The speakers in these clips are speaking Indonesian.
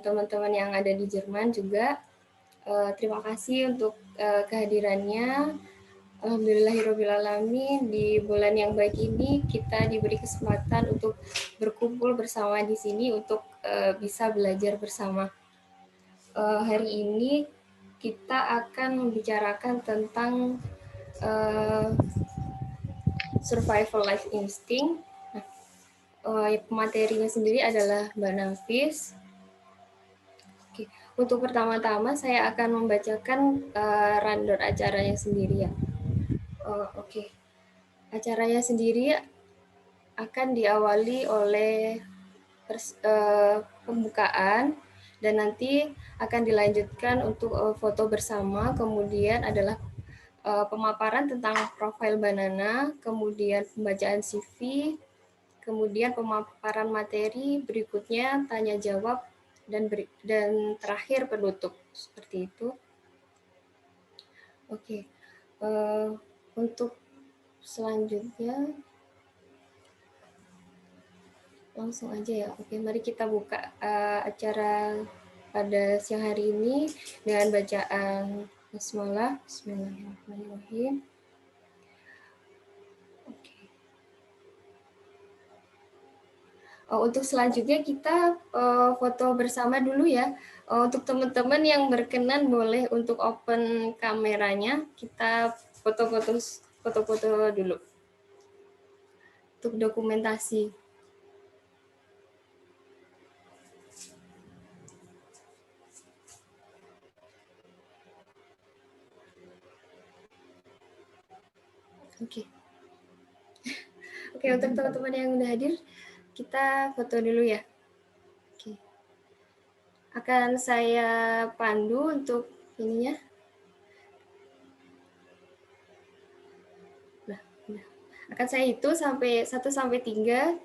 teman-teman yang ada di Jerman juga. Terima kasih untuk kehadirannya. Alhamdulillahirrahmanirrahim, di bulan yang baik ini kita diberi kesempatan untuk berkumpul bersama di sini untuk bisa belajar bersama. Hari ini kita akan membicarakan tentang survival life instinct. Materinya sendiri adalah Mbak Nafis. Oke. Untuk pertama-tama saya akan membacakan rundown acaranya sendiri ya. Oke. Acaranya sendiri akan diawali oleh pembukaan dan nanti akan dilanjutkan untuk foto bersama, kemudian adalah pemaparan tentang profil Banana, kemudian pembacaan CV, kemudian pemaparan materi, berikutnya tanya jawab, dan terakhir penutup. Seperti itu. Oke. Untuk selanjutnya langsung aja ya. Oke, mari kita buka acara pada siang hari ini dengan bacaan basmalah. Bismillahirrahmanirrahim. Oke. Untuk selanjutnya kita foto bersama dulu ya. Untuk teman-teman yang berkenan boleh untuk open kameranya, kita foto-foto dulu untuk dokumentasi. Oke. Oke, untuk teman-teman yang udah hadir, kita foto dulu ya. Oke. Akan saya pandu untuk ininya. Nah. Akan saya hitung sampai 1 sampai 3.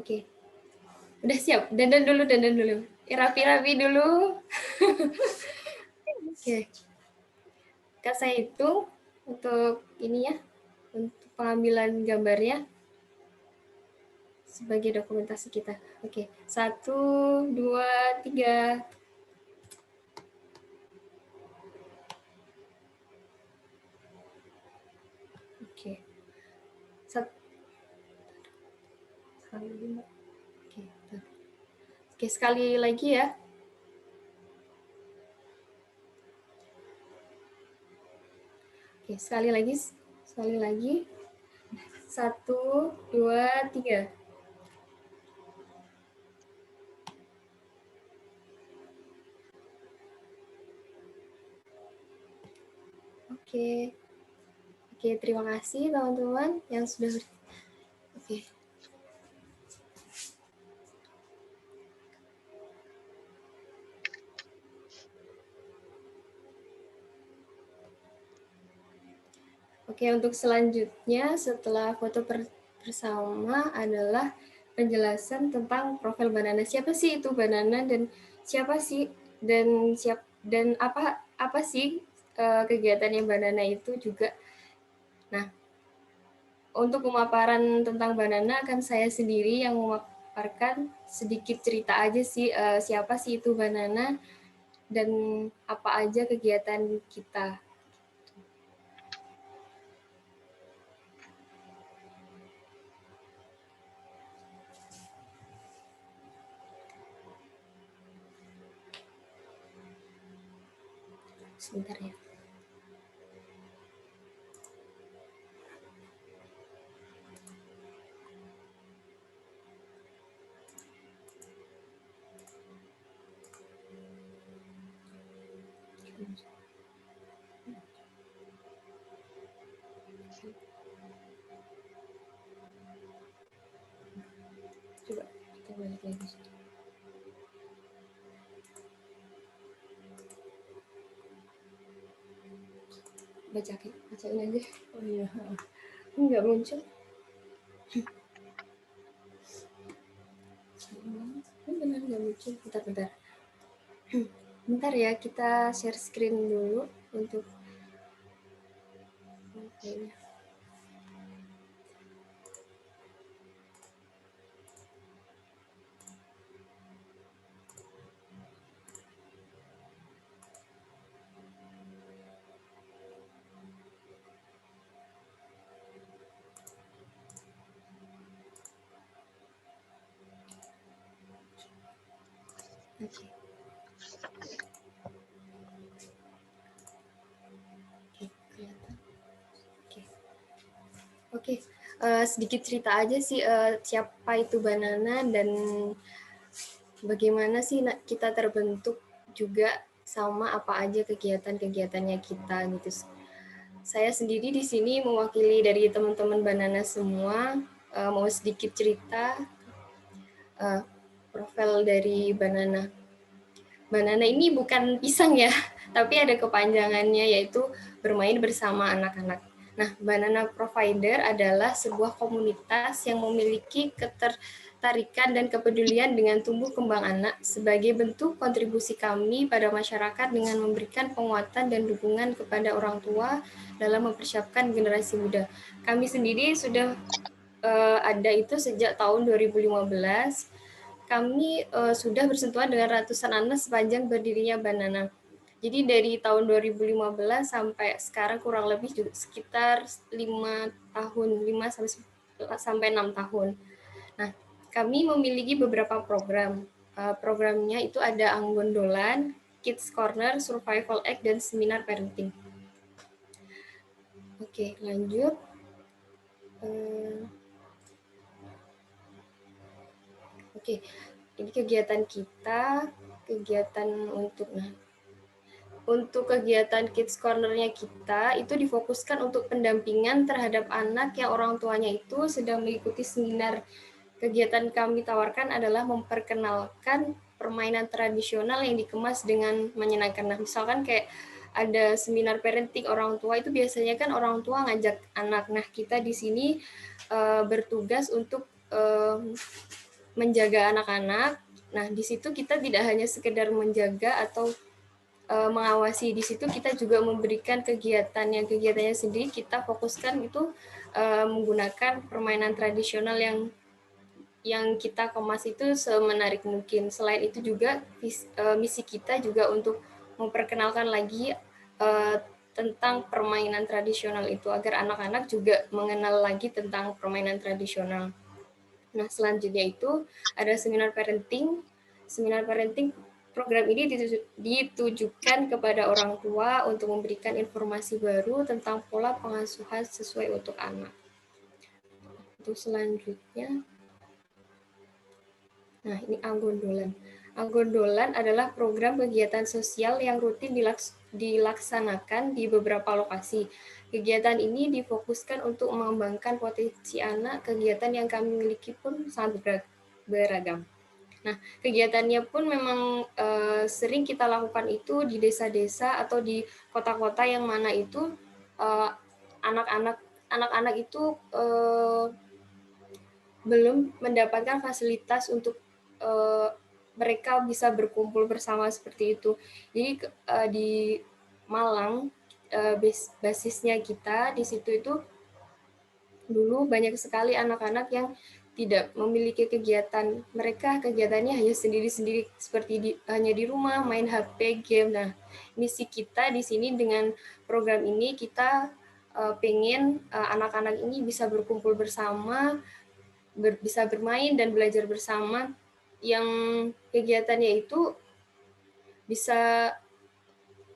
Oke. Udah siap? Dandan dulu. Rapi-rapi dulu. Oke. Akan saya hitung untuk ini ya, untuk pengambilan gambarnya sebagai dokumentasi kita. Oke. 1, 2, 3. Oke. Oke, sekali lagi ya. Oke, sekali lagi. 1, 2, 3. Oke. Oke, terima kasih teman-teman yang sudah Oke. Oke, untuk selanjutnya setelah foto bersama adalah penjelasan tentang profil Banana. Siapa sih itu Banana dan apa sih kegiatannya Banana itu juga. Nah, untuk pemaparan tentang Banana akan saya sendiri yang memaparkan sedikit cerita aja sih siapa sih itu Banana dan apa aja kegiatan kita. Sebentar ya. Coba kita balik lagi. Bacain aja. Oh iya. Enggak muncul. Benar nggak muncul. Bentar. Bentar ya, kita share screen dulu untuk ini. Oke. Oke, sedikit cerita aja sih siapa itu Banana dan bagaimana sih kita terbentuk juga sama apa aja kegiatan-kegiatannya kita gitu. Saya sendiri di sini mewakili dari teman-teman Banana semua, mau sedikit cerita profil dari Banana. Banana ini bukan pisang ya, tapi ada kepanjangannya yaitu bermain bersama anak-anak. Nah, Banana Provider adalah sebuah komunitas yang memiliki ketertarikan dan kepedulian dengan tumbuh kembang anak sebagai bentuk kontribusi kami pada masyarakat dengan memberikan penguatan dan dukungan kepada orang tua dalam mempersiapkan generasi muda. Kami sendiri sudah ada itu sejak tahun 2015. Kami sudah bersentuhan dengan ratusan anak sepanjang berdirinya Banana. Jadi dari tahun 2015 sampai sekarang kurang lebih juga sekitar 5 tahun, 5 sampai 6 tahun. Nah, kami memiliki beberapa program. Programnya itu ada Anggondolan, Kids Corner, Survival Egg, dan Seminar Parenting. Oke, lanjut. Oke, ini kegiatan kita, kegiatan untuk kegiatan Kids Corner-nya kita itu difokuskan untuk pendampingan terhadap anak yang orang tuanya itu sedang mengikuti seminar. Kegiatan kami tawarkan adalah memperkenalkan permainan tradisional yang dikemas dengan menyenangkan. Nah, misalkan kayak ada seminar parenting orang tua itu biasanya kan orang tua ngajak anak. Nah, kita di sini bertugas untuk menjaga anak-anak. Nah, di situ kita tidak hanya sekedar menjaga atau mengawasi, di situ kita juga memberikan kegiatannya sendiri kita fokuskan itu menggunakan permainan tradisional yang kita kemas itu semenarik mungkin. Selain itu juga misi kita juga untuk memperkenalkan lagi tentang permainan tradisional itu agar anak-anak juga mengenal lagi tentang permainan tradisional. Nah, selanjutnya itu ada seminar parenting. Seminar parenting program ini ditujukan kepada orang tua untuk memberikan informasi baru tentang pola pengasuhan sesuai untuk anak. Untuk selanjutnya, nah ini Anggondolan. Anggondolan adalah program kegiatan sosial yang rutin dilaksanakan di beberapa lokasi. Kegiatan ini difokuskan untuk mengembangkan potensi anak. Kegiatan yang kami miliki pun sangat beragam. Nah, kegiatannya pun memang sering kita lakukan itu di desa-desa atau di kota-kota yang mana itu anak-anak itu belum mendapatkan fasilitas untuk mereka bisa berkumpul bersama seperti itu. Jadi di Malang basisnya kita di situ itu dulu banyak sekali anak-anak yang tidak memiliki kegiatan. Mereka kegiatannya hanya sendiri-sendiri seperti hanya di rumah main HP, game. Nah, misi kita di sini dengan program ini kita pengen anak-anak ini bisa berkumpul bersama, bisa bermain dan belajar bersama yang kegiatannya itu bisa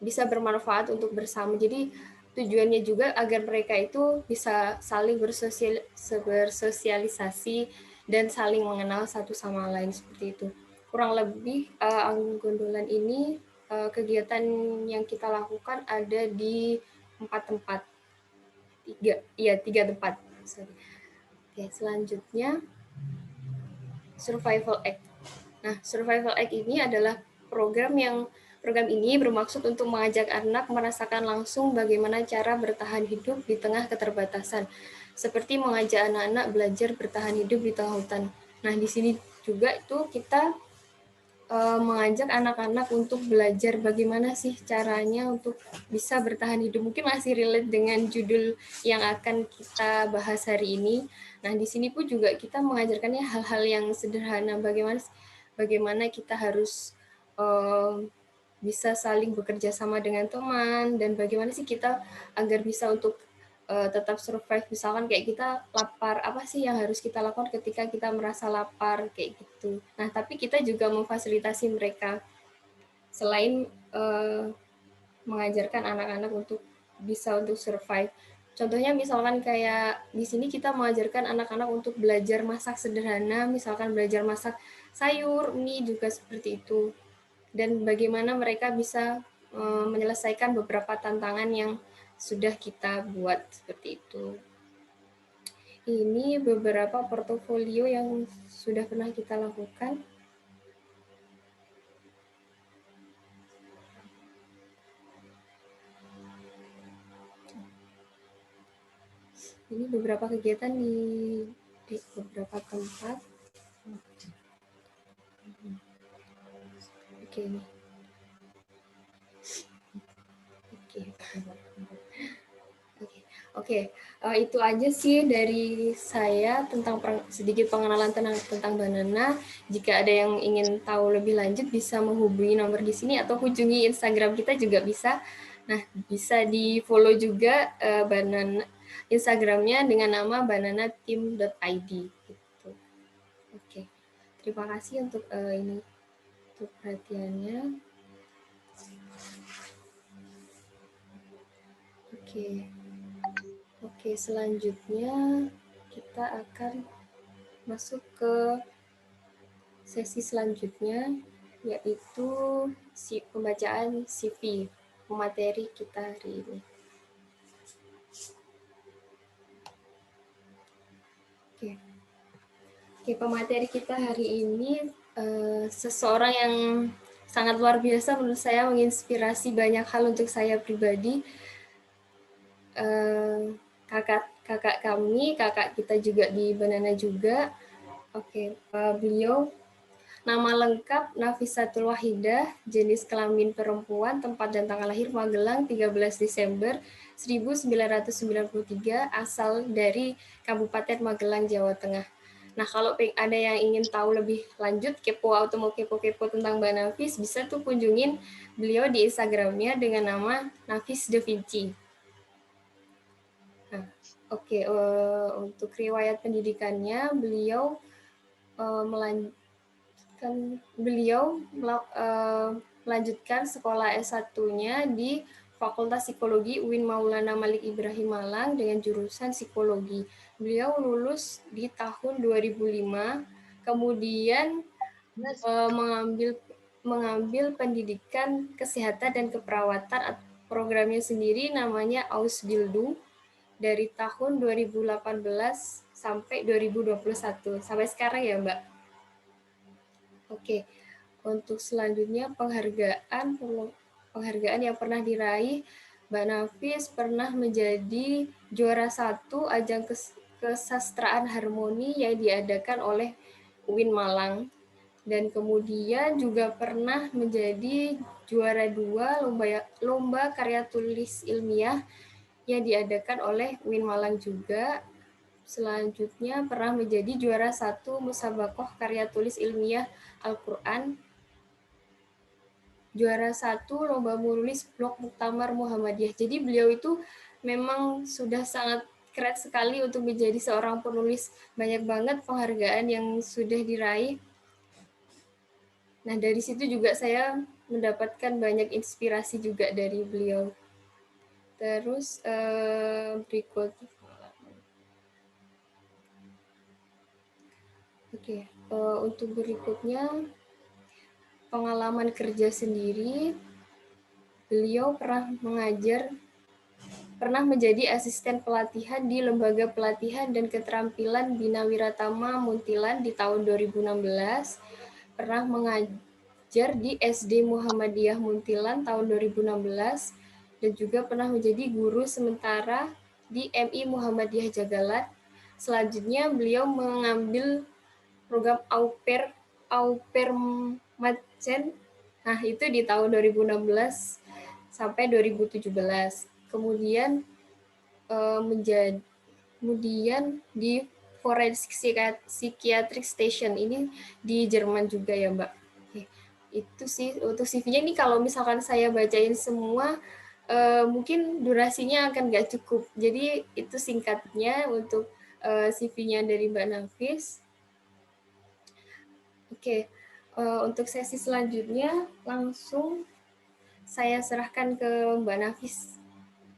bermanfaat untuk bersama. Jadi tujuannya juga agar mereka itu bisa saling bersosialisasi dan saling mengenal satu sama lain seperti itu. Kurang lebih Anggondolan ini kegiatan yang kita lakukan ada di 4 tempat. 3 tempat. Sorry. Oke, selanjutnya Survival Egg. Nah, Survival Egg ini adalah program ini bermaksud untuk mengajak anak merasakan langsung bagaimana cara bertahan hidup di tengah keterbatasan, seperti mengajak anak-anak belajar bertahan hidup di tengah hutan. Nah, di sini juga itu kita mengajak anak-anak untuk belajar bagaimana sih caranya untuk bisa bertahan hidup. Mungkin masih relate dengan judul yang akan kita bahas hari ini. Nah, di sini pun juga kita mengajarkannya hal-hal yang sederhana, bagaimana kita harus bisa saling bekerja sama dengan teman, dan bagaimana sih kita agar bisa untuk tetap survive. Misalkan kayak kita lapar, apa sih yang harus kita lakukan ketika kita merasa lapar kayak gitu. Nah, tapi kita juga memfasilitasi mereka selain mengajarkan anak-anak untuk bisa untuk survive. Contohnya misalkan kayak di sini kita mengajarkan anak-anak untuk belajar masak sederhana, misalkan belajar masak sayur, mie juga seperti itu. Dan bagaimana mereka bisa menyelesaikan beberapa tantangan yang sudah kita buat seperti itu. Ini beberapa portofolio yang sudah pernah kita lakukan. Ini beberapa kegiatan di beberapa tempat. Oke, ini. Oke, itu aja sih dari saya tentang sedikit pengenalan tentang Banana. Jika ada yang ingin tahu lebih lanjut bisa menghubungi nomor di sini atau kunjungi Instagram kita juga bisa. Nah, bisa di-follow juga Banana Instagramnya dengan nama bananateam.id gitu. Oke. Terima kasih untuk ini untuk perhatiannya. Oke, selanjutnya kita akan masuk ke sesi selanjutnya, yaitu pembacaan CV pemateri kita hari ini. Oke, pemateri kita hari ini seseorang yang sangat luar biasa menurut saya, menginspirasi banyak hal untuk saya pribadi. Kakak kami, kakak kita juga di Banana juga. Oke, beliau nama lengkap Nafisatul Wahidah, jenis kelamin perempuan, tempat dan tanggal lahir Magelang 13 Desember 1993, asal dari Kabupaten Magelang, Jawa Tengah. Nah, kalau ada yang ingin tahu lebih lanjut, kepo atau mau kepo-kepo tentang Mbak Nafis, bisa tuh kunjungin beliau di Instagramnya dengan nama Nafis Da Vinci. Nah, oke, untuk riwayat pendidikannya, beliau melanjutkan sekolah S1-nya di Fakultas Psikologi UIN Maulana Malik Ibrahim Malang dengan jurusan psikologi. Beliau lulus di tahun 2005, kemudian mengambil pendidikan kesehatan dan keperawatan. Programnya sendiri namanya Ausbildung dari tahun 2018 sampai 2021. Sampai sekarang ya, Mbak? Oke, untuk selanjutnya penghargaan yang pernah diraih, Mbak Nafis pernah menjadi juara 1 ajang kesastraan harmoni yang diadakan oleh UIN Malang, dan kemudian juga pernah menjadi juara 2 lomba karya tulis ilmiah yang diadakan oleh UIN Malang juga. Selanjutnya pernah menjadi juara 1 Musabakoh karya tulis ilmiah Al-Quran, juara 1 lomba menulis blog Muktamar Muhammadiyah. Jadi beliau itu memang sudah sangat keren sekali untuk menjadi seorang penulis. Banyak banget penghargaan yang sudah diraih. Nah, dari situ juga saya mendapatkan banyak inspirasi juga dari beliau. Terus berikut. Oke, untuk berikutnya pengalaman kerja sendiri, beliau pernah menjadi asisten pelatihan di Lembaga Pelatihan dan Keterampilan Bina Wiratama Muntilan di tahun 2016, pernah mengajar di SD Muhammadiyah Muntilan tahun 2016, dan juga pernah menjadi guru sementara di MI Muhammadiyah Jagalan. Selanjutnya beliau mengambil program au pair Madsen. Nah, itu di tahun 2016 sampai 2017. Kemudian kemudian di Forensic Psychiatric Station ini di Jerman juga ya, Mbak. Oke. Itu sih untuk CV-nya. Ini kalau misalkan saya bacain semua mungkin durasinya akan nggak cukup. Jadi itu singkatnya untuk CV-nya dari Mbak Nafis. Oke, untuk sesi selanjutnya langsung saya serahkan ke Mbak Nafis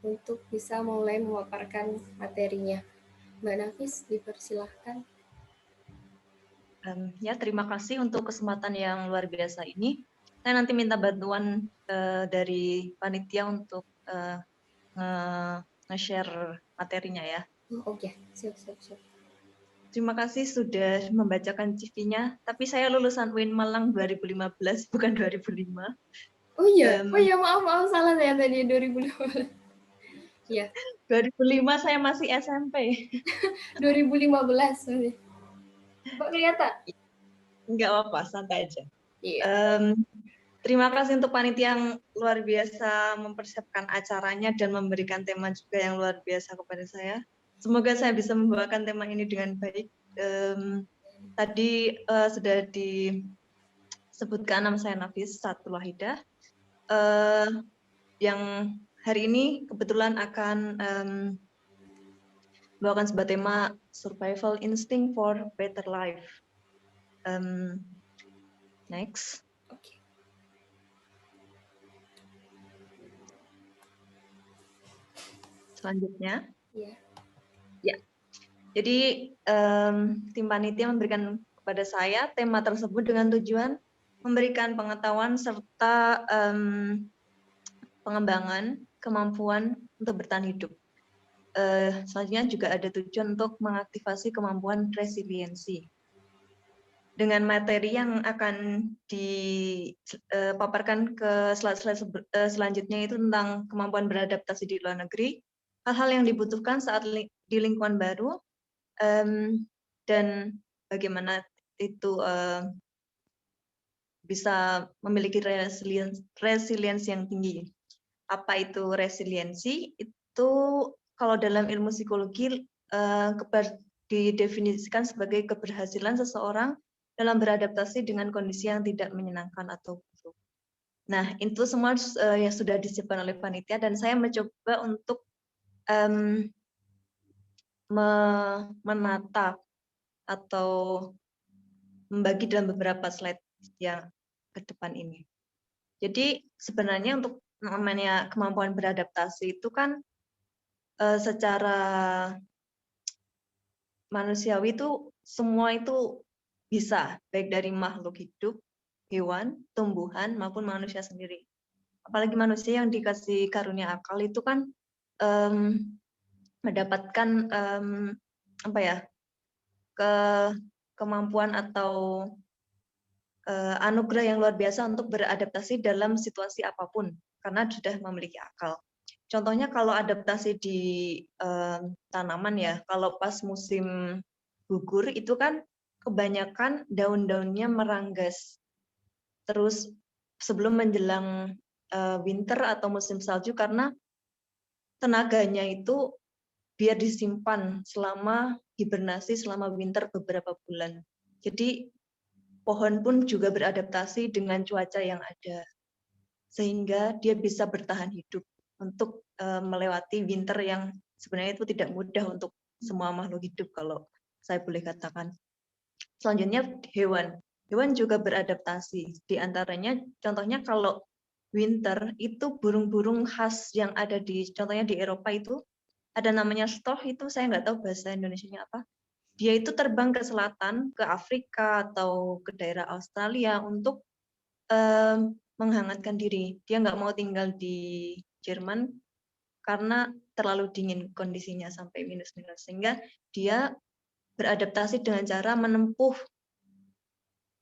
untuk bisa mulai memaparkan materinya. Mbak Nafis, dipersilahkan. Ya, terima kasih untuk kesempatan yang luar biasa ini. Saya nanti minta bantuan dari panitia untuk nge-share materinya ya. Oke, siap. Terima kasih sudah membacakan CV-nya, tapi saya lulusan UIN Malang 2015, bukan 2005. Oh iya, maaf, salah saya tadi 2015. Iya. 2005 saya masih SMP. 2015. Kok kelihatan? Enggak apa-apa, santai aja. Iya. Terima kasih untuk panitia yang luar biasa mempersiapkan acaranya dan memberikan tema juga yang luar biasa kepada saya. Semoga saya bisa membawakan tema ini dengan baik. Tadi sudah disebutkan nama saya Nafis Satul Wahidah. Yang hari ini kebetulan akan membawakan sebuah tema Survival Instinct for Better Life. Next. Oke. Selanjutnya. Iya. Ya. Jadi tim panitia memberikan kepada saya tema tersebut dengan tujuan memberikan pengetahuan serta pengembangan kemampuan untuk bertahan hidup. Selanjutnya juga ada tujuan untuk mengaktifasi kemampuan resiliensi. Dengan materi yang akan dipaparkan ke slide-slide selanjutnya itu tentang kemampuan beradaptasi di luar negeri, hal-hal yang dibutuhkan saat di lingkungan baru, dan bagaimana itu bisa memiliki resiliensi yang tinggi. Apa itu resiliensi? Itu kalau dalam ilmu psikologi didefinisikan sebagai keberhasilan seseorang dalam beradaptasi dengan kondisi yang tidak menyenangkan atau buruk. Nah, itu semua yang sudah disiapkan oleh panitia dan saya mencoba untuk menata atau membagi dalam beberapa slide yang ke depan ini. Jadi sebenarnya untuk namanya kemampuan beradaptasi itu kan secara manusiawi itu semua itu bisa, baik dari makhluk hidup, hewan, tumbuhan, maupun manusia sendiri. Apalagi manusia yang dikasih karunia akal itu kan mendapatkan kemampuan atau anugerah yang luar biasa untuk beradaptasi dalam situasi apapun, karena sudah memiliki akal. Contohnya kalau adaptasi di tanaman ya, kalau pas musim gugur itu kan kebanyakan daun-daunnya meranggas. Terus sebelum menjelang winter atau musim salju karena tenaganya itu biar disimpan selama hibernasi selama winter beberapa bulan. Jadi pohon pun juga beradaptasi dengan cuaca yang ada. Sehingga dia bisa bertahan hidup untuk melewati winter yang sebenarnya itu tidak mudah untuk semua makhluk hidup kalau saya boleh katakan. Selanjutnya hewan. Hewan juga beradaptasi. Di antaranya contohnya kalau winter itu burung-burung khas yang ada contohnya di Eropa itu ada namanya stork, itu saya nggak tahu bahasa Indonesianya apa. Dia itu terbang ke selatan, ke Afrika atau ke daerah Australia untuk menghangatkan diri. Dia nggak mau tinggal di Jerman karena terlalu dingin kondisinya sampai minus-minus. Sehingga dia beradaptasi dengan cara menempuh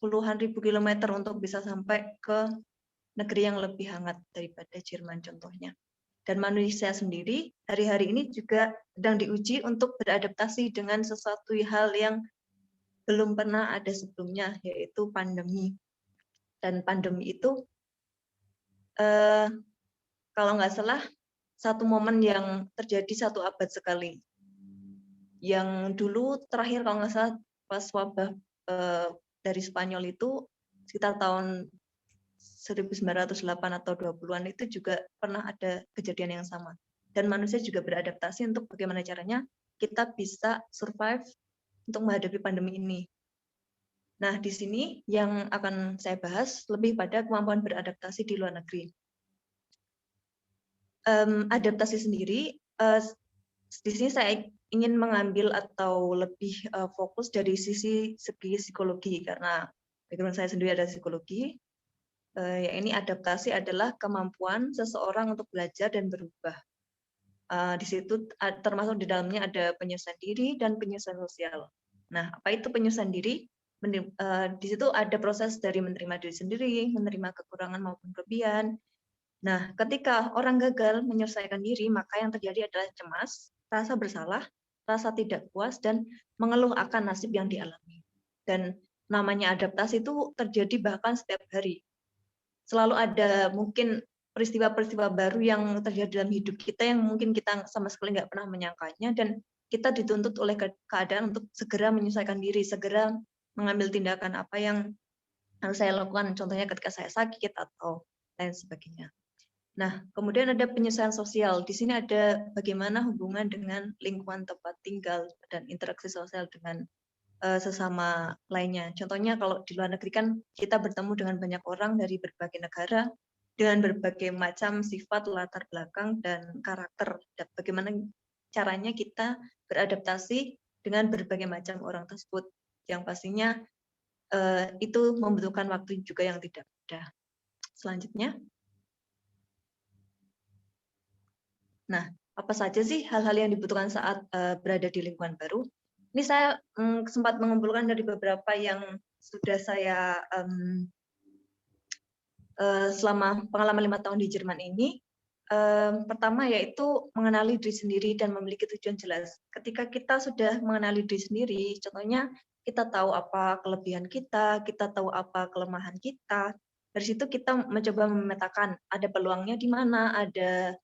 puluhan ribu kilometer untuk bisa sampai ke negeri yang lebih hangat daripada Jerman contohnya. Dan manusia sendiri hari-hari ini juga sedang diuji untuk beradaptasi dengan sesuatu hal yang belum pernah ada sebelumnya, yaitu pandemi. Dan pandemi itu kalau nggak salah satu momen yang terjadi 1 abad sekali. Yang dulu terakhir kalau nggak salah pas wabah dari Spanyol itu sekitar tahun 1908 atau 20-an itu juga pernah ada kejadian yang sama. Dan manusia juga beradaptasi untuk bagaimana caranya kita bisa survive untuk menghadapi pandemi ini. Nah, di sini yang akan saya bahas lebih pada kemampuan beradaptasi di luar negeri. Adaptasi sendiri, di sini saya ingin mengambil atau lebih fokus dari segi psikologi, karena background saya sendiri ada psikologi. Ya, ini adaptasi adalah kemampuan seseorang untuk belajar dan berubah. Di situ termasuk di dalamnya ada penyesuaian diri dan penyesuaian sosial. Nah, apa itu penyesuaian diri? Di situ ada proses dari menerima diri sendiri, menerima kekurangan maupun kelebihan. Nah, ketika orang gagal menyelesaikan diri, maka yang terjadi adalah cemas, rasa bersalah, rasa tidak puas, dan mengeluh akan nasib yang dialami. Dan namanya adaptasi itu terjadi bahkan setiap hari. Selalu ada mungkin peristiwa-peristiwa baru yang terjadi dalam hidup kita yang mungkin kita sama sekali nggak pernah menyangkanya, dan kita dituntut oleh keadaan untuk segera menyesuaikan diri, segera mengambil tindakan apa yang harus saya lakukan, contohnya ketika saya sakit atau lain sebagainya. Nah, kemudian ada penyesuaian sosial. Di sini ada bagaimana hubungan dengan lingkungan tempat tinggal dan interaksi sosial dengan sesama lainnya. Contohnya kalau di luar negeri kan kita bertemu dengan banyak orang dari berbagai negara dengan berbagai macam sifat, latar belakang, dan karakter. Dan bagaimana caranya kita beradaptasi dengan berbagai macam orang tersebut, yang pastinya itu membutuhkan waktu juga yang tidak mudah. Selanjutnya, nah, apa saja sih hal-hal yang dibutuhkan saat berada di lingkungan baru? Ini saya sempat mengumpulkan dari beberapa yang sudah saya selama pengalaman 5 tahun di Jerman ini. Pertama yaitu mengenali diri sendiri dan memiliki tujuan jelas. Ketika kita sudah mengenali diri sendiri, contohnya kita tahu apa kelebihan kita tahu apa kelemahan kita. Dari situ kita mencoba memetakan ada peluangnya di mana, ada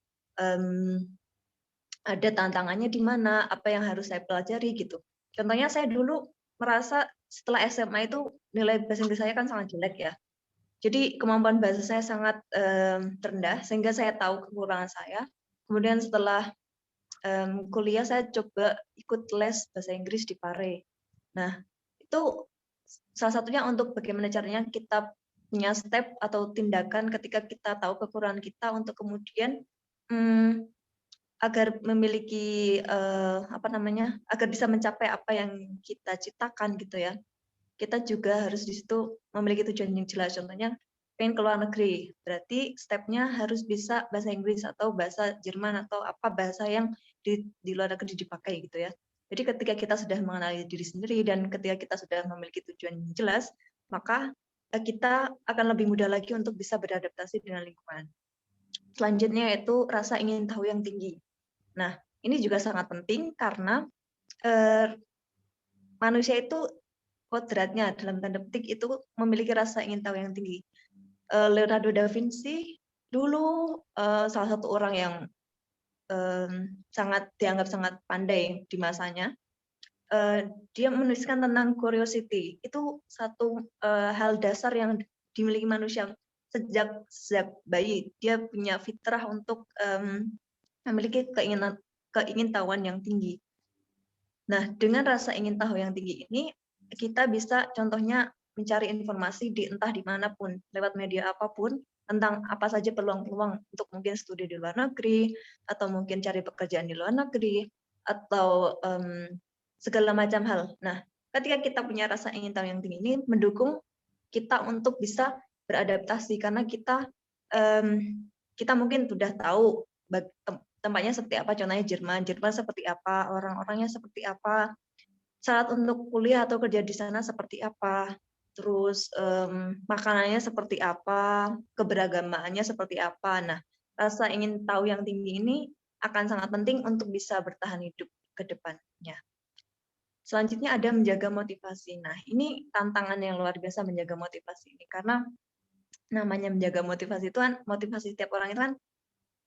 tantangannya di mana, apa yang harus saya pelajari gitu. Contohnya saya dulu merasa setelah SMA itu nilai bahasa Inggris saya kan sangat jelek ya. Jadi kemampuan bahasa saya sangat rendah sehingga saya tahu kekurangan saya. Kemudian setelah kuliah saya coba ikut les bahasa Inggris di Pare. Nah, itu salah satunya untuk bagaimana caranya kita punya step atau tindakan ketika kita tahu kekurangan kita untuk kemudian agar memiliki agar bisa mencapai apa yang kita ciptakan gitu ya. Kita juga harus di situ memiliki tujuan yang jelas. Contohnya pengen ke luar negeri, berarti stepnya harus bisa bahasa Inggris atau bahasa Jerman atau apa bahasa yang di luar negeri dipakai gitu ya. Jadi ketika kita sudah mengenali diri sendiri dan ketika kita sudah memiliki tujuan yang jelas, maka kita akan lebih mudah lagi untuk bisa beradaptasi dengan lingkungan. Selanjutnya yaitu rasa ingin tahu yang tinggi. Nah, ini juga sangat penting karena manusia itu kodratnya dalam tanda petik itu memiliki rasa ingin tahu yang tinggi. Leonardo da Vinci dulu salah satu orang yang dianggap sangat pandai di masanya. Dia menuliskan tentang curiosity. Itu satu hal dasar yang dimiliki manusia sejak bayi. Dia punya fitrah untuk memiliki keingintahuan yang tinggi. Nah, dengan rasa ingin tahu yang tinggi ini, kita bisa contohnya mencari informasi entah dimanapun, lewat media apapun, tentang apa saja peluang-peluang untuk mungkin studi di luar negeri, atau mungkin cari pekerjaan di luar negeri, atau segala macam hal. Nah, ketika kita punya rasa ingin tahu yang tinggi ini, mendukung kita untuk bisa beradaptasi, karena kita mungkin sudah tahu tempatnya seperti apa, contohnya Jerman seperti apa, orang-orangnya seperti apa, syarat untuk kuliah atau kerja di sana seperti apa, terus makanannya seperti apa, keberagamaannya seperti apa. Nah, rasa ingin tahu yang tinggi ini akan sangat penting untuk bisa bertahan hidup ke depannya. Selanjutnya ada menjaga motivasi. Nah, ini tantangan yang luar biasa menjaga motivasi ini, karena namanya menjaga motivasi itu kan, motivasi setiap orang itu kan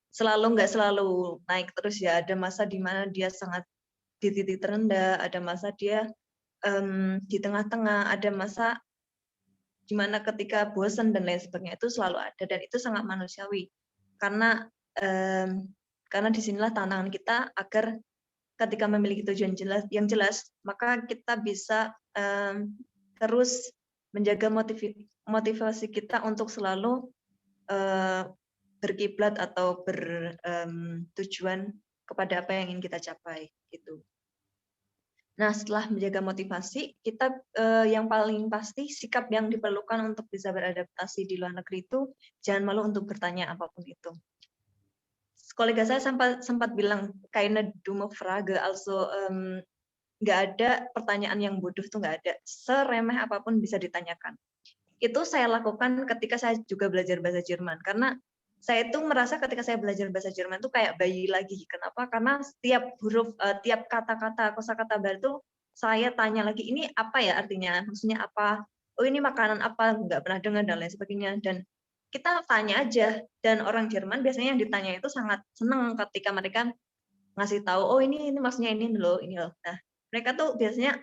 nggak selalu naik terus ya. Ada masa di mana dia sangat di titik terendah, ada masa dia di tengah-tengah, ada masa Gimana ketika bosan dan lain sebagainya itu selalu ada dan itu sangat manusiawi. Karena karena disinilah tantangan kita agar ketika memiliki tujuan yang jelas, maka kita bisa terus menjaga motivasi kita untuk selalu berkiblat atau bertujuan kepada apa yang ingin kita capai gitu. Nah, setelah menjaga motivasi, kita yang paling pasti sikap yang diperlukan untuk bisa beradaptasi di luar negeri itu jangan malu untuk bertanya apapun itu. Kolega saya sempat bilang keine dumme Frage, also nggak ada pertanyaan yang bodoh tuh nggak ada. Seremeh apapun bisa ditanyakan. Itu saya lakukan ketika saya juga belajar bahasa Jerman karena saya itu merasa ketika saya belajar bahasa Jerman tuh kayak bayi lagi. Kenapa? Karena setiap huruf, tiap kata-kata, kosakata baru tuh saya tanya lagi, ini apa ya artinya? Maksudnya apa? Oh ini makanan apa? Nggak pernah dengar dan lain sebagainya. Dan kita tanya aja. Dan orang Jerman biasanya yang ditanya itu sangat senang ketika mereka ngasih tahu, oh ini maksudnya ini loh, ini loh. Nah, mereka tuh biasanya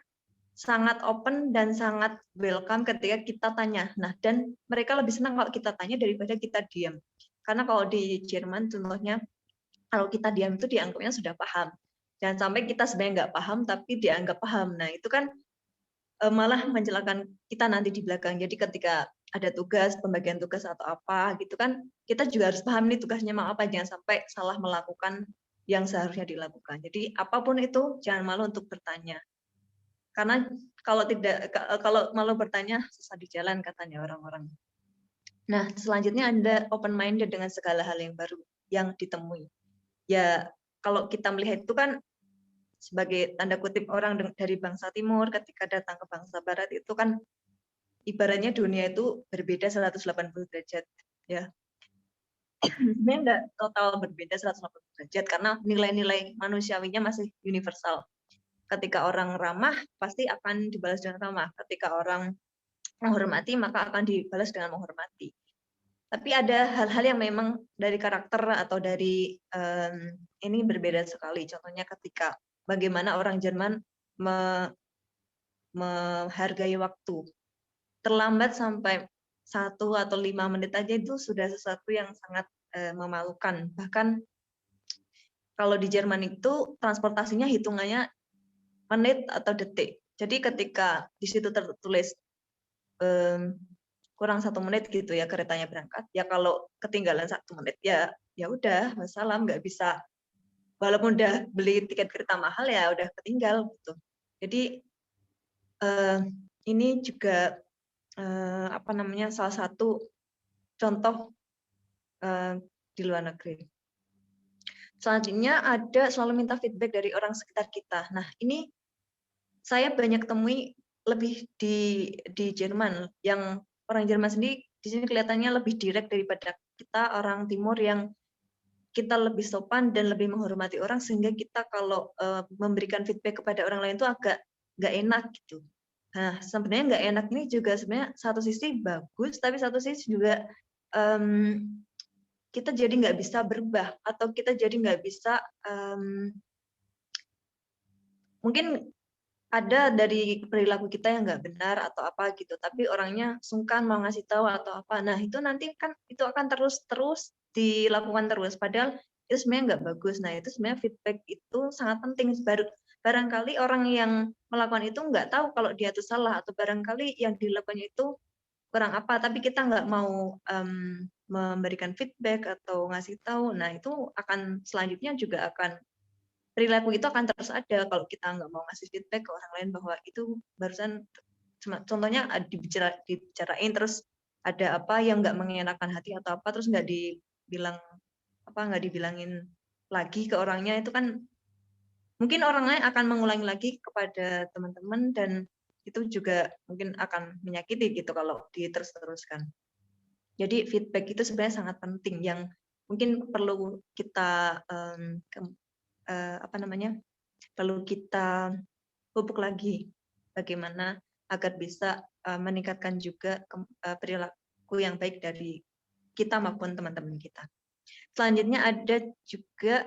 sangat open dan sangat welcome ketika kita tanya. Nah, dan mereka lebih senang kalau kita tanya daripada kita diam. Karena kalau di Jerman contohnya, kalau kita diam itu dianggapnya sudah paham. Jangan sampai kita sebenarnya nggak paham tapi dianggap paham. Nah, itu kan malah mencelakakan kita nanti di belakang. Jadi ketika ada tugas, pembagian tugas atau apa gitu kan, kita juga harus paham nih tugasnya mau apa, jangan sampai salah melakukan yang seharusnya dilakukan. Jadi apapun itu jangan malu untuk bertanya. Karena kalau malu bertanya susah di jalan katanya orang-orang. Nah, selanjutnya Anda open minded dengan segala hal yang baru yang ditemui. Ya, kalau kita melihat itu kan sebagai tanda kutip orang dari bangsa timur ketika datang ke bangsa barat itu kan ibaratnya dunia itu berbeda 180 derajat ya. Sebenarnya enggak total berbeda 180 derajat karena nilai-nilai manusiawinya masih universal. Ketika orang ramah pasti akan dibalas dengan ramah. Ketika orang menghormati maka akan dibalas dengan menghormati. Tapi ada hal-hal yang memang dari karakter atau dari ini berbeda sekali. Contohnya ketika bagaimana orang Jerman menghargai waktu. Terlambat sampai 1 atau 5 menit aja itu sudah sesuatu yang sangat memalukan. Bahkan kalau di Jerman itu transportasinya hitungannya menit atau detik. Jadi ketika di situ tertulis kurang 1 menit gitu ya keretanya berangkat, ya kalau ketinggalan 1 menit ya udah wassalam, nggak bisa, walaupun udah beli tiket kereta mahal ya udah ketinggal gitu. Jadi ini juga apa namanya salah satu contoh di luar negeri. Selanjutnya ada selalu minta feedback dari orang sekitar kita. Nah ini saya banyak temui lebih di Jerman, yang orang Jerman sendiri di sini kelihatannya lebih direct daripada kita orang Timur yang kita lebih sopan dan lebih menghormati orang sehingga kita kalau memberikan feedback kepada orang lain itu agak nggak enak gitu. Nah sebenarnya nggak enak ini juga sebenarnya satu sisi bagus tapi satu sisi juga kita jadi nggak bisa berubah atau kita jadi nggak bisa mungkin ada dari perilaku kita yang nggak benar atau apa gitu, tapi orangnya sungkan mau ngasih tahu atau apa. Nah itu nanti kan itu akan terus dilakukan terus, padahal itu sebenarnya nggak bagus. Nah itu sebenarnya feedback itu sangat penting. Barangkali orang yang melakukan itu nggak tahu kalau dia itu salah atau barangkali yang dilakukannya itu kurang apa, tapi kita nggak mau memberikan feedback atau ngasih tahu. Nah itu akan selanjutnya juga akan perilaku itu akan terus ada kalau kita nggak mau ngasih feedback ke orang lain bahwa itu barusan contohnya dibicarain terus ada apa yang nggak mengenakan hati atau apa terus nggak dibilangin lagi ke orangnya, itu kan mungkin orang lain akan mengulangi lagi kepada teman-teman dan itu juga mungkin akan menyakiti gitu kalau diterus-teruskan. Jadi feedback itu sebenarnya sangat penting yang mungkin perlu kita perlu kita pupuk lagi bagaimana agar bisa meningkatkan juga perilaku yang baik dari kita maupun teman-teman kita. Selanjutnya ada juga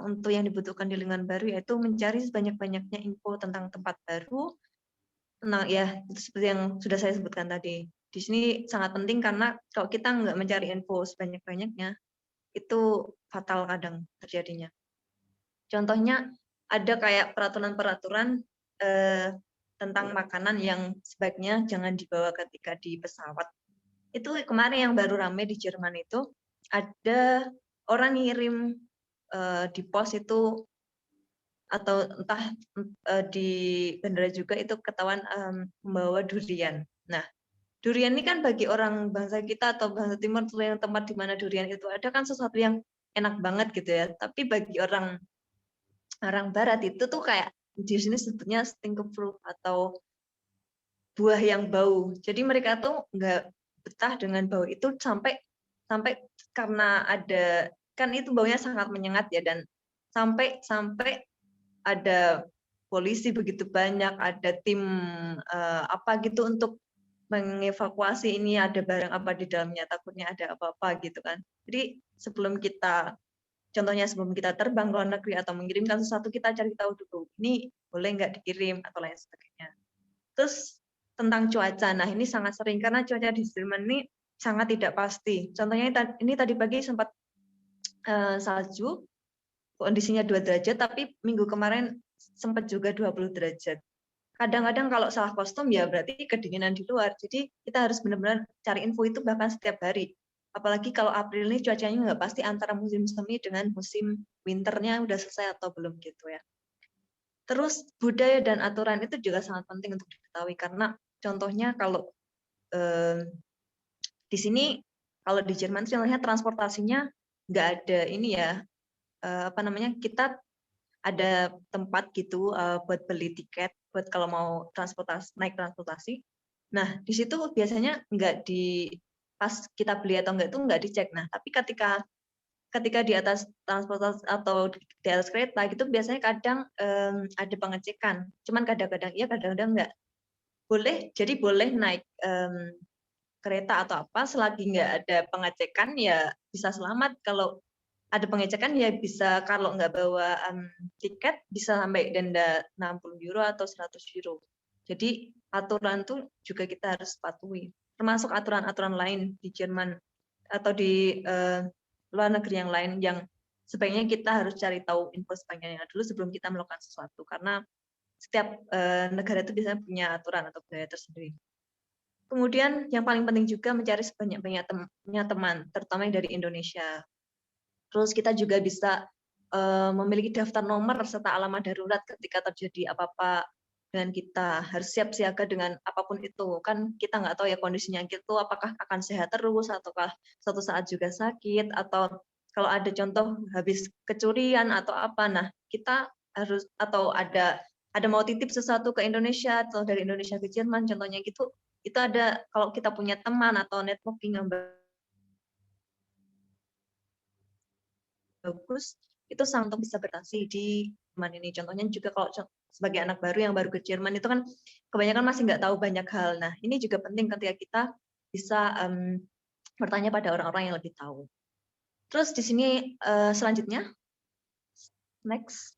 untuk yang dibutuhkan di lingkungan baru yaitu mencari sebanyak-banyaknya info tentang tempat baru. Nah ya itu seperti yang sudah saya sebutkan tadi. di sini sangat penting karena kalau kita nggak mencari info sebanyak-banyaknya, itu fatal kadang terjadinya. Contohnya ada kayak peraturan-peraturan tentang makanan yang sebaiknya jangan dibawa ketika di pesawat. Itu kemarin yang baru rame di Jerman itu, ada orang ngirim di pos itu atau entah di bandara juga itu ketahuan membawa durian. Nah, durian ini kan bagi orang bangsa kita atau bangsa Timur yang tempat di mana durian itu ada kan sesuatu yang enak banget gitu ya. Tapi bagi orang Barat itu tuh kayak di sini sebutnya stinkfruit atau buah yang bau. Jadi mereka tuh nggak betah dengan bau itu sampai sampai karena ada kan itu baunya sangat menyengat ya dan sampai ada polisi begitu banyak, ada tim apa gitu untuk mengevakuasi ini ada barang apa di dalamnya, takutnya ada apa-apa gitu kan. Jadi contohnya sebelum kita terbang ke luar negeri atau mengirimkan sesuatu, kita cari tahu dulu, ini boleh nggak dikirim atau lain sebagainya. Terus tentang cuaca, nah ini sangat sering karena cuaca di Jerman ini sangat tidak pasti. Contohnya ini tadi pagi sempat salju, kondisinya 2 derajat, tapi minggu kemarin sempat juga 20 derajat. Kadang-kadang kalau salah kostum ya berarti kedinginan di luar. Jadi kita harus benar-benar cari info itu bahkan setiap hari. Apalagi kalau April ini cuacanya nggak pasti antara musim semi dengan musim winternya udah selesai atau belum gitu ya. Terus budaya dan aturan itu juga sangat penting untuk diketahui karena contohnya kalau di sini kalau di Jerman contohnya transportasinya nggak ada ini ya apa namanya kita ada tempat gitu buat beli tiket buat kalau mau naik transportasi. Nah di situ biasanya nggak pas kita beli atau enggak itu nggak dicek. Nah tapi ketika di atas transportasi atau di atas kereta gitu biasanya kadang ada pengecekan. Cuman kadang-kadang iya kadang-kadang enggak. Jadi boleh naik kereta atau apa selagi nggak ada pengecekan ya bisa selamat. Kalau ada pengecekan ya bisa kalau nggak bawa tiket bisa sampai denda 60 euro atau 100 euro. Jadi aturan tuh juga kita harus patuhi. Termasuk aturan-aturan lain di Jerman atau di luar negeri yang lain yang sebaiknya kita harus cari tahu info sebanyak dulu sebelum kita melakukan sesuatu karena setiap negara itu biasanya punya aturan atau budaya tersendiri. Kemudian yang paling penting juga mencari sebanyak-banyaknya teman, terutama yang dari Indonesia. Terus kita juga bisa memiliki daftar nomor serta alamat darurat ketika terjadi apa-apa dengan kita. Harus siap siaga dengan apapun itu. Kan kita nggak tahu ya kondisinya gitu, apakah akan sehat terus, ataukah suatu saat juga sakit, atau kalau ada contoh habis kecurian atau apa. Nah, kita harus atau ada mau titip sesuatu ke Indonesia atau dari Indonesia ke Jerman, contohnya gitu, itu ada kalau kita punya teman atau networking yang bagus, itu sangat bisa bertransaksi di Jerman ini. Contohnya juga kalau sebagai anak baru yang baru ke Jerman itu kan kebanyakan masih nggak tahu banyak hal. Nah, ini juga penting ketika kita bisa bertanya pada orang-orang yang lebih tahu. Terus di sini selanjutnya, next.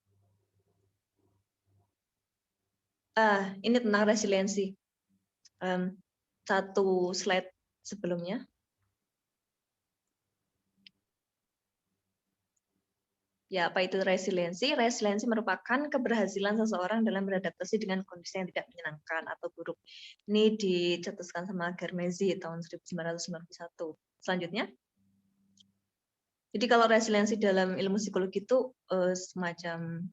Ini tentang resiliensi. Satu slide sebelumnya. Ya, apa itu resiliensi? Resiliensi merupakan keberhasilan seseorang dalam beradaptasi dengan kondisi yang tidak menyenangkan atau buruk. Ini dicetuskan sama Garmezi tahun 1991. Selanjutnya. Jadi kalau resiliensi dalam ilmu psikologi itu semacam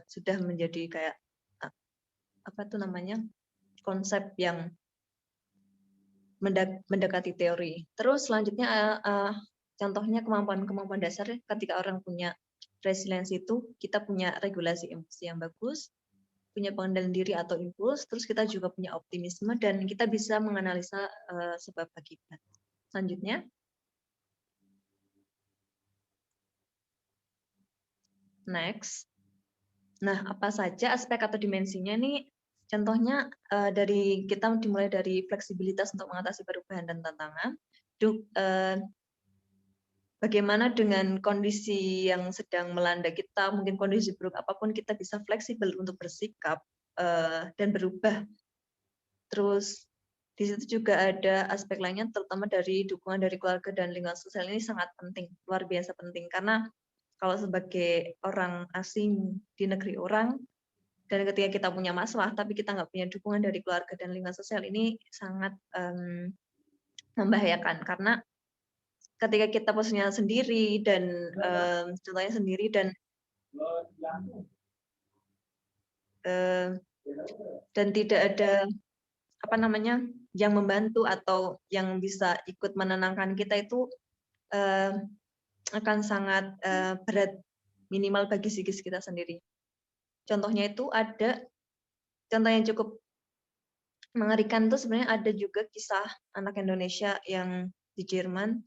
sudah menjadi kayak apa tuh namanya? Konsep yang mendekati teori. Terus selanjutnya contohnya kemampuan dasar ketika orang punya resiliensi itu kita punya regulasi emosi yang bagus, punya pengendalian diri atau impuls, terus kita juga punya optimisme dan kita bisa menganalisa sebab akibat. Selanjutnya. Next. Nah, apa saja aspek atau dimensinya nih? Contohnya dimulai dari fleksibilitas untuk mengatasi perubahan dan tantangan. Bagaimana dengan kondisi yang sedang melanda kita, mungkin kondisi buruk apapun, kita bisa fleksibel untuk bersikap dan berubah. Terus Di situ juga ada aspek lainnya, terutama dari dukungan dari keluarga dan lingkungan sosial ini sangat penting, luar biasa penting. Karena kalau sebagai orang asing di negeri orang, dan ketika kita punya masalah, tapi kita nggak punya dukungan dari keluarga dan lingkungan sosial, ini sangat membahayakan. Karena ketika kita posisinya sendiri dan contohnya sendiri dan tidak ada apa namanya yang membantu atau yang bisa ikut menenangkan kita, itu akan sangat berat, minimal bagi psikis kita sendiri. Contohnya itu ada contoh yang cukup mengerikan, itu sebenarnya ada juga kisah anak Indonesia yang di Jerman.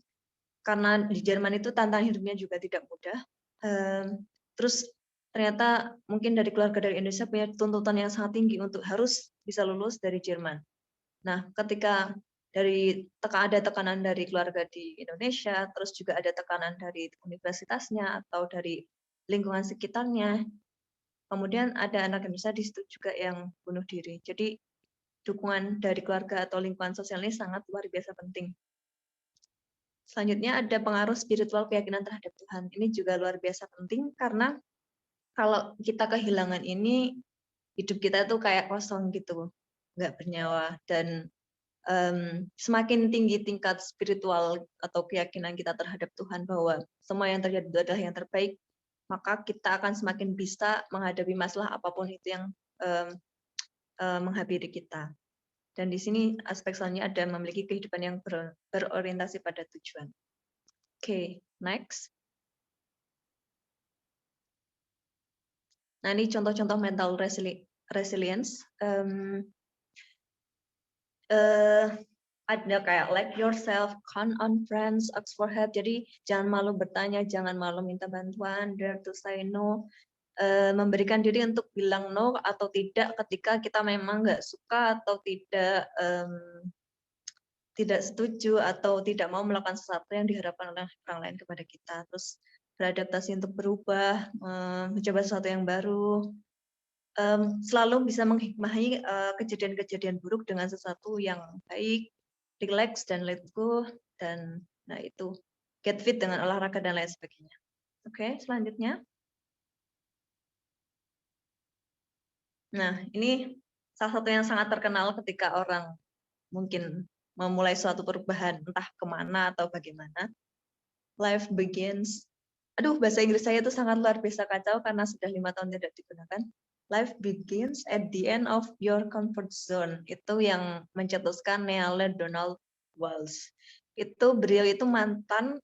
Karena di Jerman itu tantangan hidupnya juga tidak mudah. Terus ternyata mungkin dari keluarga dari Indonesia punya tuntutan yang sangat tinggi untuk harus bisa lulus dari Jerman. Nah, ketika ada tekanan dari keluarga di Indonesia, terus juga ada tekanan dari universitasnya atau dari lingkungan sekitarnya, kemudian ada anak Indonesia di situ juga yang bunuh diri. Jadi dukungan dari keluarga atau lingkungan sosial ini sangat luar biasa penting. Selanjutnya ada pengaruh spiritual keyakinan terhadap Tuhan. Ini juga luar biasa penting karena kalau kita kehilangan ini, hidup kita tuh kayak kosong gitu, nggak bernyawa. Dan semakin tinggi tingkat spiritual atau keyakinan kita terhadap Tuhan bahwa semua yang terjadi itu adalah yang terbaik, maka kita akan semakin bisa menghadapi masalah apapun itu yang menghampiri kita. Dan di sini aspek selanjutnya ada memiliki kehidupan yang berorientasi pada tujuan. Oke, next. Nah, ini contoh-contoh mental resilience. Ada kayak like yourself, count on friends, ask for help. Jadi jangan malu bertanya, jangan malu minta bantuan, dare to say no. Memberikan diri untuk bilang no atau tidak ketika kita memang nggak suka atau tidak setuju atau tidak mau melakukan sesuatu yang diharapkan oleh orang lain kepada kita. Terus beradaptasi untuk berubah, mencoba sesuatu yang baru, selalu bisa menghikmahi kejadian-kejadian buruk dengan sesuatu yang baik, relax dan let go, dan nah itu get fit dengan olahraga dan lain sebagainya. Oke, selanjutnya. Nah, ini salah satu yang sangat terkenal ketika orang mungkin memulai suatu perubahan, entah kemana atau bagaimana. Life begins. Aduh, bahasa Inggris saya itu sangat luar biasa kacau karena sudah 5 tahun tidak digunakan. Life begins at the end of your comfort zone. Itu yang mencetuskan Neale Donald Walsh. Beliau itu mantan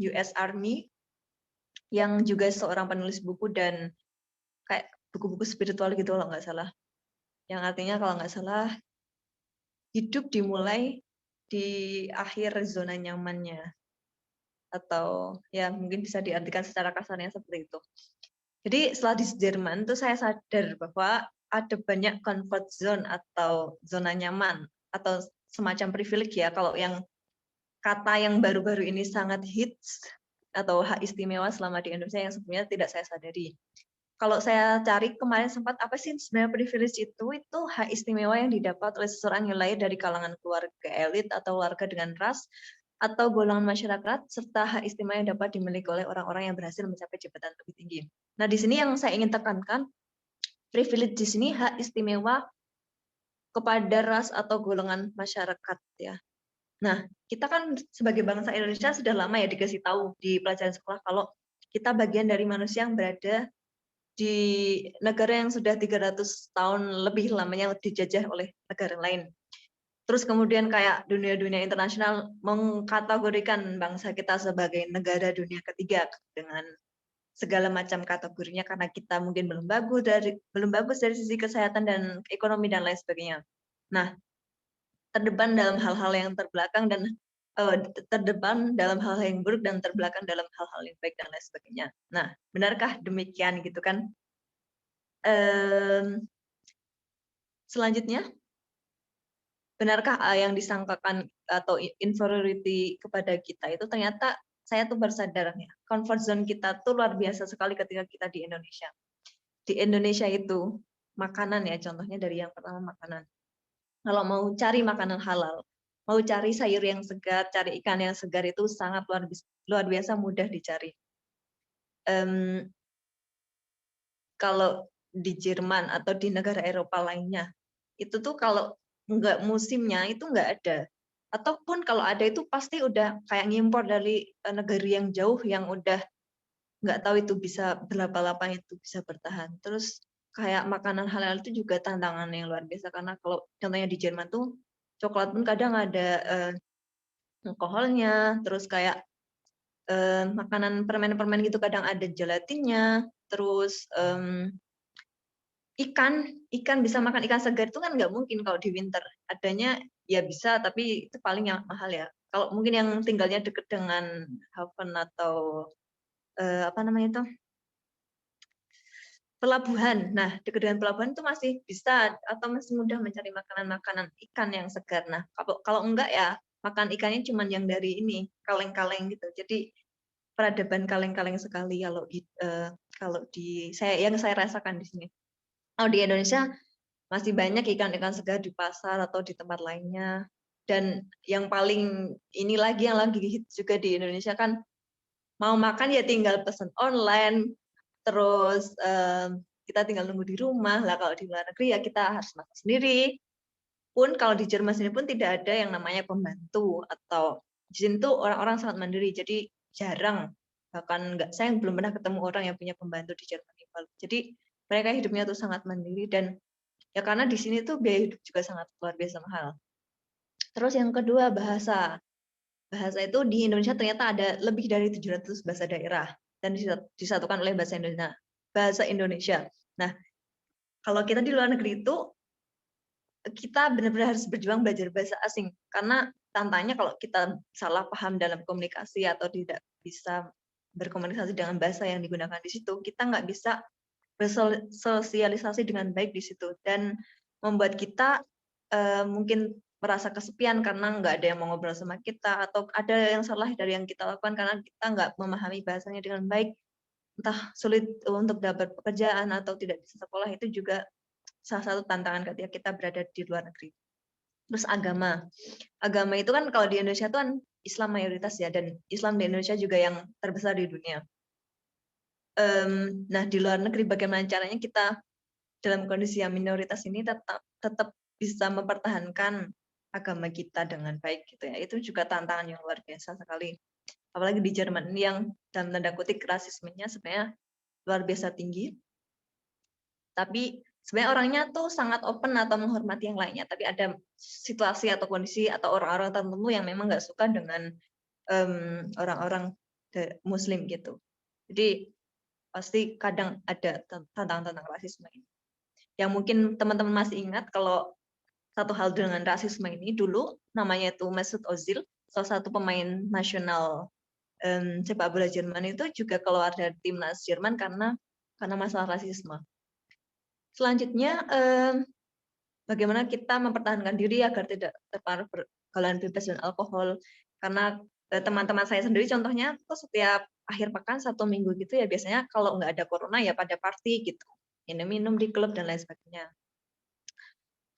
US Army yang juga seorang penulis buku dan kayak buku-buku spiritual gitu kalau nggak salah. Yang artinya kalau nggak salah, hidup dimulai di akhir zona nyamannya. Atau ya mungkin bisa diartikan secara kasarnya seperti itu. Jadi setelah di Jerman itu saya sadar bahwa ada banyak comfort zone atau zona nyaman atau semacam privilege ya. Kalau yang kata yang baru-baru ini sangat hits atau hak istimewa selama di Indonesia yang sebenarnya tidak saya sadari. Kalau saya cari kemarin sempat apa sih sebenarnya privilege itu hak istimewa yang didapat oleh seseorang yang lahir dari kalangan keluarga elit atau keluarga dengan ras atau golongan masyarakat, serta hak istimewa yang dapat dimiliki oleh orang-orang yang berhasil mencapai jabatan lebih tinggi. Nah, di sini yang saya ingin tekankan, privilege di sini hak istimewa kepada ras atau golongan masyarakat ya. Nah, kita kan sebagai bangsa Indonesia sudah lama ya dikasih tahu di pelajaran sekolah kalau kita bagian dari manusia yang berada di negara yang sudah 300 tahun lebih lamanya dijajah oleh negara lain. Terus kemudian kayak dunia-dunia internasional mengkategorikan bangsa kita sebagai negara dunia ketiga dengan segala macam kategorinya karena kita mungkin belum bagus dari sisi kesehatan dan ekonomi dan lain sebagainya. Nah, terdepan dalam hal-hal yang terbelakang dan terdepan dalam hal-hal yang buruk dan terbelakang dalam hal-hal yang baik dan lain sebagainya. Nah, benarkah demikian gitu kan? Selanjutnya, benarkah yang disangkakan atau inferiority kepada kita itu ternyata saya tuh bersadar ya, comfort zone kita tuh luar biasa sekali ketika kita di Indonesia. Di Indonesia itu makanan ya, contohnya dari yang pertama makanan. kalau mau cari makanan halal, mau cari sayur yang segar, cari ikan yang segar itu sangat luar biasa mudah dicari. Kalau di Jerman atau di negara Eropa lainnya, itu tuh kalau nggak musimnya itu nggak ada. Ataupun kalau ada itu pasti udah kayak ngimpor dari negeri yang jauh yang udah nggak tahu itu bisa berapa lama itu bisa bertahan. Terus kayak makanan halal itu juga tantangan yang luar biasa karena kalau contohnya di Jerman tuh coklat pun kadang ada alkoholnya, terus kayak makanan permen-permen gitu kadang ada gelatinnya, terus ikan bisa makan ikan segar itu kan nggak mungkin kalau di winter. Adanya ya bisa, tapi itu paling yang mahal ya. Kalau mungkin yang tinggalnya deket dengan haven atau apa namanya itu pelabuhan. Nah, dekat dengan pelabuhan itu masih bisa atau masih mudah mencari makanan-makanan ikan yang segar. Nah, kalau enggak ya makan ikannya cuma yang dari ini kaleng-kaleng gitu. Jadi peradaban kaleng-kaleng sekali kalau di saya yang saya rasakan di sini. Oh, di Indonesia masih banyak ikan-ikan segar di pasar atau di tempat lainnya. Dan yang paling ini lagi yang lagi hits juga di Indonesia kan mau makan ya tinggal pesen online, terus kita tinggal nunggu di rumah. Lah kalau di luar negeri ya kita harus masak sendiri. Pun kalau di Jerman sendiri pun tidak ada yang namanya pembantu atau di sini tuh orang-orang sangat mandiri. Jadi jarang bahkan nggak saya belum pernah ketemu orang yang punya pembantu di Jerman. Jadi mereka hidupnya tuh sangat mandiri dan ya karena di sini tuh biaya hidup juga sangat luar biasa mahal. Terus yang kedua bahasa. Bahasa itu di Indonesia ternyata ada lebih dari 700 bahasa daerah dan disatukan oleh bahasa Indonesia. Bahasa Indonesia. Nah, kalau kita di luar negeri itu kita benar-benar harus berjuang belajar bahasa asing karena tantangannya kalau kita salah paham dalam komunikasi atau tidak bisa berkomunikasi dengan bahasa yang digunakan di situ, kita nggak bisa bersosialisasi dengan baik di situ dan membuat kita mungkin merasa kesepian karena nggak ada yang mau ngobrol sama kita atau ada yang salah dari yang kita lakukan karena kita nggak memahami bahasanya dengan baik, entah sulit untuk dapat pekerjaan atau tidak bisa sekolah, itu juga salah satu tantangan ketika kita berada di luar negeri. Terus agama itu kan kalau di Indonesia itu kan Islam mayoritas ya, dan Islam di Indonesia juga yang terbesar di dunia. Nah di luar negeri bagaimana caranya kita dalam kondisi yang minoritas ini tetap bisa mempertahankan agama kita dengan baik gitu ya. Itu juga tantangan yang luar biasa sekali. Apalagi di Jerman ini yang dalam tanda kutip rasismenya sebenarnya luar biasa tinggi. Tapi sebenarnya orangnya tuh sangat open atau menghormati yang lainnya. Tapi ada situasi atau kondisi atau orang-orang tertentu yang memang nggak suka dengan orang-orang Muslim gitu. Jadi pasti kadang ada tantangan tentang rasisme ini. Yang mungkin teman-teman masih ingat kalau satu hal dengan rasisme ini dulu namanya itu Mesut Ozil, salah satu pemain nasional sepak bola Jerman itu juga keluar dari timnas Jerman karena masalah rasisme. Selanjutnya bagaimana kita mempertahankan diri agar tidak terpengaruh pergaulan bebas dan alkohol, karena teman-teman saya sendiri contohnya tuh setiap akhir pekan 1 minggu gitu ya biasanya kalau nggak ada corona ya pada party gitu, minum-minum di klub dan lain sebagainya.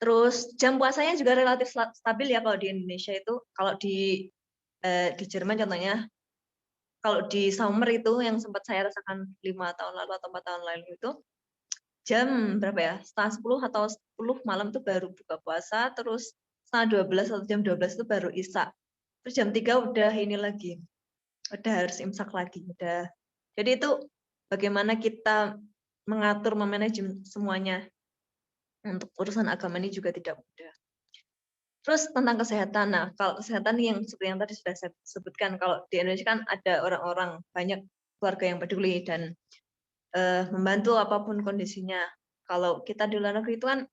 Terus jam puasanya juga relatif stabil ya kalau di Indonesia itu. Kalau di Jerman contohnya, kalau di summer itu yang sempat saya rasakan 5 tahun lalu atau 4 tahun lalu itu, jam berapa ya? Setengah 10 atau 10 malam itu baru buka puasa, terus setengah 12 atau jam 12 itu baru isya. Terus jam 3 udah ini lagi, udah harus imsak lagi. Udah. Jadi itu bagaimana kita mengatur, memanajemen semuanya untuk urusan agama ini juga tidak mudah. Terus tentang kesehatan. Nah, kalau kesehatan yang seperti yang tadi sudah saya sebutkan, kalau di Indonesia kan ada orang-orang banyak keluarga yang peduli dan membantu apapun kondisinya. Kalau kita di luar negeri itu kan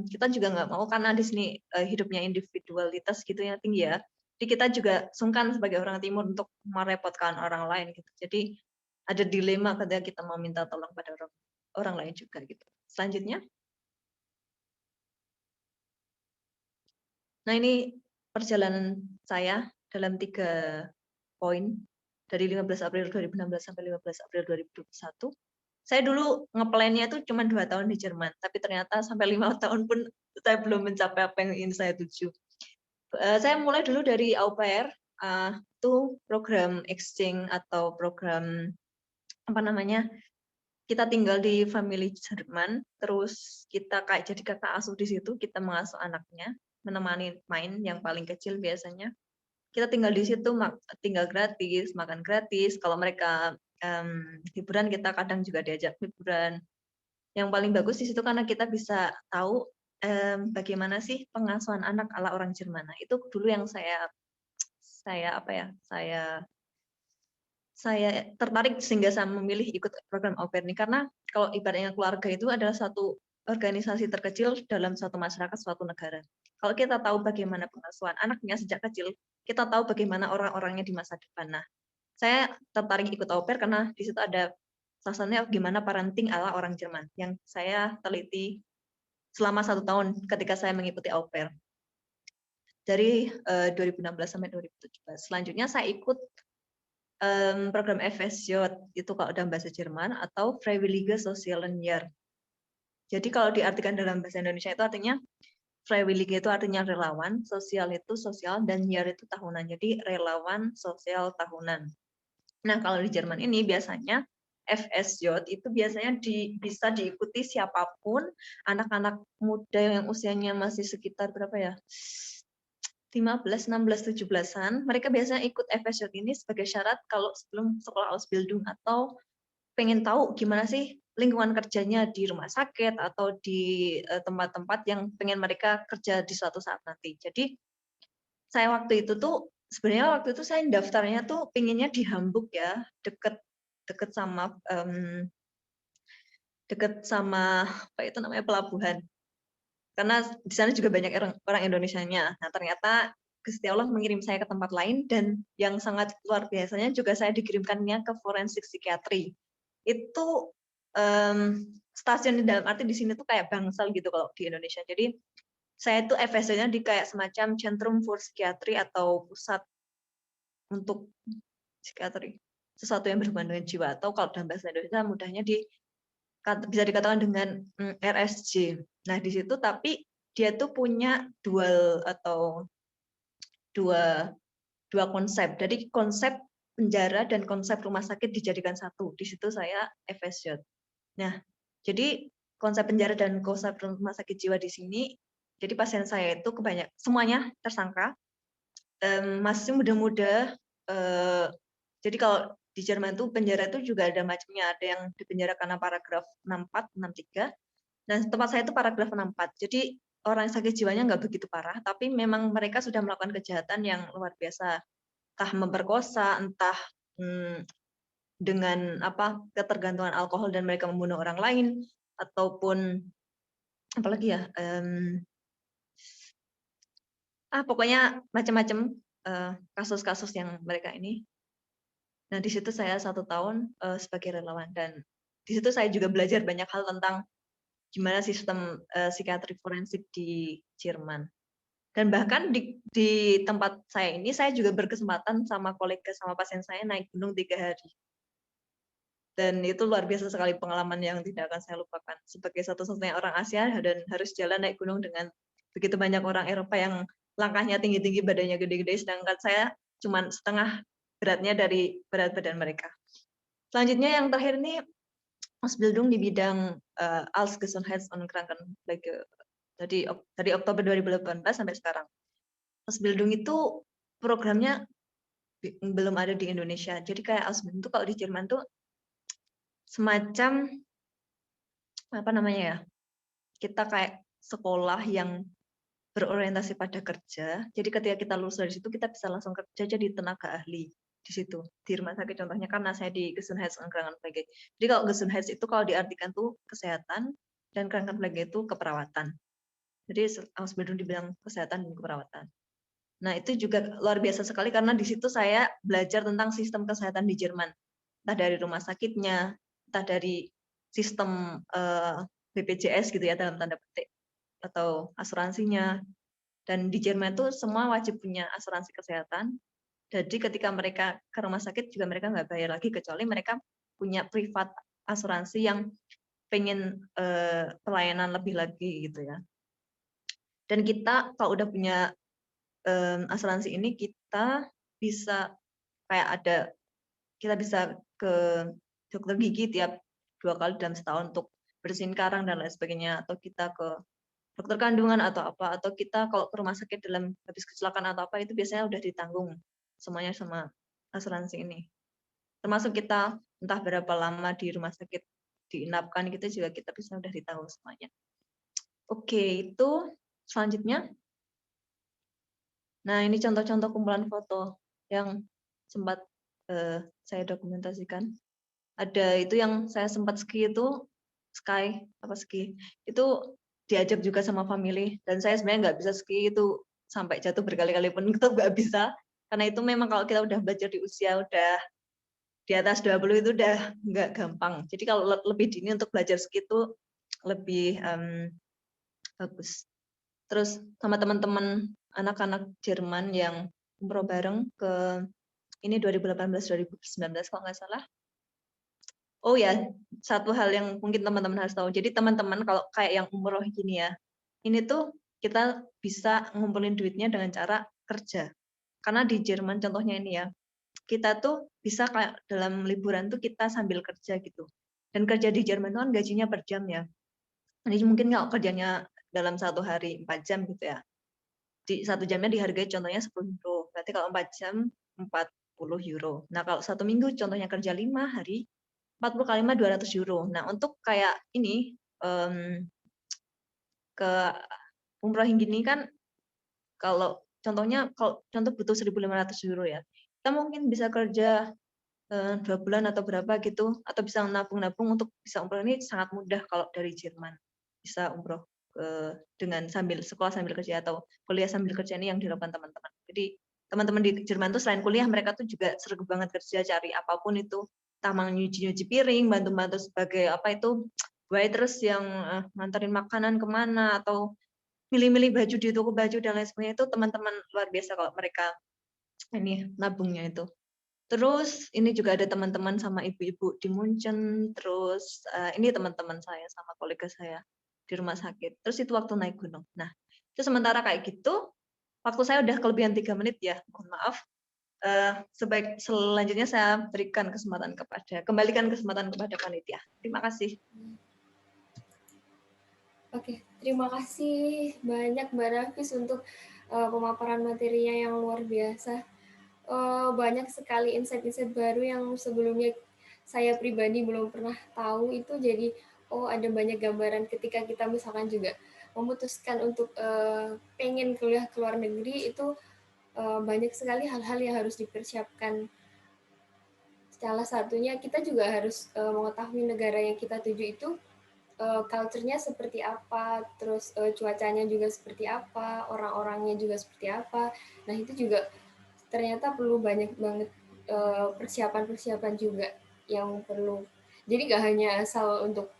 kita juga nggak mau karena di sini hidupnya individualitas gitu ya tinggi ya. Jadi kita juga sungkan sebagai orang timur untuk merepotkan orang lain gitu. Jadi ada dilema ketika kita mau minta tolong pada orang lain juga gitu. Selanjutnya. Nah, ini perjalanan saya dalam 3 poin dari 15 April 2016 sampai 15 April 2021. Saya dulu ngeplannya itu cuma 2 tahun di Jerman, tapi ternyata sampai 5 tahun pun saya belum mencapai apa yang ingin saya tuju. Saya mulai dulu dari au pair, itu program exchange atau program, apa namanya, kita tinggal di family Jerman, terus kita kayak jadi kakak asuh di situ, kita mengasuh anaknya, menemani main yang paling kecil biasanya. Kita tinggal di situ, tinggal gratis, makan gratis, kalau mereka, hiburan kita kadang juga diajak hiburan. Yang paling bagus di situ karena kita bisa tahu, bagaimana sih pengasuhan anak ala orang Jerman. Nah, itu dulu yang saya apa ya, saya tertarik sehingga saya memilih ikut program au pair ini, karena kalau ibaratnya keluarga itu adalah satu organisasi terkecil dalam suatu masyarakat, suatu negara. Kalau kita tahu bagaimana pengasuhan anaknya sejak kecil, kita tahu bagaimana orang-orangnya di masa depan. Nah, saya tertarik ikut au pair karena di situ ada salah satunya gimana parenting ala orang Jerman, yang saya teliti selama 1 tahun ketika saya mengikuti au pair. Dari 2016 sampai 2017. Selanjutnya saya ikut program FSJ, itu kalau dalam bahasa Jerman, atau Freiwillige Sozialen Jahr. Jadi kalau diartikan dalam bahasa Indonesia itu artinya, Freiwillige itu artinya relawan, sosial itu sosial, dan Jahr itu tahunan. Jadi relawan sosial tahunan. Nah, kalau di Jerman ini biasanya FSJ itu biasanya bisa diikuti siapapun, anak-anak muda yang usianya masih sekitar berapa ya? 15, 16, 17-an, mereka biasanya ikut FSJ ini sebagai syarat kalau sebelum sekolah Ausbildung, atau pengen tahu gimana sih lingkungan kerjanya di rumah sakit atau di tempat-tempat yang pengen mereka kerja di suatu saat nanti. Jadi saya waktu itu tuh sebenarnya waktu itu saya daftarnya tuh pinginnya di Hamburg ya, deket deket sama apa itu namanya, pelabuhan. Karena di sana juga banyak orang Indonesianya. Nah, ternyata Gusti Allah mengirim saya ke tempat lain, dan yang sangat luar biasanya juga saya dikirimkannya ke forensik psikiatri. Itu stasiun dalam arti di sini tuh kayak bangsal gitu kalau di Indonesia. Jadi saya itu FSJ-nya di kayak semacam Centrum for Psikiatri atau pusat untuk psikiatri, sesuatu yang berhubungan dengan jiwa, atau kalau dalam bahasa Indonesia mudahnya bisa dikatakan dengan RSJ. Nah, di situ tapi dia tuh punya dua konsep. Jadi konsep penjara dan konsep rumah sakit dijadikan satu. Di situ saya FSJ. Nah, jadi konsep penjara dan konsep rumah sakit jiwa di sini, jadi pasien saya itu semuanya tersangka, masih muda-muda. Jadi kalau di Jerman tuh penjara itu juga ada macamnya, ada yang dipenjara karena paragraf 64, 63. Nah, tempat saya itu paragraf 64. Jadi orang sakit jiwanya nggak begitu parah, tapi memang mereka sudah melakukan kejahatan yang luar biasa, entah memperkosa, entah dengan ketergantungan alkohol dan mereka membunuh orang lain, ataupun apalagi ya, pokoknya macam-macam kasus-kasus yang mereka ini. Nah, di situ saya 1 tahun sebagai relawan, dan di situ saya juga belajar banyak hal tentang gimana sistem psikiatri forensik di Jerman. Dan bahkan di tempat saya ini, saya juga berkesempatan sama kolega, sama pasien saya naik gunung 3 hari. Dan itu luar biasa sekali, pengalaman yang tidak akan saya lupakan. Sebagai satu-satunya orang Asia dan harus jalan naik gunung dengan begitu banyak orang Eropa yang langkahnya tinggi-tinggi, badannya gede-gede, sedangkan saya cuma setengah beratnya dari berat badan mereka. Selanjutnya yang terakhir ini, Ausbildung di bidang Als Gesundheits- und Krankenpflege. Jadi dari Oktober 2018 sampai sekarang. Ausbildung itu programnya belum ada di Indonesia. Jadi kayak Ausbildung itu kalau di Jerman tuh semacam apa namanya ya? Kita kayak sekolah yang berorientasi pada kerja. Jadi ketika kita lulus dari situ, kita bisa langsung kerja jadi tenaga ahli di situ, di rumah sakit contohnya, karena saya di Gesundheits- und Krankenpflege. Jadi kalau Gesundheits itu kalau diartikan tuh kesehatan, dan Krankenpflege itu keperawatan. Jadi Ausbildung dibilang kesehatan dan keperawatan. Nah, itu juga luar biasa sekali karena di situ saya belajar tentang sistem kesehatan di Jerman. Entah dari rumah sakitnya, entah dari sistem BPJS gitu ya dalam tanda petik, atau asuransinya. Dan di Jerman itu semua wajib punya asuransi kesehatan. Jadi ketika mereka ke rumah sakit juga mereka nggak bayar lagi, kecuali mereka punya privat asuransi yang pengen pelayanan lebih lagi gitu ya. Dan kita kalau udah punya asuransi ini, kita bisa kayak kita bisa ke dokter gigi tiap 2 kali dalam setahun untuk bersihin karang dan lain sebagainya, atau kita ke dokter kandungan atau apa, atau kita kalau ke rumah sakit dalam habis kecelakaan atau apa, itu biasanya udah ditanggung semuanya sama asuransi ini. Termasuk kita entah berapa lama di rumah sakit diinapkan, kita juga kita bisa udah ditanggung semuanya. Oke, itu selanjutnya. Nah, ini contoh-contoh kumpulan foto yang sempat saya dokumentasikan. Ada itu yang saya sempat ski itu, ski, itu diajak juga sama family, dan saya sebenarnya nggak bisa ski itu sampai jatuh berkali-kali pun tetap nggak bisa, karena itu memang kalau kita udah belajar di usia udah di atas 20 itu udah nggak gampang. Jadi kalau lebih dini untuk belajar ski itu lebih bagus. Terus sama teman-teman anak-anak Jerman yang umroh bareng ke ini 2018-2019 kalau nggak salah. Oh ya, satu hal yang mungkin teman-teman harus tahu. Jadi teman-teman kalau kayak yang umroh gini ya, ini tuh kita bisa ngumpulin duitnya dengan cara kerja. Karena di Jerman contohnya ini ya, kita tuh bisa kayak dalam liburan tuh kita sambil kerja gitu. Dan kerja di Jerman itu kan gajinya per jam ya. Jadi mungkin kalau kerjanya dalam 1 hari 4 jam gitu ya, di 1 jamnya dihargai contohnya 10 euro. Berarti kalau 4 jam 40 euro. Nah kalau 1 minggu contohnya kerja 5 hari, 40 kali 5 200 euro. Nah untuk kayak ini ke umroh yang gini kan, kalau contohnya kalau contoh butuh 1.500 euro ya, kita mungkin bisa kerja 2 bulan atau berapa gitu, atau bisa nabung-nabung untuk bisa umroh. Ini sangat mudah kalau dari Jerman bisa umroh dengan sambil sekolah sambil kerja atau kuliah sambil kerja, ini yang dilakukan teman-teman. Jadi teman-teman di Jerman tuh selain kuliah mereka tuh juga sergap banget kerja, cari apapun itu, tamang nyuci piring, bantu-bantu sebagai apa itu waiters yang nganterin makanan kemana, atau milih-milih baju di toko baju dan lain sebagainya. Itu teman-teman luar biasa kalau mereka ini nabungnya itu. Terus ini juga ada teman-teman sama ibu-ibu di Munchen, terus ini teman-teman saya sama kolega saya di rumah sakit. Terus itu waktu naik gunung. Nah, itu sementara kayak gitu, waktu saya udah kelebihan 3 menit ya, mohon maaf. Selanjutnya saya kembalikan kesempatan kepada panitia. Terima kasih. Oke, terima kasih banyak Mbak Nafis untuk pemaparan materinya yang luar biasa. Banyak sekali insight-insight baru yang sebelumnya saya pribadi belum pernah tahu itu. Jadi, ada banyak gambaran ketika kita misalkan juga memutuskan untuk pengen kuliah ke luar negeri, itu banyak sekali hal-hal yang harus dipersiapkan. Salah satunya kita juga harus mengetahui negara yang kita tuju itu culture-nya seperti apa, terus cuacanya juga seperti apa, orang-orangnya juga seperti apa. Nah, itu juga ternyata perlu banyak banget persiapan-persiapan juga yang perlu. Jadi nggak hanya asal untuk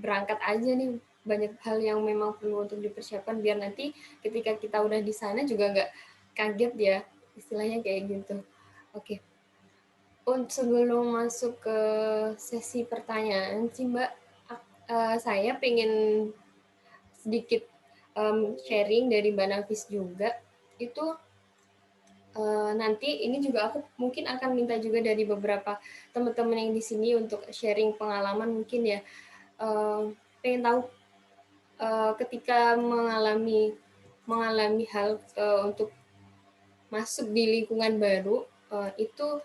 berangkat aja nih, banyak hal yang memang perlu untuk dipersiapkan biar nanti ketika kita udah di sana juga nggak kaget ya, istilahnya kayak gitu. Oke. Sebelum masuk ke sesi pertanyaan sih Mbak, saya pengen sedikit sharing dari Mbak Nafis juga. Itu nanti ini juga aku mungkin akan minta juga dari beberapa teman-teman yang di sini untuk sharing pengalaman mungkin ya. Pengen tahu ketika mengalami hal untuk masuk di lingkungan baru, itu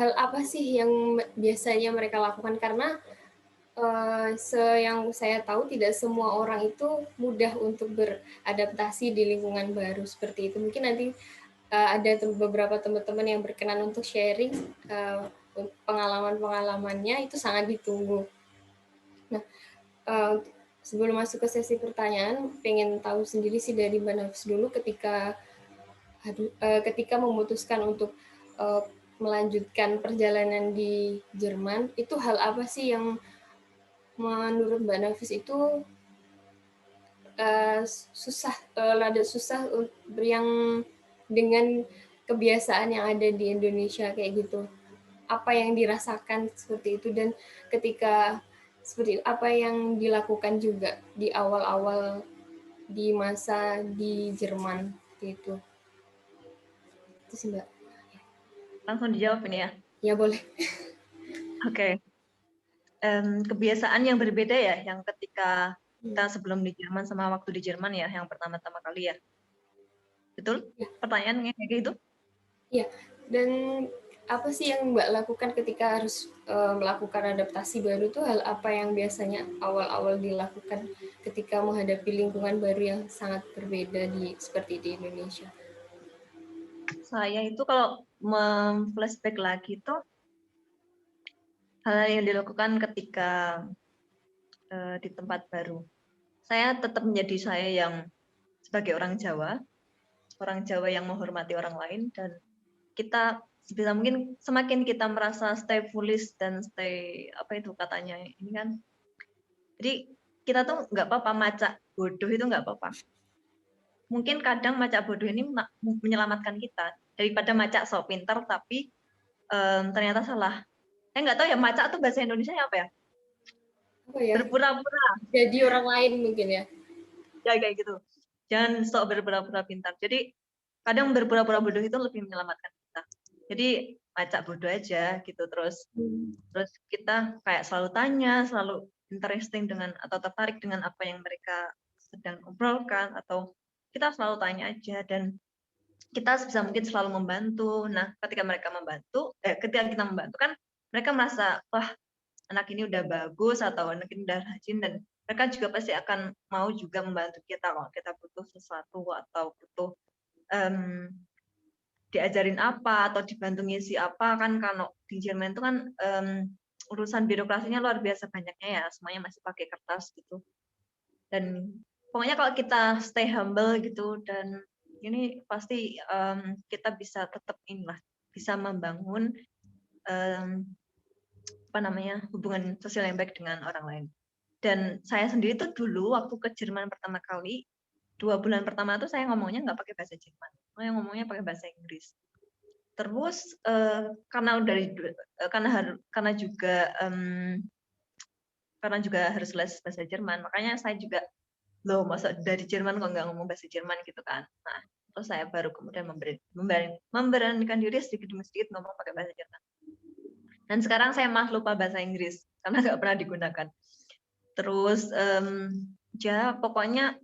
hal apa sih yang biasanya mereka lakukan? Karena yang saya tahu tidak semua orang itu mudah untuk beradaptasi di lingkungan baru seperti itu. Mungkin nanti ada beberapa teman-teman yang berkenan untuk sharing pengalaman-pengalamannya, itu sangat ditunggu. Nah, sebelum masuk ke sesi pertanyaan, pengen tahu sendiri sih dari Mbak Nafis dulu ketika memutuskan untuk melanjutkan perjalanan di Jerman, itu hal apa sih yang menurut Mbak Nafis itu rada susah yang dengan kebiasaan yang ada di Indonesia kayak gitu? apa yang dirasakan seperti itu, dan ketika seperti apa yang dilakukan juga di awal-awal di masa di Jerman gitu. Itu sih Mbak. Langsung dijawab ini ya. Ya boleh. Oke. Kebiasaan yang berbeda ya, yang ketika kita Hmm. sebelum di Jerman sama waktu di Jerman ya, yang pertama-tama kali ya. Betul? Ya, Pertanyaannya kayak gitu? ya. Dan apa sih yang Mbak lakukan ketika harus melakukan adaptasi baru tuh, hal apa yang biasanya awal-awal dilakukan ketika menghadapi lingkungan baru yang sangat berbeda seperti di Indonesia? Saya itu kalau flashback lagi tuh hal yang dilakukan ketika di tempat baru. Saya tetap menjadi saya yang sebagai orang Jawa yang menghormati orang lain, dan kita sebisa mungkin semakin kita merasa stay foolish dan stay apa itu katanya ini kan. Jadi kita tuh nggak apa-apa macak bodoh, itu nggak apa-apa. Mungkin kadang macak bodoh ini menyelamatkan kita daripada macak sok pintar tapi ternyata salah. Saya nggak tahu ya macak tuh bahasa Indonesia apa ya? Apa ya? Berpura-pura. Jadi orang lain mungkin ya. Ya kayak gitu. Jangan sok berpura-pura pintar. Jadi kadang berpura-pura bodoh itu lebih menyelamatkan kita. Jadi macak bodoh aja gitu, terus kita kayak selalu tanya, selalu interesting dengan atau tertarik dengan apa yang mereka sedang obrolkan, atau kita selalu tanya aja, dan kita sebisa mungkin selalu membantu. Nah, ketika kita membantu kan mereka merasa wah anak ini udah bagus atau anak ini udah rajin, dan mereka juga pasti akan mau juga membantu kita kalau kita butuh sesuatu atau butuh diajarin apa atau dibantu ngisi apa. Kan kalau di Jerman itu kan urusan birokrasinya luar biasa banyaknya ya, semuanya masih pakai kertas gitu. Dan pokoknya kalau kita stay humble gitu, dan ini pasti kita bisa tetap inilah, bisa membangun hubungan sosial yang baik dengan orang lain. Dan saya sendiri tuh dulu waktu ke Jerman pertama kali, 2 bulan pertama tuh saya ngomongnya nggak pakai bahasa Jerman, saya ngomongnya pakai bahasa Inggris. Terus karena juga harus les bahasa Jerman, makanya saya juga loh masa dari Jerman kok nggak ngomong bahasa Jerman gitu kan. Nah, terus saya baru kemudian memberanikan diri sedikit demi sedikit ngomong pakai bahasa Jerman. Dan sekarang saya malah lupa bahasa Inggris karena nggak pernah digunakan. Terus ya pokoknya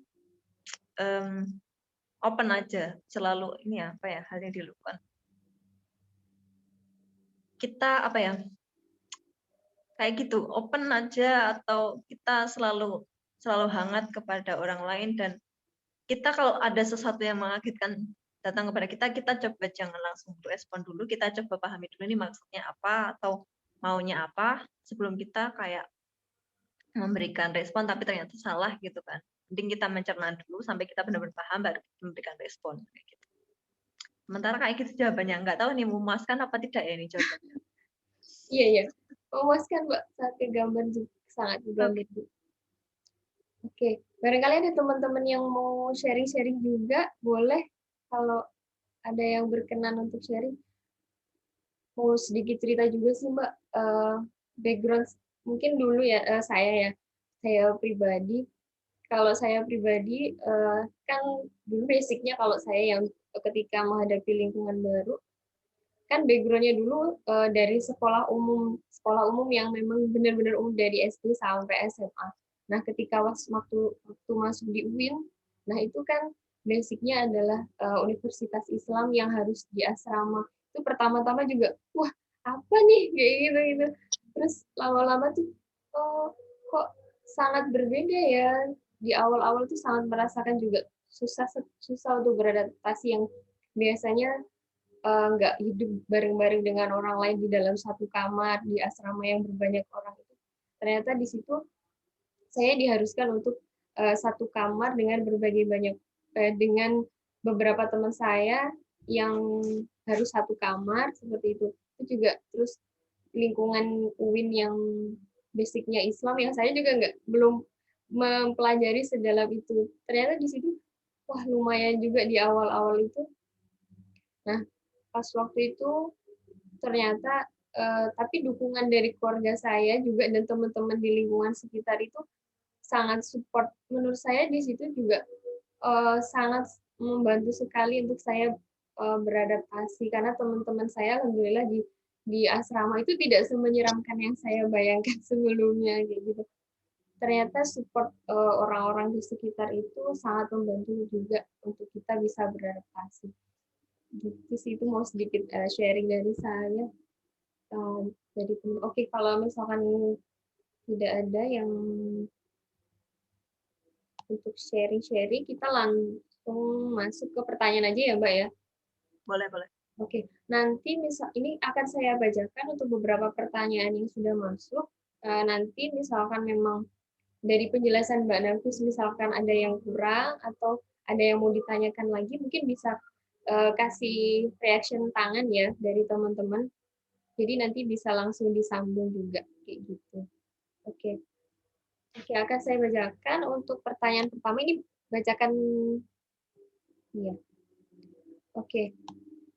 open aja, selalu ini apa ya hal yang dilakukan. Kita apa ya, kayak gitu, open aja, atau kita selalu hangat kepada orang lain. Dan kita kalau ada sesuatu yang mengagetkan datang kepada kita, kita coba jangan langsung respon dulu, kita coba pahami dulu ini maksudnya apa atau maunya apa sebelum kita kayak memberikan respon tapi ternyata salah gitu kan. Mending kita mencerna dulu sampai kita benar-benar paham baru memberikan respon kayak gitu. Sementara kayak gitu jawabannya, nggak tahu nih memuaskan apa tidak ya ini jawabannya. Iya, iya. Memuaskan, Mbak. Satu gambar juga, sangat gambar juga. Oke, barangkali ada teman-teman yang mau sharing-sharing juga, boleh kalau ada yang berkenan untuk sharing. Mau sedikit cerita juga sih Mbak, background mungkin dulu ya, saya pribadi, kalau saya pribadi kan dulu basicnya kalau saya yang ketika menghadapi lingkungan baru, kan backgroundnya dulu dari sekolah umum yang memang benar-benar umum dari SD sampai SMA. Nah, ketika waktu masuk di UIN, nah itu kan basicnya adalah Universitas Islam yang harus di asrama. Itu pertama-tama juga, wah apa nih kayak gitu gitu. Terus lama-lama tuh, oh kok sangat berbeda ya. Di awal-awal tuh sangat merasakan juga susah susah untuk beradaptasi, yang biasanya nggak hidup bareng-bareng dengan orang lain di dalam satu kamar di asrama yang berbanyak orang itu. Ternyata di situ saya diharuskan untuk satu kamar dengan dengan beberapa teman saya yang harus satu kamar seperti itu. Itu juga terus lingkungan UIN yang basicnya Islam yang saya juga belum mempelajari sedalam itu. Ternyata di situ wah lumayan juga di awal-awal itu. Nah, pas waktu itu ternyata tapi dukungan dari keluarga saya juga dan teman-teman di lingkungan sekitar itu sangat support. Menurut saya di situ juga sangat membantu sekali untuk saya beradaptasi karena teman-teman saya alhamdulillah di asrama itu tidak semenyeramkan yang saya bayangkan sebelumnya kayak gitu. Ternyata support orang-orang di sekitar itu sangat membantu juga untuk kita bisa beradaptasi. Gitu sih, itu mau sedikit sharing dari saya. Dari teman. Oke, kalau misalkan tidak ada yang untuk sharing-sharing, kita langsung masuk ke pertanyaan aja ya, Mbak ya. Boleh, boleh. Oke, nanti ini akan saya bacakan untuk beberapa pertanyaan yang sudah masuk. Nanti misalkan memang dari penjelasan Mbak Nafis misalkan ada yang kurang atau ada yang mau ditanyakan lagi, mungkin bisa kasih reaction tangan ya dari teman-teman. Jadi nanti bisa langsung disambung juga kayak gitu. Oke. Oke, akan saya bacakan untuk pertanyaan pertama ini bacakan ya. Oke.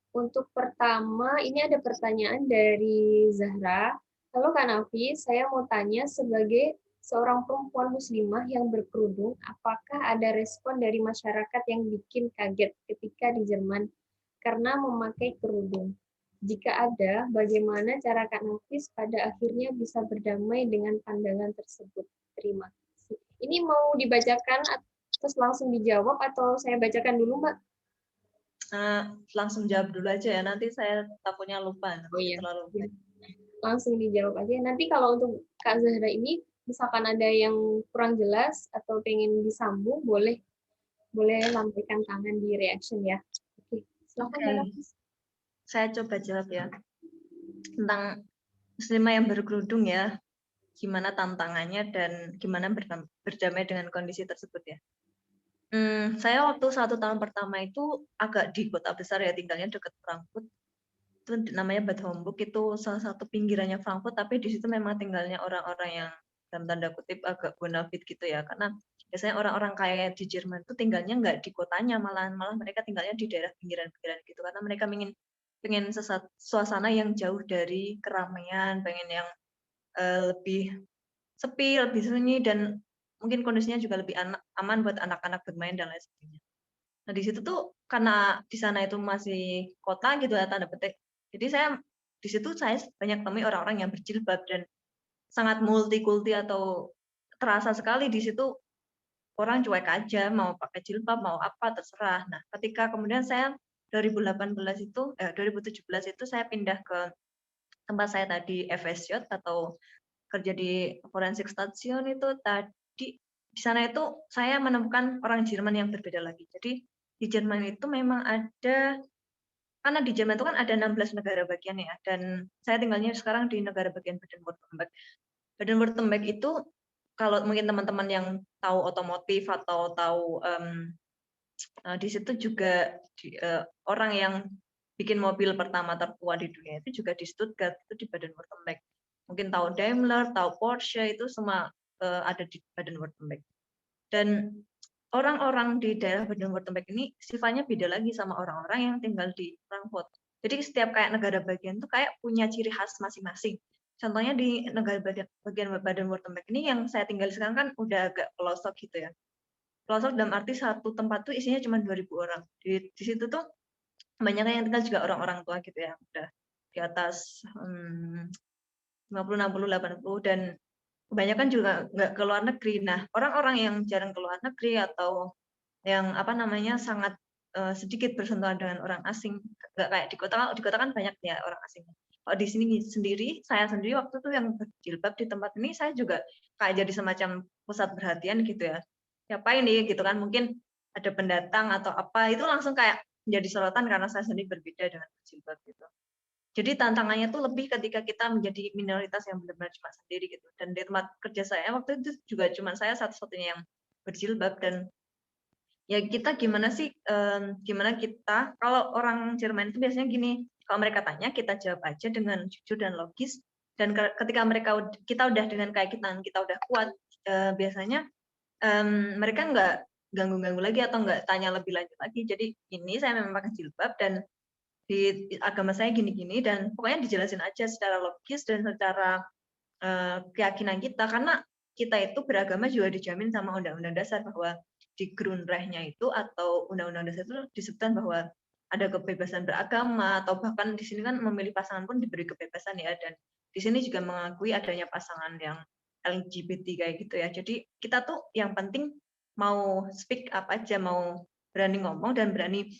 Untuk pertama, ini ada pertanyaan dari Zahra. Halo Kak Nafi, saya mau tanya sebagai seorang perempuan muslimah yang berkerudung, apakah ada respon dari masyarakat yang bikin kaget ketika di Jerman karena memakai kerudung? Jika ada, bagaimana cara Kak Nafis pada akhirnya bisa berdamai dengan pandangan tersebut? Terima kasih. Ini mau dibacakan terus langsung dijawab atau saya bacakan dulu, Mbak? Langsung jawab dulu aja ya, nanti saya takutnya lupa, Oh nanti iya, terlalu banyak. langsung dijawab aja. Nanti kalau untuk Kak Zahra ini, misalkan ada yang kurang jelas atau pengen disambung, boleh boleh lambaikan tangan di reaction ya. Oke, silakan Mbak Oke, Nafis. saya coba jawab ya. Tentang muslimah yang berkerudung ya, gimana tantangannya dan gimana berdamai dengan kondisi tersebut ya. Saya waktu 1 tahun pertama itu agak di kota besar ya, tinggalnya dekat Frankfurt. Itu namanya Bad Homburg, itu salah satu pinggirannya Frankfurt, tapi di situ memang tinggalnya orang-orang yang dalam tanda kutip agak bonafit gitu ya, karena biasanya orang-orang kaya di Jerman itu tinggalnya nggak di kotanya, malah mereka tinggalnya di daerah pinggiran-pinggiran gitu, karena mereka pengen suasana yang jauh dari keramaian, pengen yang lebih sepi, lebih sunyi, dan mungkin kondisinya juga lebih aman buat anak-anak bermain dan lain sebagainya. Nah di situ tuh karena di sana itu masih kota gitu ya, tanda petik. Jadi di situ saya banyak temui orang-orang yang berjilbab dan sangat multikulti, atau terasa sekali di situ orang cuek aja, mau pakai jilbab mau apa terserah. Nah ketika kemudian saya 2017 itu saya pindah ke tempat saya tadi, FSJ atau kerja di Forensik Station itu tadi, di sana itu saya menemukan orang Jerman yang berbeda lagi. Jadi di Jerman itu memang ada, karena di Jerman itu kan ada 16 negara bagian ya, dan saya tinggalnya sekarang di negara bagian Baden-Württemberg. Baden-Württemberg itu kalau mungkin teman-teman yang tahu otomotif atau tahu di situ juga orang yang bikin mobil pertama tertua di dunia itu juga di Stuttgart, itu di Baden-Württemberg. Mungkin tahu Daimler, tahu Porsche, itu semua ada di Baden-Württemberg. Dan orang-orang di daerah Baden-Württemberg ini sifatnya beda lagi sama orang-orang yang tinggal di Frankfurt. Jadi setiap kayak negara bagian tuh kayak punya ciri khas masing-masing. Contohnya di negara bagian Baden-Württemberg ini yang saya tinggal sekarang kan udah agak pelosok gitu ya. Pelosok dalam arti satu tempat tuh isinya cuma 2.000 orang. Di situ tuh banyak yang tinggal juga orang-orang tua gitu ya, udah di atas 50, 60, 80, dan kebanyakan juga nggak ke luar negeri. Nah, orang-orang yang jarang ke luar negeri atau yang apa namanya sangat sedikit bersentuhan dengan orang asing, nggak kayak di kota kan banyak ya orang asing. Kalau di sini sendiri, saya sendiri waktu itu yang berjilbab di tempat ini, saya juga kayak jadi semacam pusat perhatian gitu ya. Siapa ini gitu kan, mungkin ada pendatang atau apa, itu langsung kayak menjadi sorotan karena saya sendiri berbeda dengan berjilbab gitu. Jadi tantangannya tuh lebih ketika kita menjadi minoritas yang benar-benar cuma sendiri gitu. Dan di tempat kerja saya waktu itu juga cuma saya satu-satunya yang berjilbab, dan ya kita gimana sih, gimana kita, kalau orang Jerman itu biasanya gini, kalau mereka tanya kita jawab aja dengan jujur dan logis, dan ketika kita udah dengan kayak kita udah kuat, biasanya mereka nggak ganggu-ganggu lagi atau nggak tanya lebih lanjut lagi. Jadi ini saya memang pakai jilbab, dan di agama saya gini-gini, dan pokoknya dijelasin aja secara logis dan secara keyakinan kita, karena kita itu beragama juga dijamin sama Undang-Undang Dasar, bahwa di Grundrechtnya itu atau Undang-Undang Dasar itu disebutkan bahwa ada kebebasan beragama, atau bahkan di sini kan memilih pasangan pun diberi kebebasan ya, dan di sini juga mengakui adanya pasangan yang LGBT kayak gitu ya. Jadi kita tuh yang penting mau speak up aja, mau berani ngomong dan berani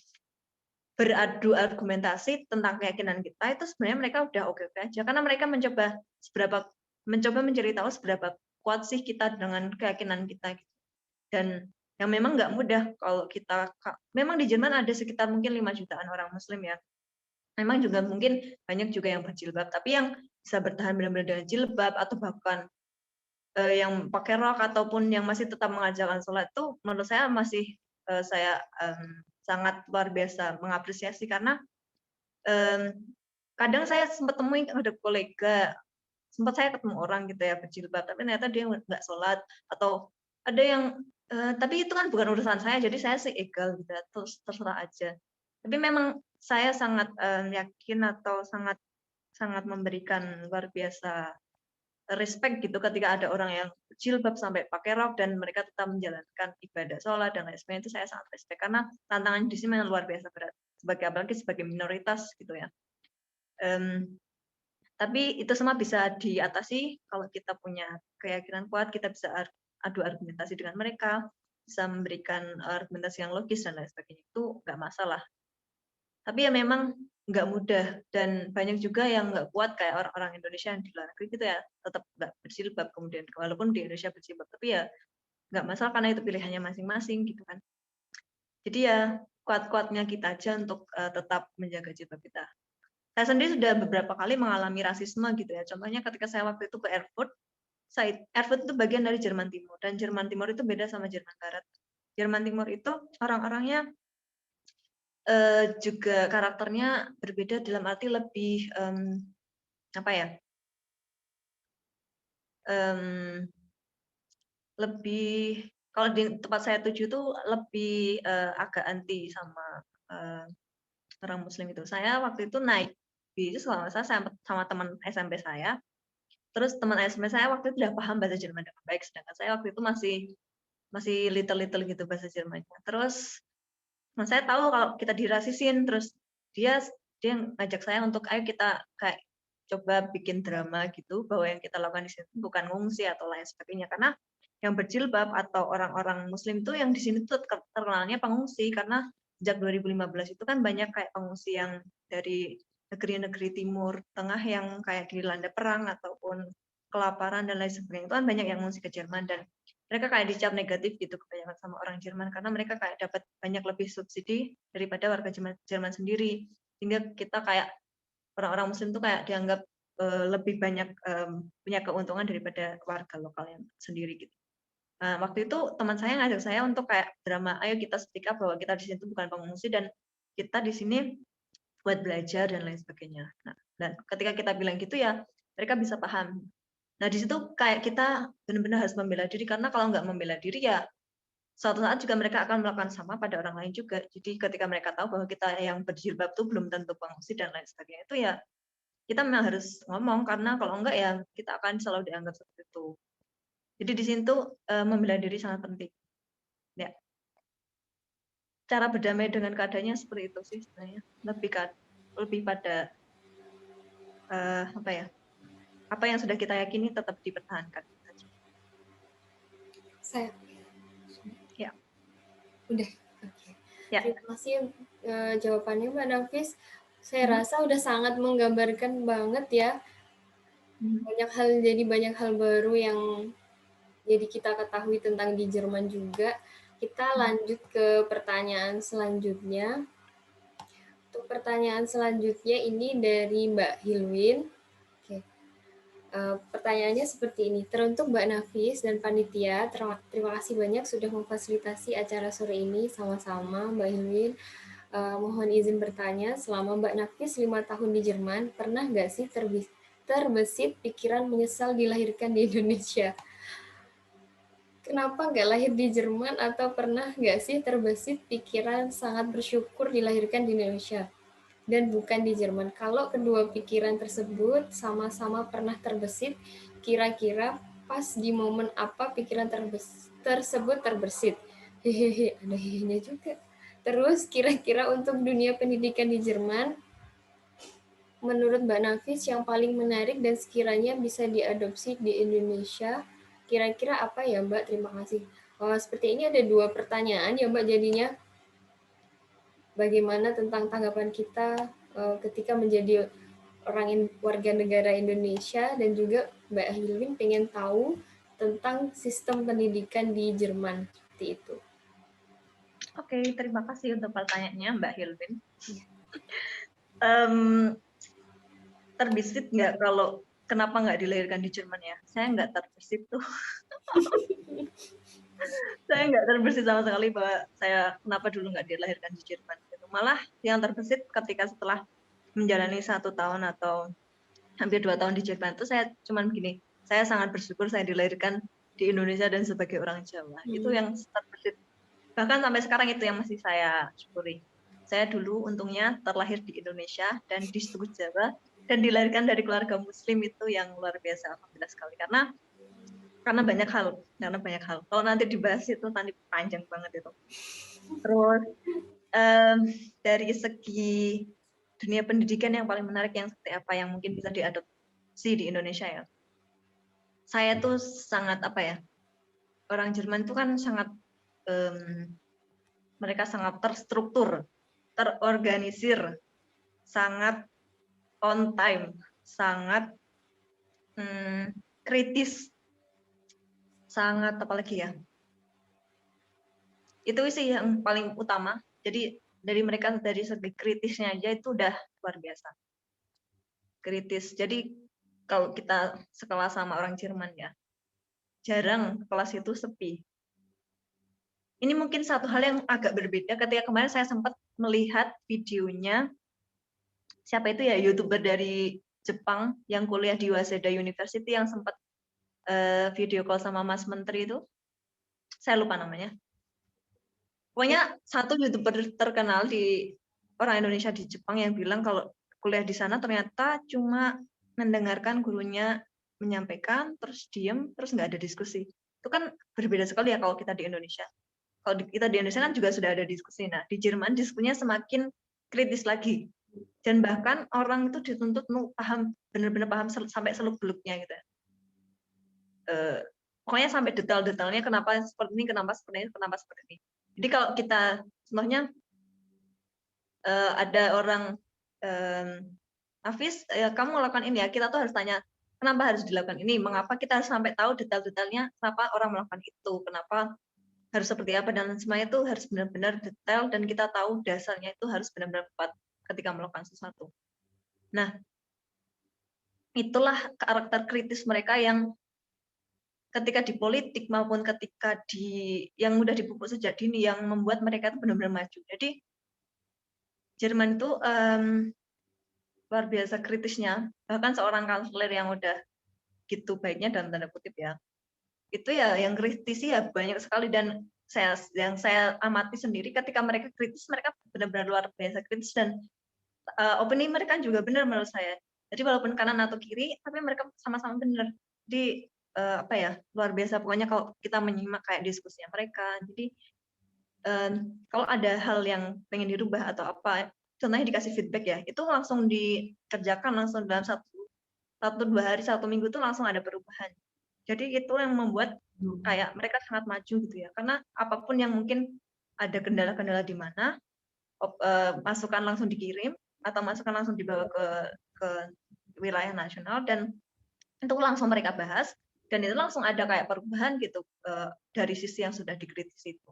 beradu argumentasi tentang keyakinan kita, itu sebenarnya mereka udah oke-oke aja, karena mereka mencoba mencari tahu seberapa kuat sih kita dengan keyakinan kita gitu. Dan yang memang nggak mudah kalau kita, memang di Jerman ada sekitar mungkin 5 jutaan orang muslim ya. Memang juga mungkin banyak juga yang berjilbab, tapi yang bisa bertahan benar-benar dengan jilbab atau bahkan yang pakai rok ataupun yang masih tetap mengajarkan sholat itu, menurut saya masih saya sangat luar biasa mengapresiasi, karena kadang saya sempat temuin ada kolega, sempat saya ketemu orang gitu ya berjilbab, tapi ternyata dia nggak sholat, atau ada yang tapi itu kan bukan urusan saya, jadi saya sih egal gitu ya, terus terserah aja. Tapi memang saya sangat yakin atau sangat sangat memberikan luar biasa respect gitu ketika ada orang yang jilbab sampai pakai rok dan mereka tetap menjalankan ibadah sholat dan lain sebagainya, itu saya sangat respect, karena tantangan di sini memang luar biasa berat, apalagi sebagai minoritas gitu ya. Tapi itu semua bisa diatasi kalau kita punya keyakinan kuat, kita bisa adu argumentasi dengan mereka, bisa memberikan argumentasi yang logis dan lain sebagainya, itu nggak masalah. Tapi ya memang nggak mudah, dan banyak juga yang nggak kuat kayak orang-orang Indonesia yang di luar negeri gitu ya, tetap nggak berjilbab, kemudian walaupun di Indonesia berjilbab, tapi ya nggak masalah karena itu pilihannya masing-masing gitu kan. Jadi ya kuat-kuatnya kita aja untuk tetap menjaga jilbab kita. Saya sendiri sudah beberapa kali mengalami rasisme gitu ya. Contohnya ketika saya waktu itu ke Erfurt, Erfurt itu bagian dari Jerman Timur, dan Jerman Timur itu beda sama Jerman Barat. Jerman Timur itu orang-orangnya juga karakternya berbeda, dalam arti lebih apa ya? Lebih, kalau di tempat saya tuju tuh lebih agak anti sama orang Muslim itu. Saya waktu itu naik bis kalau nggak salah sama teman SMP saya. Terus teman SMP saya waktu itu udah paham bahasa Jerman dengan baik, sedangkan saya waktu itu masih little gitu bahasa Jermannya. Terus saya tahu kalau kita dirasisin, terus dia ngajak saya untuk ayo kita kayak coba bikin drama gitu, bahwa yang kita lakukan di sini bukan ngungsi atau lain sebagainya, karena yang berjilbab atau orang-orang Muslim itu yang di sini tuh terkenalnya pengungsi, karena sejak 2015 itu kan banyak kayak pengungsi yang dari negeri-negeri Timur Tengah yang kayak dilanda perang ataupun kelaparan dan lain sebagainya, itu kan banyak yang mengungsi ke Jerman, dan mereka kayak dicap negatif gitu kebanyakan sama orang Jerman, karena mereka kayak dapat banyak lebih subsidi daripada warga Jerman sendiri, sehingga kita kayak orang-orang Muslim tuh kayak dianggap lebih banyak punya keuntungan daripada warga lokal yang sendiri gitu. Nah, waktu itu teman saya ngajak saya untuk kayak drama, ayo kita speak up bahwa kita di sini tuh bukan pengungsi dan kita di sini buat belajar dan lain sebagainya. Nah, dan ketika kita bilang gitu ya, mereka bisa paham. Nah, di situ kayak kita benar-benar harus membela diri, karena kalau nggak membela diri ya suatu saat juga mereka akan melakukan sama pada orang lain juga. Jadi ketika mereka tahu bahwa kita yang berjilbab tuh belum tentu pengungsi dan lain sebagainya, itu ya kita memang harus ngomong, karena kalau enggak ya kita akan selalu dianggap seperti itu. Jadi di sini tuh membela diri sangat penting. Ya. Cara berdamai dengan keadaannya seperti itu sih sebenarnya. Lebih pada apa ya? Apa yang sudah kita yakini tetap dipertahankan. Saya. Ya. Udah. Okay. Ya. Terima kasih jawabannya Mbak Nafis. Saya rasa udah sangat menggambarkan banget ya. Banyak hal baru yang jadi kita ketahui tentang di Jerman juga. Kita lanjut ke pertanyaan selanjutnya. Untuk pertanyaan selanjutnya ini dari Mbak Hilwin. Oke. Pertanyaannya seperti ini. Teruntuk Mbak Nafis dan panitia, terima kasih banyak sudah memfasilitasi acara sore ini. Sama-sama Mbak Hilwin. Mohon izin bertanya, selama Mbak Nafis 5 tahun di Jerman, pernah nggak sih terbesit pikiran menyesal dilahirkan di Indonesia? Kenapa nggak lahir di Jerman, atau pernah nggak sih terbesit pikiran sangat bersyukur dilahirkan di Indonesia? dan bukan di Jerman. Kalau kedua pikiran tersebut sama-sama pernah terbesit, kira-kira pas di momen apa pikiran tersebut terbesit? Hehehe, ada hehenya juga. Terus kira-kira untuk dunia pendidikan di Jerman, menurut Mbak Nafis yang paling menarik dan sekiranya bisa diadopsi di Indonesia, kira-kira apa ya Mbak? Terima kasih. Oh, seperti ini ada 2 pertanyaan ya Mbak jadinya. Bagaimana tentang tanggapan kita ketika menjadi warga negara Indonesia, dan juga Mbak Hilwin pengen tahu tentang sistem pendidikan di Jerman seperti itu. Oke, terima kasih untuk pertanyaannya Mbak Hilwin. Ya. Terbesit nggak kalau kenapa nggak dilahirkan di Jerman ya? Saya nggak terbesit tuh. Saya nggak terbesit sama sekali bahwa saya kenapa dulu nggak dilahirkan di Jerman. Gitu. Malah yang terbesit ketika setelah menjalani 1 tahun atau hampir 2 tahun di Jerman itu saya cuman begini, saya sangat bersyukur saya dilahirkan di Indonesia dan sebagai orang Jawa. Itu yang terbesit. Bahkan sampai sekarang itu yang masih saya syukuri. Saya dulu untungnya terlahir di Indonesia dan di suku Jawa dan dilahirkan dari keluarga Muslim, itu yang luar biasa, alhamdulillah sekali. Karena banyak hal. Kalau nanti dibahas itu nanti panjang banget itu. Terus dari segi dunia pendidikan yang paling menarik yang seperti apa yang mungkin bisa diadopsi di Indonesia ya. Saya tuh sangat orang Jerman itu kan sangat mereka sangat terstruktur, terorganisir, sangat on time, sangat kritis, sangat apalagi ya. Itu sih yang paling utama. Jadi dari mereka dari segi kritisnya aja itu udah luar biasa. Kritis. Jadi kalau kita sekelas sama orang Jerman ya, jarang kelas itu sepi. Ini mungkin satu hal yang agak berbeda ketika kemarin saya sempat melihat videonya siapa itu ya, YouTuber dari Jepang yang kuliah di Waseda University yang sempat video call sama Mas Menteri itu. Saya lupa namanya. Pokoknya satu YouTuber terkenal di orang Indonesia di Jepang yang bilang kalau kuliah di sana ternyata cuma mendengarkan gurunya menyampaikan, terus diem, terus nggak ada diskusi. Itu kan berbeda sekali ya kalau kita di Indonesia. Kalau kita di Indonesia kan juga sudah ada diskusi. Nah, di Jerman diskusinya semakin kritis lagi. Dan bahkan orang itu dituntut paham, benar-benar paham sampai seluk-beluknya gitu. Pokoknya sampai detail-detailnya kenapa seperti ini, kenapa seperti ini, kenapa seperti ini. Jadi kalau kita, contohnya ada orang, Hafiz, kamu melakukan ini ya, kita tuh harus tanya, kenapa harus dilakukan ini, mengapa kita harus sampai tahu detail-detailnya, kenapa orang melakukan itu, kenapa harus seperti apa, dan semuanya itu harus benar-benar detail, dan kita tahu dasarnya itu harus benar-benar tepat ketika melakukan sesuatu. Nah, itulah karakter kritis mereka yang ketika di politik maupun ketika yang mudah dipupuk sejak dini yang membuat mereka itu benar-benar maju. Jadi Jerman itu luar biasa kritisnya, bahkan seorang kanselir yang udah gitu baiknya dalam tanda kutip ya, itu ya yang kritis ya banyak sekali, dan yang saya amati sendiri ketika mereka kritis, mereka benar-benar luar biasa kritis, dan opini mereka juga benar menurut saya. Jadi walaupun kanan atau kiri, tapi mereka sama-sama benar. Jadi luar biasa pokoknya kalau kita menyimak kayak diskusinya mereka. Jadi kalau ada hal yang pengen dirubah atau apa, contohnya dikasih feedback ya, itu langsung dikerjakan langsung dalam 1-2 hari, 1 minggu itu langsung ada perubahan. Jadi itu yang membuat kayak mereka sangat maju gitu ya, karena apapun yang mungkin ada kendala-kendala di mana, masukan langsung dikirim atau masukan langsung dibawa ke wilayah nasional, dan itu langsung mereka bahas, dan itu langsung ada kayak perubahan gitu dari sisi yang sudah dikritisi itu.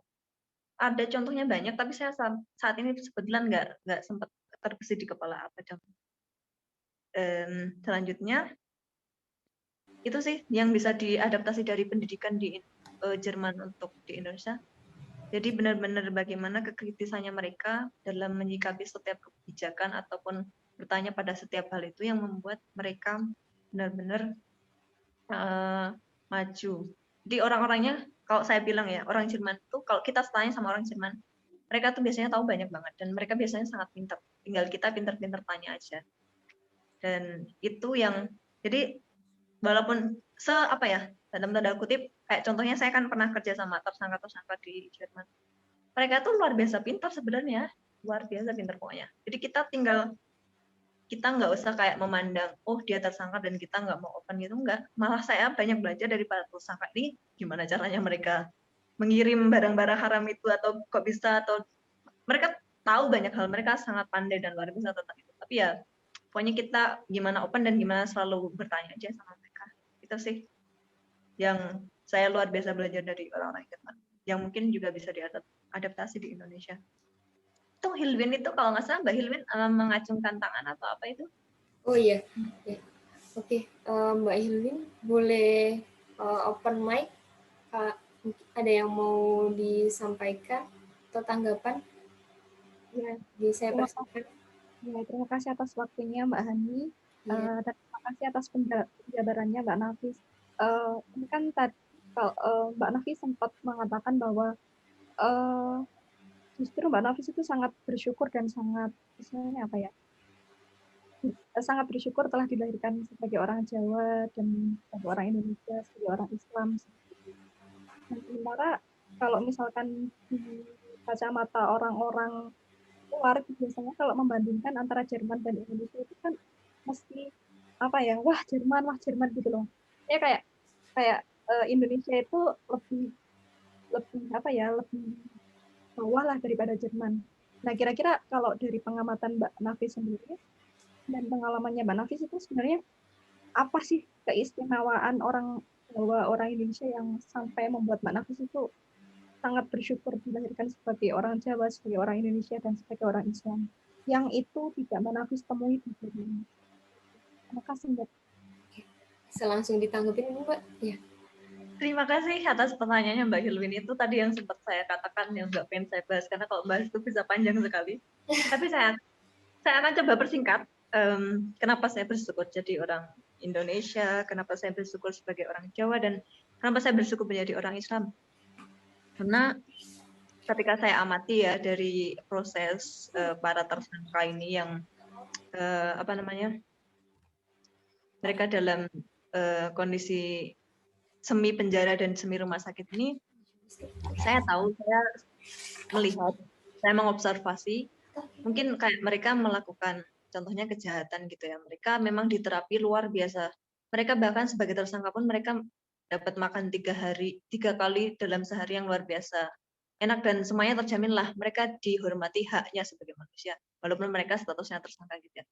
Ada contohnya banyak, tapi saya saat ini kebetulan nggak sempat terbesit di kepala apa contoh. Selanjutnya itu sih yang bisa diadaptasi dari pendidikan di Jerman untuk di Indonesia. Jadi benar-benar bagaimana kekritisannya mereka dalam menyikapi setiap kebijakan ataupun bertanya pada setiap hal itu yang membuat mereka benar-benar maju. Jadi orang-orangnya, kalau saya bilang ya, orang Jerman itu kalau kita tanya sama orang Jerman, mereka tuh biasanya tahu banyak banget dan mereka biasanya sangat pintar. tinggal kita pinter-pinter tanya aja. Dan itu yang jadi walaupun apa ya, dalam tanda kutip kayak contohnya saya kan pernah kerja sama tersangka-tersangka di Jerman. Mereka tuh luar biasa pintar sebenarnya, luar biasa pintar pokoknya. Jadi kita nggak usah kayak memandang, oh dia tersangka dan kita nggak mau open gitu, enggak. Malah saya banyak belajar dari para tersangka ini, gimana caranya mereka mengirim barang-barang haram itu, atau kok bisa, atau mereka tahu banyak hal, mereka sangat pandai dan luar biasa tentang itu. Tapi ya, pokoknya kita gimana open dan gimana selalu bertanya aja sama mereka. Itu sih yang saya luar biasa belajar dari orang-orang Jerman, yang mungkin juga bisa diadaptasi di Indonesia. Itu Hilwin itu kalau nggak salah Mbak Hilwin mengacungkan tangan atau apa itu? Oh iya, ya. Oke, Mbak Hilwin boleh open mic. Ada yang mau disampaikan atau tanggapan? Ya, Saya persilakan. Ya, terima kasih atas waktunya Mbak Hani. Iya. Dan terima kasih atas penjabarannya Mbak Nafis. Ini kan tadi Mbak Nafis sempat mengatakan bahwa justru Mbak Nafis itu sangat bersyukur dan sangat, misalnya apa ya, sangat bersyukur telah dilahirkan sebagai orang Jawa dan sebagai orang Indonesia, sebagai orang Islam. Dan sementara kalau misalkan di kacamata orang-orang luar, biasanya kalau membandingkan antara Jerman dan Indonesia itu kan mesti apa ya, wah Jerman gitu loh. Ya kayak Indonesia itu lebih apa ya, lebih bawah lah daripada Jerman. Nah, kira-kira kalau dari pengamatan Mbak Nafis sendiri dan pengalamannya Mbak Nafis itu sebenarnya apa sih keistimewaan orang Jawa, orang Indonesia yang sampai membuat Mbak Nafis itu sangat bersyukur dilahirkan sebagai orang Jawa, sebagai orang Indonesia, dan sebagai orang Islam. Yang itu tidak Mbak Nafis temui di Jerman. Terima kasih, Mbak. Bisa langsung ditanggupin, Mbak? Ya. Terima kasih atas pertanyaannya Mbak Hilwin. Itu tadi yang sempat saya katakan yang nggak pengen saya bahas, karena kalau bahas itu bisa panjang sekali. Tapi saya akan coba persingkat. Kenapa saya bersyukur jadi orang Indonesia, kenapa saya bersyukur sebagai orang Jawa, dan kenapa saya bersyukur menjadi orang Islam. Karena ketika saya amati ya dari proses para tersangka ini yang mereka dalam kondisi semi penjara dan semi rumah sakit ini, saya melihat, saya mengobservasi, mungkin kayak mereka melakukan contohnya kejahatan gitu ya, mereka memang diterapi luar biasa. Mereka bahkan sebagai tersangka pun mereka dapat makan 3 kali dalam sehari yang luar biasa. Enak dan semuanya terjamin lah, mereka dihormati haknya sebagai manusia, walaupun mereka statusnya tersangka gitu ya.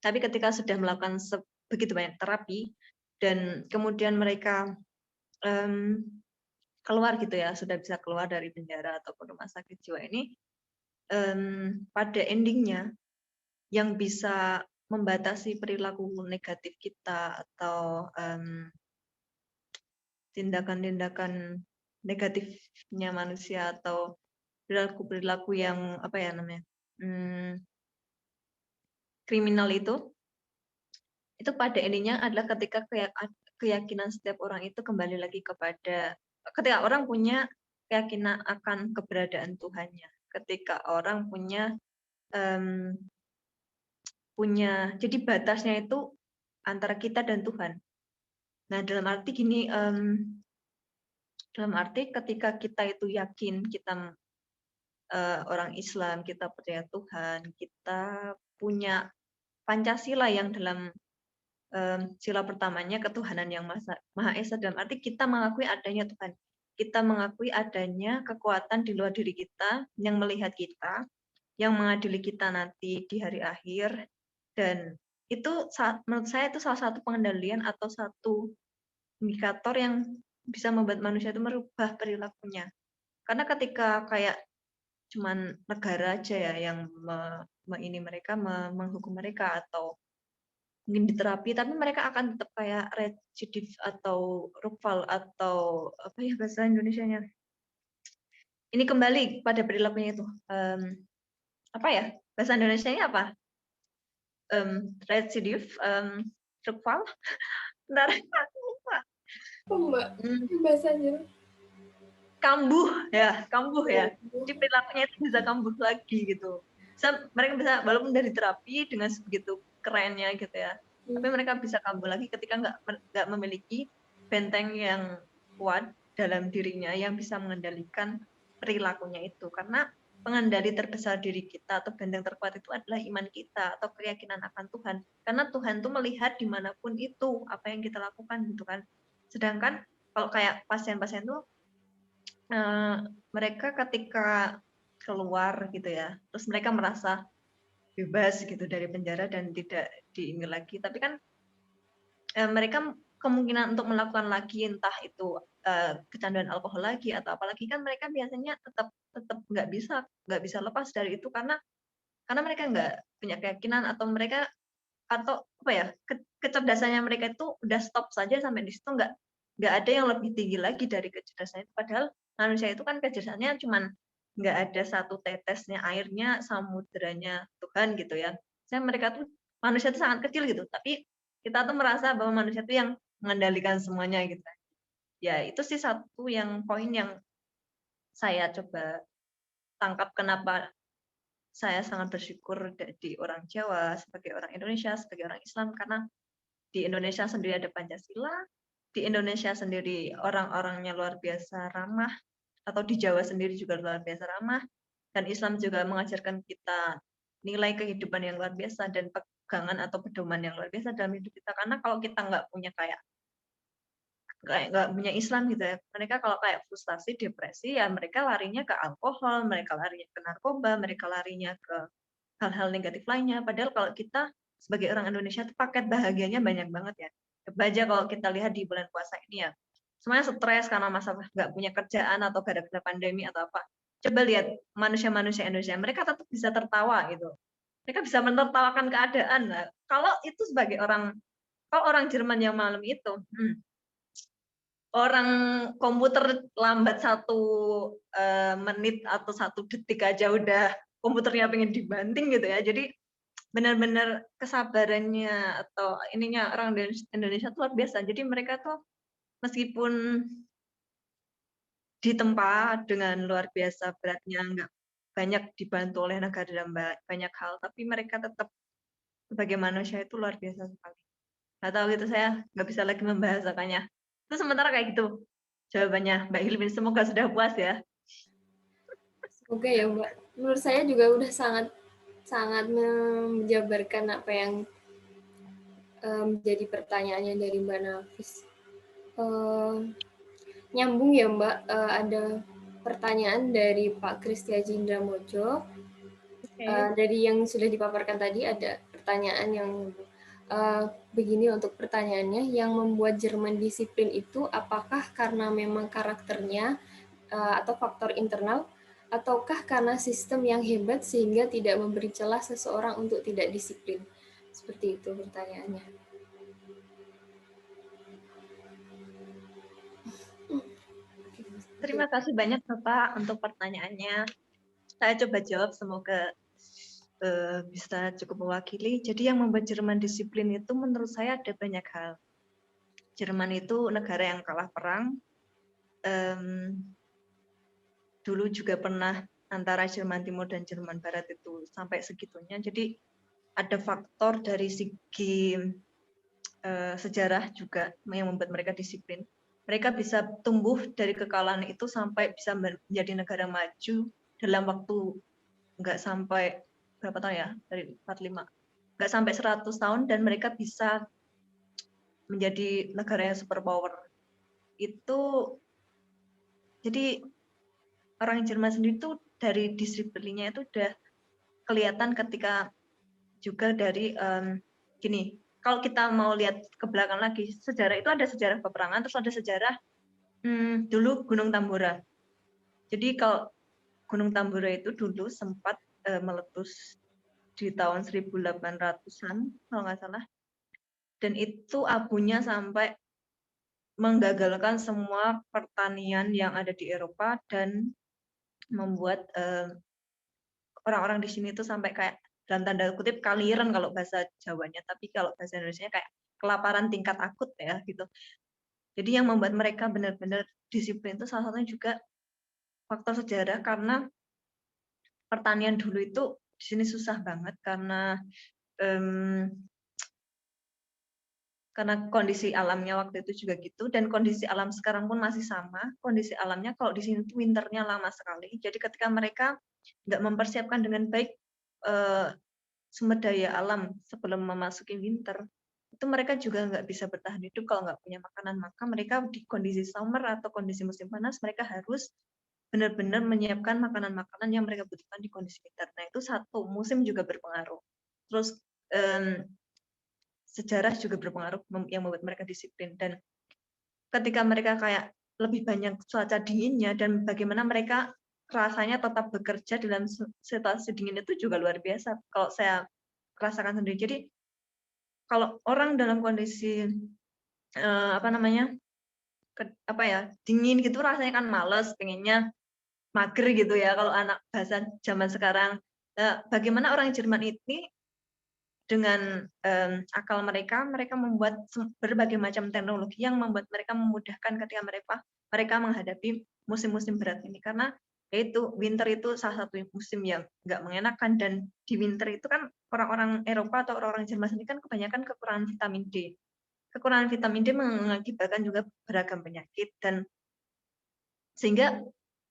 Tapi ketika sudah melakukan begitu banyak terapi, dan kemudian mereka keluar gitu ya, sudah bisa keluar dari penjara ataupun rumah sakit jiwa ini, pada endingnya yang bisa membatasi perilaku negatif kita atau tindakan-tindakan negatifnya manusia atau perilaku yang apa ya namanya kriminal itu pada endingnya adalah ketika keyakinan setiap orang itu kembali lagi kepada, ketika orang punya keyakinan akan keberadaan Tuhannya, ketika orang punya jadi batasnya itu antara kita dan Tuhan. Nah, dalam arti gini, dalam arti ketika kita itu yakin kita orang Islam, kita percaya Tuhan, kita punya Pancasila yang dalam sila pertamanya ketuhanan yang Maha Esa, dalam arti kita mengakui adanya Tuhan, kita mengakui adanya kekuatan di luar diri kita yang melihat kita, yang mengadili kita nanti di hari akhir, dan itu menurut saya itu salah satu pengendalian atau satu indikator yang bisa membuat manusia itu merubah perilakunya. Karena ketika kayak cuman negara aja ya yang menghukum mereka atau mungkin diterapi, tapi mereka akan tetap kayak recidif atau rukval atau apa ya bahasa Indonesianya. Ini kembali pada perilakunya itu. Apa ya bahasa Indonesianya apa? Recidif, rukval. Bentar, aku lupa. Mbak, bahasanya. Kambuh ya. Jadi perilakunya itu bisa kambuh lagi gitu. mereka bisa walaupun dari terapi dengan sebegitu kerennya gitu ya, tapi mereka bisa kambuh lagi ketika nggak memiliki benteng yang kuat dalam dirinya yang bisa mengendalikan perilakunya itu. Karena pengendali terbesar diri kita atau benteng terkuat itu adalah iman kita atau keyakinan akan Tuhan. Karena Tuhan tuh melihat dimanapun itu apa yang kita lakukan gitu kan. Sedangkan kalau kayak pasien-pasien tuh mereka ketika keluar gitu ya, terus mereka merasa bebas gitu dari penjara dan tidak diini lagi. Tapi kan mereka kemungkinan untuk melakukan lagi entah itu kecanduan alkohol lagi atau apalagi kan mereka biasanya tetap nggak bisa lepas dari itu karena mereka nggak punya keyakinan atau mereka atau apa ya kecerdasannya mereka itu udah stop saja sampai di situ nggak ada yang lebih tinggi lagi dari kecerdasan itu. Padahal manusia itu kan kecerdasannya cuman nggak ada satu tetesnya airnya samudranya Tuhan gitu ya. Saya mereka tuh manusia itu sangat kecil gitu, tapi kita tuh merasa bahwa manusia itu yang mengendalikan semuanya gitu. Ya itu sih satu yang poin yang saya coba tangkap kenapa saya sangat bersyukur di orang Jawa sebagai orang Indonesia sebagai orang Islam karena di Indonesia sendiri ada Pancasila, di Indonesia sendiri orang-orangnya luar biasa ramah, atau di Jawa sendiri juga luar biasa ramah, dan Islam juga mengajarkan kita nilai kehidupan yang luar biasa dan pegangan atau pedoman yang luar biasa dalam hidup kita. Karena kalau kita nggak punya nggak punya Islam gitu ya, mereka kalau kayak frustasi, depresi, ya mereka larinya ke alkohol, mereka larinya ke narkoba, mereka larinya ke hal-hal negatif lainnya. Padahal kalau kita sebagai orang Indonesia itu paket bahagianya banyak banget ya. Coba aja kalau kita lihat di bulan puasa ini ya, semuanya stres karena masalah nggak punya kerjaan atau gara-gara pandemi atau apa. Coba lihat manusia-manusia Indonesia, mereka tetap bisa tertawa gitu. Mereka bisa menertawakan keadaan. Nah, kalau itu sebagai kalau orang Jerman yang malam itu, orang komputer lambat 1 menit atau 1 detik aja udah komputernya pengen dibanting gitu ya. Jadi benar-benar kesabarannya atau ininya orang Indonesia tuh luar biasa. Jadi mereka tuh meskipun ditempa dengan luar biasa beratnya, nggak banyak dibantu oleh negara dalam banyak hal, tapi mereka tetap sebagai manusia itu luar biasa sekali. Nggak tahu gitu, saya nggak bisa lagi membahasakannya. Itu sementara kayak gitu jawabannya Mbak Hilmin. Semoga sudah puas ya. Semoga ya Mbak. Menurut saya juga udah sangat menjabarkan apa yang menjadi pertanyaannya dari Mbak Nafis. Nyambung ya Mbak, ada pertanyaan dari Pak Kristiaji Indramojo. Dari yang sudah dipaparkan tadi ada pertanyaan yang begini untuk pertanyaannya, yang membuat Jerman disiplin itu apakah karena memang karakternya atau faktor internal, ataukah karena sistem yang hebat sehingga tidak memberi celah seseorang untuk tidak disiplin? Seperti itu pertanyaannya. Terima kasih banyak Bapak untuk pertanyaannya. Saya coba jawab, semoga bisa cukup mewakili. Jadi yang membuat Jerman disiplin itu menurut saya ada banyak hal. Jerman itu negara yang kalah perang. Dulu juga pernah antara Jerman Timur dan Jerman Barat itu sampai segitunya. Jadi ada faktor dari segi sejarah juga yang membuat mereka disiplin. Mereka bisa tumbuh dari kekalahan itu sampai bisa menjadi negara maju dalam waktu nggak sampai berapa tahun ya, dari 45, nggak sampai 100 tahun, dan mereka bisa menjadi negara yang superpower. Itu jadi orang Jerman sendiri tuh dari disiplinnya itu udah kelihatan ketika juga dari gini, kalau kita mau lihat ke belakang lagi, sejarah itu ada sejarah peperangan, terus ada sejarah dulu Gunung Tambora. Jadi kalau Gunung Tambora itu dulu sempat meletus di tahun 1800-an kalau nggak salah, dan itu abunya sampai menggagalkan semua pertanian yang ada di Eropa dan membuat orang-orang di sini tuh sampai kayak dalam tanda kutip kaliren kalau bahasa Jawanya, tapi kalau bahasa Indonesianya kayak kelaparan tingkat akut ya gitu. Jadi yang membuat mereka benar-benar disiplin itu salah satunya juga faktor sejarah, karena pertanian dulu itu di sini susah banget karena kondisi alamnya waktu itu juga gitu, dan kondisi alam sekarang pun masih sama. Kondisi alamnya kalau di sini tuh winternya lama sekali. Jadi ketika mereka nggak mempersiapkan dengan baik sumber daya alam sebelum memasuki winter, itu mereka juga nggak bisa bertahan hidup kalau nggak punya makanan. Maka mereka di kondisi summer atau kondisi musim panas, mereka harus benar-benar menyiapkan makanan-makanan yang mereka butuhkan di kondisi winter. Nah, itu satu, musim juga berpengaruh. Terus sejarah juga berpengaruh yang membuat mereka disiplin. Dan ketika mereka kayak lebih banyak cuaca dinginnya dan bagaimana mereka rasanya tetap bekerja dalam situasi dingin itu juga luar biasa kalau saya rasakan sendiri. Jadi kalau orang dalam kondisi dingin gitu rasanya kan males, pengennya mager gitu ya kalau anak bahasa zaman sekarang. Bagaimana orang Jerman ini dengan akal mereka membuat berbagai macam teknologi yang membuat mereka memudahkan ketika mereka menghadapi musim-musim berat ini, karena yaitu winter itu salah satu musim yang nggak mengenakan, dan di winter itu kan orang-orang Eropa atau orang-orang Jerman sendiri kan kebanyakan kekurangan vitamin D. Kekurangan vitamin D mengakibatkan juga beragam penyakit, dan sehingga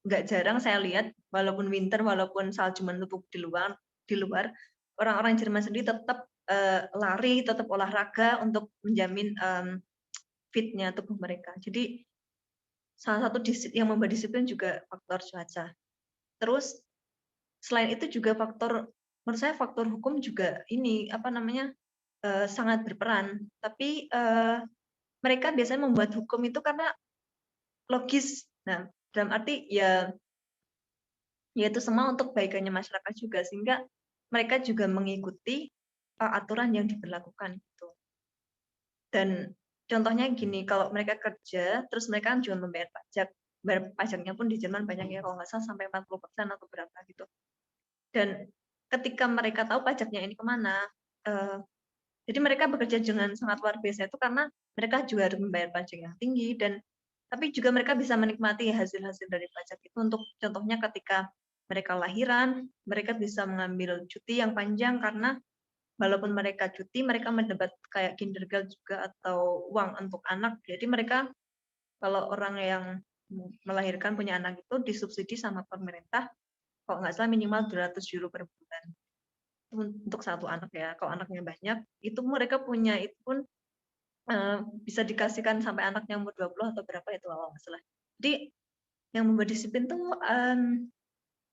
nggak jarang saya lihat walaupun winter, walaupun salju menumpuk di luar orang-orang Jerman sendiri tetap lari, tetap olahraga untuk menjamin fitnya tubuh mereka. Jadi salah satu yang membuat disiplin juga faktor cuaca. Terus selain itu juga menurut saya faktor hukum juga ini sangat berperan. Tapi mereka biasanya membuat hukum itu karena logis. Nah, dalam arti yaitu semua untuk kebaikannya masyarakat juga, sehingga mereka juga mengikuti aturan yang diberlakukan gitu. Dan contohnya gini, kalau mereka kerja terus mereka kan juga membayar pajak. Bayar pajaknya pun di Jerman banyak ya, kalau nggak salah sampai 40% atau berapa gitu. Dan ketika mereka tahu pajaknya ini kemana, jadi mereka bekerja dengan sangat luar biasa itu karena mereka juga harus membayar pajak yang tinggi, dan tapi juga mereka bisa menikmati hasil-hasil dari pajak itu. Untuk contohnya ketika mereka lahiran, mereka bisa mengambil cuti yang panjang karena walaupun mereka cuti, mereka mendapat kayak kindergeld juga atau uang untuk anak. Jadi mereka kalau orang yang melahirkan punya anak itu disubsidi sama pemerintah, kalau nggak salah minimal 200 euro per bulan untuk satu anak ya. Kalau anaknya banyak, itu mereka punya itu pun bisa dikasihkan sampai anaknya umur 20 atau berapa itu kalau nggak salah. Jadi yang membuat disiplin tuh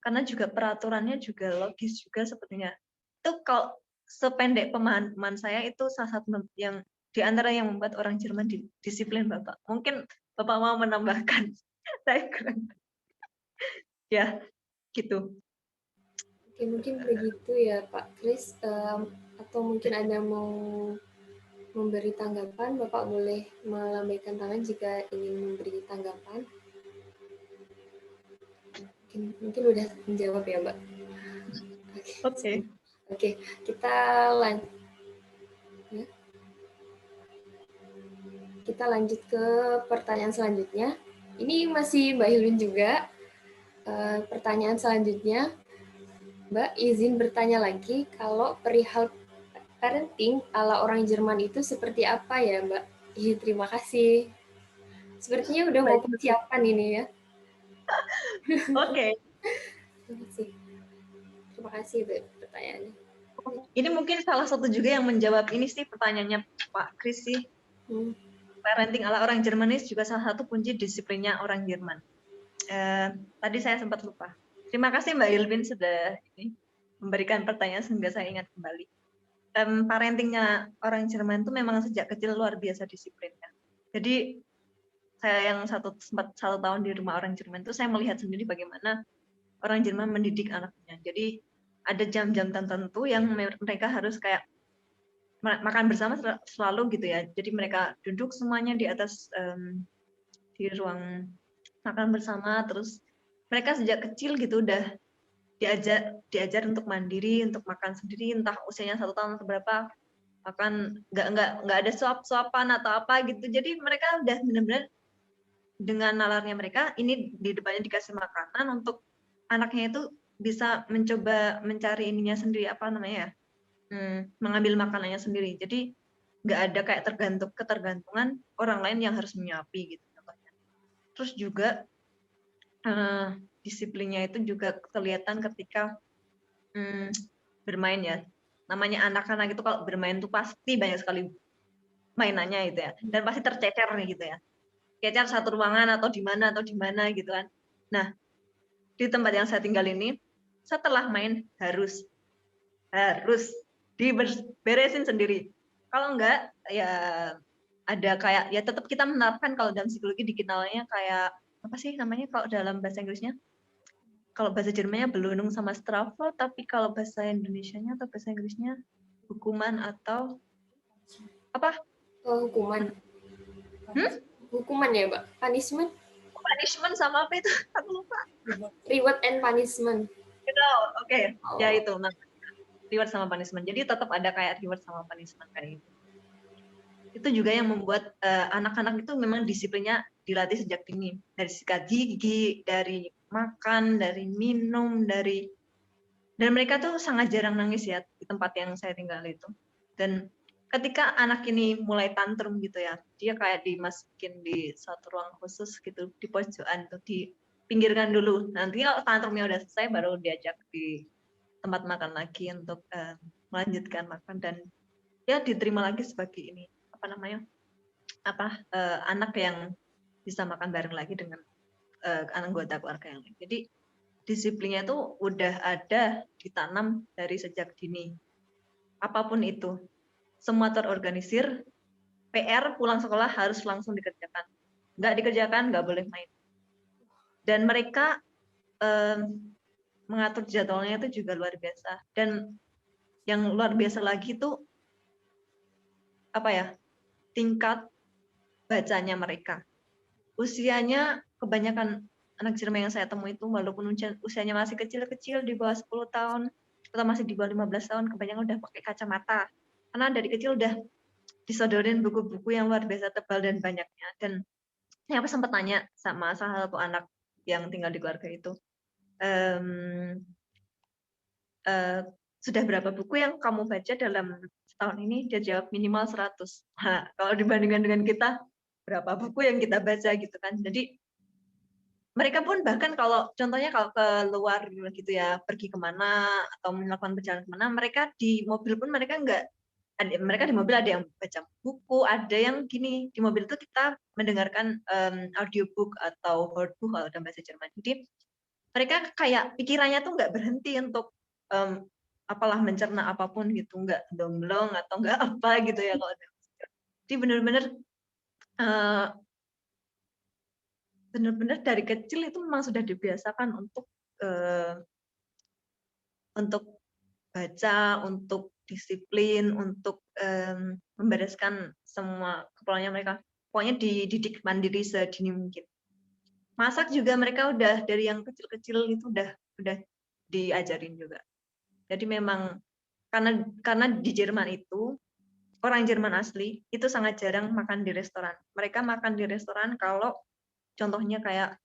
karena juga peraturannya juga logis juga sepertinya. Itu kalau sependek pemahaman saya itu salah satu yang di antara yang membuat orang Jerman disiplin, Bapak. Mungkin Bapak mau menambahkan. Saya kurang. Ya, gitu. Oke, mungkin begitu ya Pak Kris. Atau mungkin Anda mau memberi tanggapan, Bapak boleh melambaikan tangan jika ingin memberi tanggapan. Mungkin udah menjawab ya Mbak. Oke, kita lanjut. Ya. Kita lanjut ke pertanyaan selanjutnya. Ini masih Mbak Hilun juga. Pertanyaan selanjutnya, Mbak izin bertanya lagi, kalau perihal parenting ala orang Jerman itu seperti apa ya Mbak? Terima kasih. Sepertinya udah mau persiapan ini ya. Oke. Terima kasih pertanyaannya. Ini mungkin salah satu juga yang menjawab ini sih pertanyaannya Pak Kris sih. Parenting ala orang Jerman ini juga salah satu kunci disiplinnya orang Jerman. Tadi saya sempat lupa. Terima kasih Mbak Hilvin sudah memberikan pertanyaan sehingga saya ingat kembali. Parentingnya orang Jerman itu memang sejak kecil luar biasa disiplinnya. Jadi saya yang sempat 1 tahun di rumah orang Jerman itu saya melihat sendiri bagaimana orang Jerman mendidik anaknya. Jadi ada jam-jam tertentu yang mereka harus kayak makan bersama selalu gitu ya. Jadi mereka duduk semuanya di atas di ruang makan bersama, terus mereka sejak kecil gitu udah diajar untuk mandiri, untuk makan sendiri, entah usianya 1 tahun atau berapa, makan nggak ada suap-suapan atau apa gitu. Jadi mereka udah benar-benar dengan nalarnya mereka ini di depannya dikasih makanan untuk anaknya itu bisa mencoba mencari ininya sendiri, apa namanya ya, mengambil makanannya sendiri. Jadi nggak ada kayak ketergantungan orang lain yang harus menyuapi gitu contohnya. Terus juga disiplinnya itu juga kelihatan ketika bermain ya. Namanya anak-anak itu kalau bermain tuh pasti banyak sekali mainannya itu ya, dan pasti tercecer nih gitu ya, cecer satu ruangan atau di mana gitu kan. Nah, di tempat yang saya tinggal ini setelah main harus diberesin sendiri. Kalau enggak ya ada kayak ya tetap kita menerapkan, kalau dalam psikologi dikenalnya kayak apa sih namanya kalau dalam bahasa Inggrisnya? Kalau bahasa Jermannya Belohnung sama Strafe, tapi kalau bahasa Indonesianya atau bahasa Inggrisnya hukuman atau apa? Hukuman. Hukuman ya, Mbak? Punishment? Punishment sama apa itu? Aku lupa. Reward and punishment. Oke. Ya itu. Nah, reward sama punishment. Jadi tetap ada kayak reward sama punishment kayak gitu. Itu juga yang membuat anak-anak itu memang disiplinnya dilatih sejak dini. Dari sikat gigi, dari makan, dari minum, dan mereka tuh sangat jarang nangis ya di tempat yang saya tinggal itu. Dan ketika anak ini mulai tantrum gitu ya, dia kayak dimasukin di satu ruang khusus gitu, di pojokan tuh, dipinggirkan dulu. Nanti kalau tantrumnya udah selesai baru diajak di tempat makan lagi untuk melanjutkan makan, dan ya diterima lagi sebagai ini apa namanya anak yang bisa makan bareng lagi dengan anggota keluarga yang lain. Jadi disiplinnya itu udah ada ditanam dari sejak dini. Apapun itu, semua terorganisir. PR pulang sekolah harus langsung dikerjakan. Nggak dikerjakan, nggak boleh main. Dan mereka mengatur jadwalnya itu juga luar biasa. Dan yang luar biasa lagi itu apa ya? Tingkat bacanya mereka. Usianya kebanyakan anak Jerman yang saya temui itu walaupun usianya masih kecil-kecil di bawah 10 tahun atau masih di bawah 15 tahun, kebanyakan udah pakai kacamata. Karena dari kecil udah disodorin buku-buku yang luar biasa tebal dan banyaknya. Dan saya sempat tanya sama salah satu anak yang tinggal di keluarga itu, sudah berapa buku yang kamu baca dalam setahun ini? Dia jawab minimal 100. Nah, kalau dibandingkan dengan kita, berapa buku yang kita baca gitu kan. Jadi mereka pun bahkan kalau contohnya kalau ke luar gitu ya, pergi kemana atau melakukan perjalanan kemana, mereka di mobil pun mereka mereka di mobil ada yang baca buku, ada yang gini, di mobil itu kita mendengarkan audiobook atau hardbook kalau dalam bahasa Jerman. Jadi mereka kayak pikirannya tuh nggak berhenti untuk apalah mencerna apapun gitu, nggak domblong atau nggak apa gitu ya kalau. Jadi benar-benar dari kecil itu memang sudah dibiasakan untuk baca, untuk disiplin, untuk membereskan semua keperluannya mereka. Pokoknya dididik mandiri sedini mungkin. Masak juga mereka udah dari yang kecil-kecil itu udah diajarin juga. Jadi memang karena di Jerman itu orang Jerman asli itu sangat jarang makan di restoran. Mereka makan di restoran kalau contohnya kayak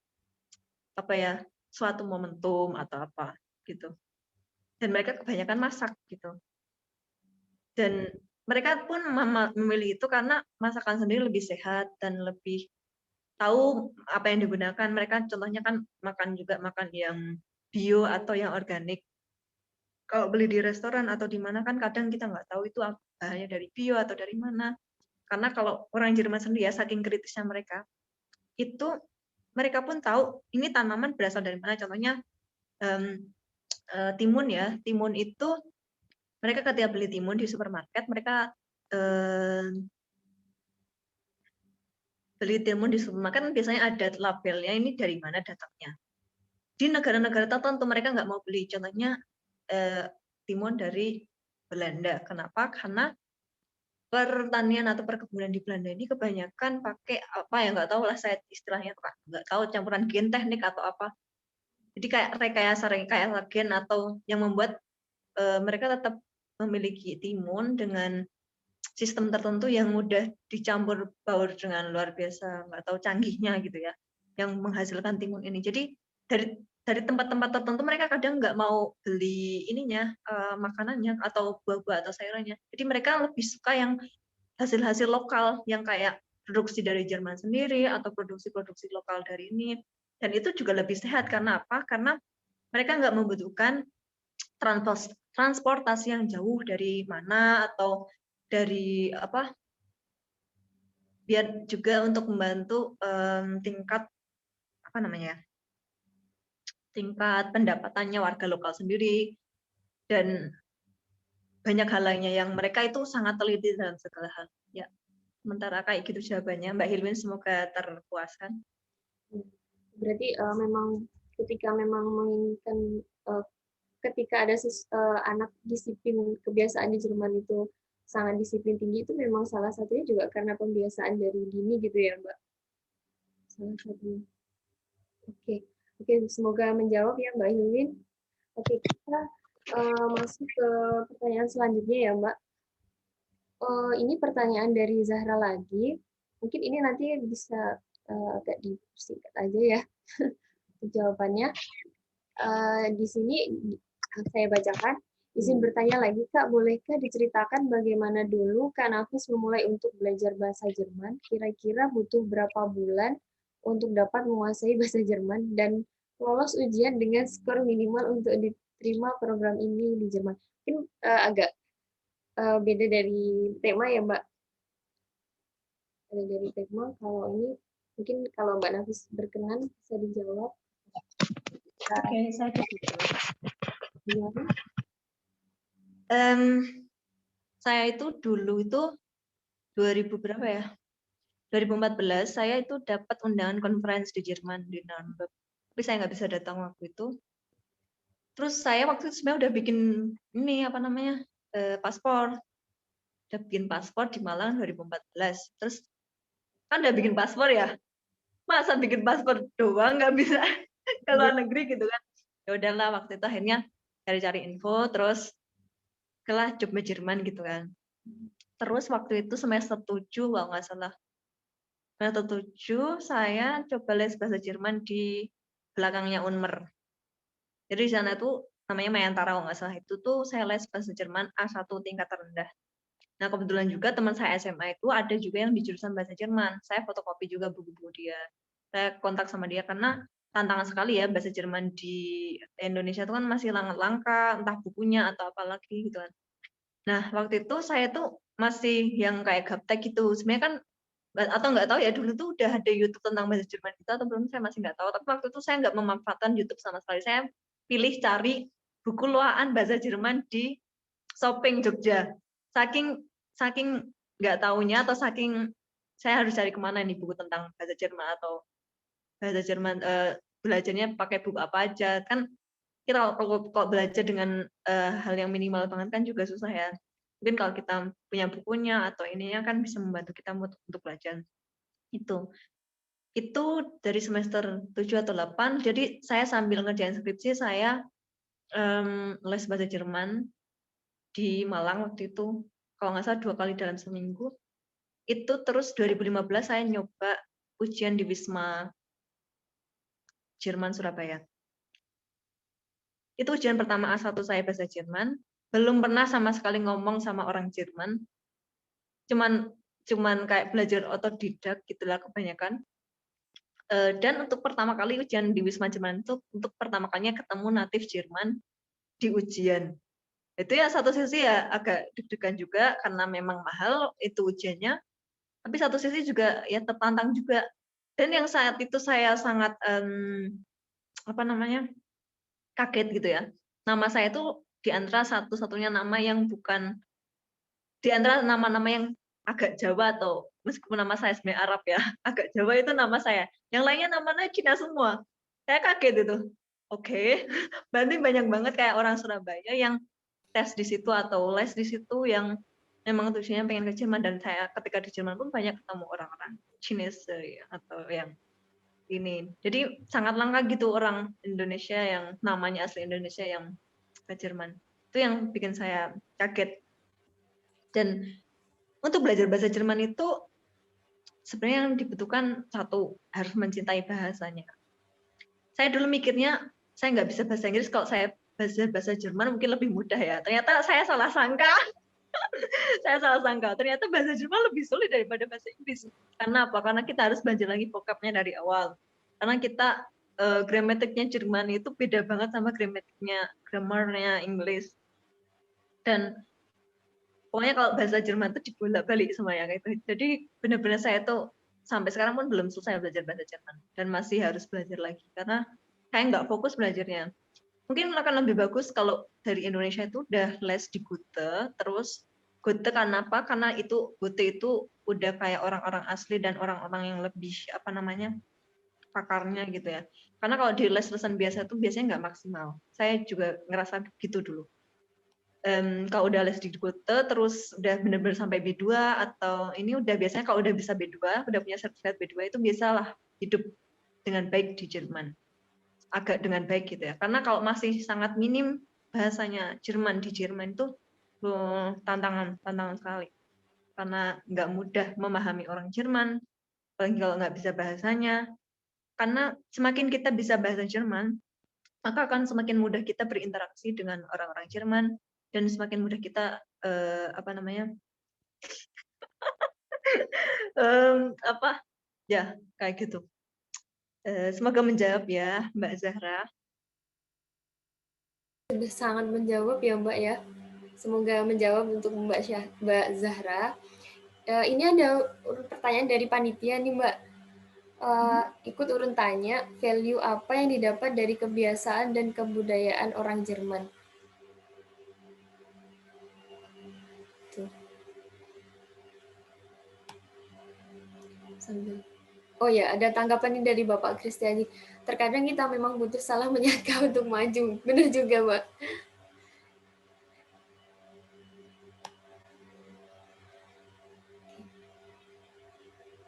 apa ya, suatu momentum atau apa gitu. Dan mereka kebanyakan masak gitu. Dan mereka pun memilih itu karena masakan sendiri lebih sehat dan lebih tahu apa yang digunakan. Mereka contohnya kan makan yang bio atau yang organik. Kalau beli di restoran atau di mana kan kadang kita nggak tahu itu bahannya dari bio atau dari mana. Karena kalau orang Jerman sendiri ya, saking kritisnya mereka, itu mereka pun tahu ini tanaman berasal dari mana. Contohnya timun ya, timun itu mereka ketika beli timun di supermarket, mereka beli timun di supermarket biasanya ada labelnya ini dari mana datangnya. Di negara-negara tertentu mereka nggak mau beli, contohnya timun dari Belanda. Kenapa? Karena pertanian atau perkebunan di Belanda ini kebanyakan pakai apa ya, nggak tahu lah saya istilahnya, nggak tahu, campuran gen teknik atau apa. Jadi kayak rekayasa gen atau yang membuat mereka tetap memiliki timun dengan sistem tertentu yang mudah dicampur baur dengan luar biasa, nggak tahu canggihnya gitu ya, yang menghasilkan timun ini. Jadi dari tempat-tempat tertentu mereka kadang nggak mau beli ininya, makanannya atau buah-buah atau sayurannya. Jadi mereka lebih suka yang hasil-hasil lokal yang kayak produksi dari Jerman sendiri atau produksi-produksi lokal dari ini. Dan itu juga lebih sehat karena apa? Karena mereka nggak membutuhkan transportasi yang jauh dari mana atau dari apa, biar juga untuk membantu tingkat apa namanya, tingkat pendapatannya warga lokal sendiri, dan banyak hal lainnya yang mereka itu sangat teliti dalam segala hal. Ya, sementara kayak gitu jawabannya. Mbak Hilwin, semoga terpuaskan. Berarti memang ketika memang menginginkan ketika ada anak disiplin, kebiasaan di Jerman itu sangat disiplin tinggi, itu memang salah satunya juga karena pembiasaan dari dini gitu ya, Mbak. Salah satunya. Oke, semoga menjawab ya Mbak Hilwin. Oke, kita masuk ke pertanyaan selanjutnya ya Mbak. Ini pertanyaan dari Zahra lagi. Mungkin ini nanti bisa agak disingkat aja ya jawabannya. Di sini saya bacakan. Izin bertanya lagi, Kak, bolehkah diceritakan bagaimana dulu Kak Nafis memulai untuk belajar bahasa Jerman? Kira-kira butuh berapa bulan untuk dapat menguasai bahasa Jerman dan lolos ujian dengan skor minimal untuk diterima program ini di Jerman? Mungkin agak beda dari tema ya, Mbak. Beda dari tema. Kalau ini mungkin kalau Mbak Nafis berkenan bisa dijawab. Oke, saya Gimana? Saya itu dulu itu 2000 berapa ya? 2014 saya itu dapat undangan conference di Jerman di Nuremberg. Tapi saya nggak bisa datang waktu itu. Terus saya waktu itu sebenarnya udah bikin ini apa namanya? Paspor. Udah bikin paspor di Malang 2014. Terus kan udah bikin paspor ya. Masa bikin paspor doang nggak bisa ke luar negeri gitu kan. Ya udahlah, waktu itu akhirnya cari-cari info terus kelah job di Jerman gitu kan. Terus waktu itu semester 7 kalau nggak salah. Semester 7 saya coba les bahasa Jerman di belakangnya Unmer. Jadi di sana tuh namanya Mayantara kalau nggak salah, itu tuh saya les bahasa Jerman A1 tingkat terendah. Nah kebetulan juga teman saya SMA itu ada juga yang di jurusan bahasa Jerman. Saya fotokopi juga buku-buku dia. Saya kontak sama dia karena tantangan sekali ya bahasa Jerman di Indonesia itu kan masih langka, entah bukunya atau apalagi gitu kan. Nah waktu itu saya tuh masih yang kayak gaptek gitu. Sebenarnya kan atau nggak tahu ya, dulu tuh udah ada YouTube tentang bahasa Jerman itu atau belum, saya masih nggak tahu. Tapi waktu itu saya nggak memanfaatkan YouTube sama sekali. Saya pilih cari buku loaan bahasa Jerman di Shopping Jogja. Saking nggak taunya atau saking saya harus cari kemana nih buku tentang bahasa Jerman atau bahasa Jerman, belajarnya pakai buku apa aja. Kan kita kalau belajar dengan hal yang minimal banget kan juga susah ya. Mungkin kalau kita punya bukunya atau ininya kan bisa membantu kita untuk belajar. Itu dari semester 7 atau 8. Jadi saya sambil ngerjain skripsi saya les bahasa Jerman di Malang waktu itu. Kalau nggak salah 2 kali dalam seminggu. Itu terus 2015 saya nyoba ujian di Wisma Jerman Surabaya. Itu ujian pertama A1 saya bahasa Jerman. Belum pernah sama sekali ngomong sama orang Jerman. Cuman kayak belajar otodidak gitulah kebanyakan. Dan untuk pertama kali ujian di Wisma Jerman itu untuk pertama kalinya ketemu natif Jerman di ujian. Itu ya satu sisi ya agak deg-degan juga karena memang mahal itu ujiannya. Tapi satu sisi juga ya tertantang juga. Dan yang saat itu saya sangat kaget gitu ya. Nama saya itu di antara satu-satunya nama yang bukan di antara nama-nama yang agak Jawa atau meskipun nama saya sebenarnya Arab ya, agak Jawa itu nama saya. Yang lainnya namanya Cina semua. Saya kaget itu. Oke. Berarti banyak banget kayak orang Surabaya yang tes di situ atau les di situ yang memang tujuannya pengen ke Jerman, dan saya ketika di Jerman pun banyak ketemu orang-orang Chinese atau yang ini. Jadi sangat langka gitu orang Indonesia yang namanya asli Indonesia yang ke Jerman. Itu yang bikin saya kaget. Dan untuk belajar bahasa Jerman itu sebenarnya yang dibutuhkan satu, harus mencintai bahasanya. Saya dulu mikirnya saya nggak bisa bahasa Inggris, kalau saya bahasa Jerman mungkin lebih mudah ya. Ternyata saya salah sangka. Saya salah sangka. Ternyata bahasa Jerman lebih sulit daripada bahasa Inggris. Karena apa? Karena kita harus belajar lagi vocabnya dari awal. Karena kita gramatiknya Jerman itu beda banget sama grammarnya Inggris. Dan pokoknya kalau bahasa Jerman itu dibolak-balik semuanya kayak gitu. Jadi benar-benar saya tuh sampai sekarang pun belum selesai belajar bahasa Jerman dan masih harus belajar lagi karena saya nggak fokus belajarnya. Mungkin akan lebih bagus kalau dari Indonesia itu udah les di Goethe, terus Goethe karena apa? Karena itu Goethe itu udah kayak orang-orang asli dan orang-orang yang lebih apa namanya pakarnya gitu ya. Karena kalau di les-lesan biasa tuh biasanya nggak maksimal. Saya juga ngerasa gitu dulu. Kalau udah les di Goethe terus udah benar-benar sampai B2 atau ini udah biasanya kalau udah bisa B2, udah punya sertifikat B2 itu biasalah hidup dengan baik di Jerman. Agak dengan baik gitu ya. Karena kalau masih sangat minim bahasanya Jerman di Jerman itu tantangan sekali. Karena nggak mudah memahami orang Jerman, apalagi kalau nggak bisa bahasanya. Karena semakin kita bisa bahasa Jerman, maka akan semakin mudah kita berinteraksi dengan orang-orang Jerman dan semakin mudah kita apa namanya apa ya kayak gitu. Semoga menjawab ya Mbak Zahra. Sudah sangat menjawab ya Mbak ya. Semoga menjawab untuk Mbak Zahra. Ini ada pertanyaan dari panitia nih Mbak. Ikut urun tanya, value apa yang didapat dari kebiasaan dan kebudayaan orang Jerman? Tuh. Oh ya, ada tanggapan ini dari Bapak Kristiani. Terkadang kita memang butuh salah menyangka untuk maju. Benar juga, Mbak.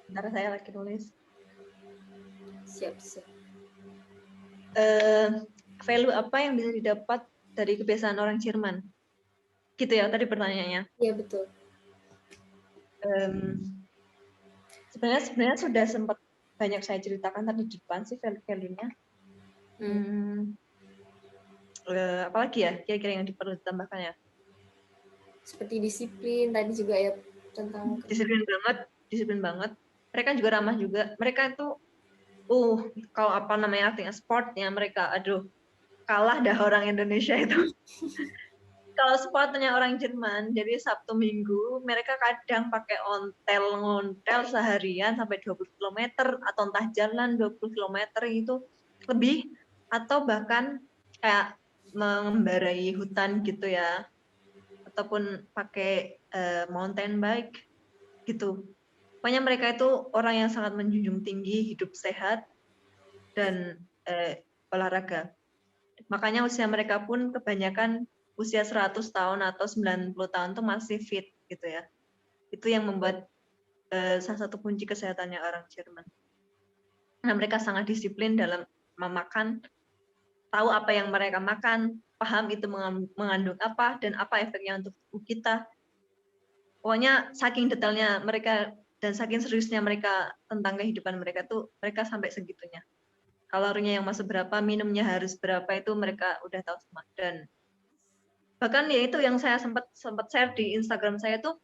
Bentar saya lagi nulis. Siap. Value apa yang bisa didapat dari kebiasaan orang Jerman? Gitu ya tadi pertanyaannya. Iya, betul. Sebenarnya sudah sempat banyak saya ceritakan tadi di depan sih value-nya. Apalagi ya kira-kira yang perlu ditambahkan ya? Seperti disiplin tadi juga ya tentang disiplin banget. Mereka juga ramah juga. Mereka itu kalau apa namanya artinya sportnya mereka kalah dah orang Indonesia itu. Kalau sportnya orang Jerman, jadi Sabtu Minggu mereka kadang pakai ngontel seharian sampai 20 km atau entah jalan 20 km itu lebih atau bahkan kayak mengembarai hutan gitu ya. Ataupun pakai mountain bike gitu. Pokoknya mereka itu orang yang sangat menjunjung tinggi hidup sehat dan olahraga. Makanya usia mereka pun kebanyakan usia 100 tahun atau 90 tahun itu masih fit gitu ya. Itu yang membuat salah satu kunci kesehatannya orang Jerman. Nah, mereka sangat disiplin dalam memakan, tahu apa yang mereka makan, paham itu mengandung apa dan apa efeknya untuk tubuh kita. Pokoknya saking detailnya mereka dan saking seriusnya mereka tentang kehidupan mereka tuh mereka sampai segitunya. Kalorinya yang masuk berapa, minumnya harus berapa itu mereka udah tahu semua. Dan bahkan ya itu yang saya sempat share di Instagram saya tuh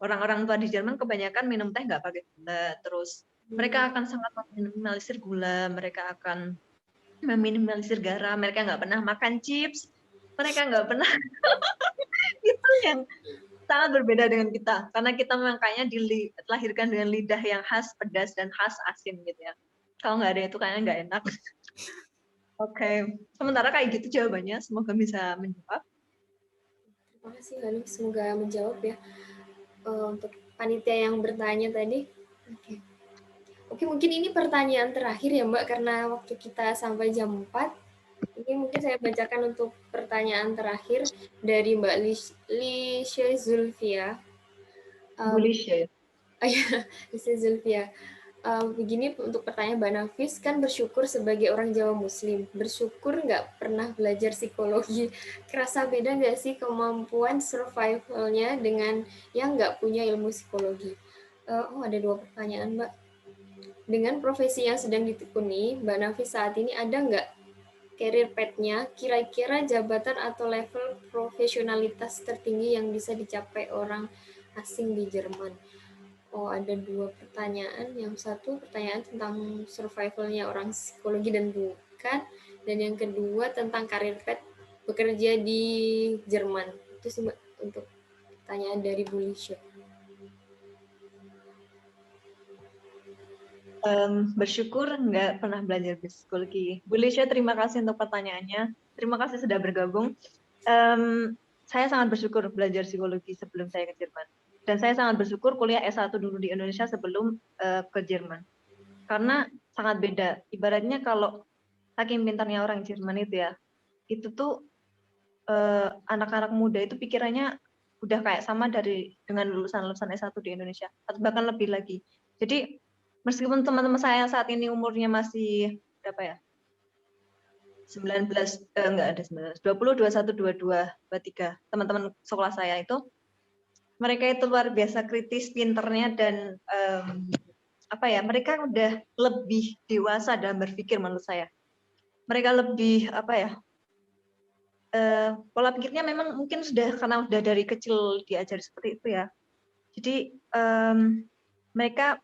orang-orang tua di Jerman kebanyakan minum teh nggak pakai gula, terus mereka akan sangat meminimalisir gula, mereka akan meminimalisir garam, mereka nggak pernah makan chips, mereka nggak pernah itu yang sangat berbeda dengan kita karena kita makanya dilahirkan dengan lidah yang khas pedas dan khas asin gitu ya. Kalau nggak ada itu kayaknya nggak enak. Oke. Sementara kayak gitu jawabannya, semoga bisa menjawab. Terima kasih Hanum, semoga menjawab ya untuk panitia yang bertanya tadi. Oke, mungkin ini pertanyaan terakhir ya Mbak karena waktu kita sampai jam 4. Ini mungkin saya bacakan untuk pertanyaan terakhir dari Mbak Lisha Zulfia. Lisha Zulfia. Begini untuk pertanyaan Mbak Nafis, kan bersyukur sebagai orang Jawa Muslim, bersyukur nggak pernah belajar psikologi, kerasa beda nggak sih kemampuan survivalnya dengan yang nggak punya ilmu psikologi? Ada 2 pertanyaan Mbak. Dengan profesi yang sedang ditekuni, Mbak Nafis saat ini ada nggak career path-nya, kira-kira jabatan atau level profesionalitas tertinggi yang bisa dicapai orang asing di Jerman. Oh, ada 2 pertanyaan. Yang satu pertanyaan tentang survival-nya orang psikologi dan bukan, dan yang kedua tentang career path bekerja di Jerman. Itu sih untuk pertanyaan dari Bu Lisha. Bersyukur nggak pernah belajar psikologi. Bu Lisha, terima kasih untuk pertanyaannya. Terima kasih sudah bergabung. Saya sangat bersyukur belajar psikologi sebelum saya ke Jerman. Dan saya sangat bersyukur kuliah S1 dulu di Indonesia sebelum ke Jerman. Karena sangat beda. Ibaratnya kalau saking pintarnya orang Jerman itu ya, itu tuh anak-anak muda itu pikirannya udah kayak sama dengan lulusan-lulusan S1 di Indonesia, atau bahkan lebih lagi. Jadi meskipun teman-teman saya saat ini umurnya masih berapa ya? 19, enggak ada 19, 20, 21, 22, 23. Teman-teman sekolah saya itu, mereka itu luar biasa kritis, pinternya, dan mereka udah lebih dewasa dalam berpikir menurut saya. Mereka lebih pola pikirnya memang mungkin karena udah dari kecil diajari seperti itu ya. Jadi mereka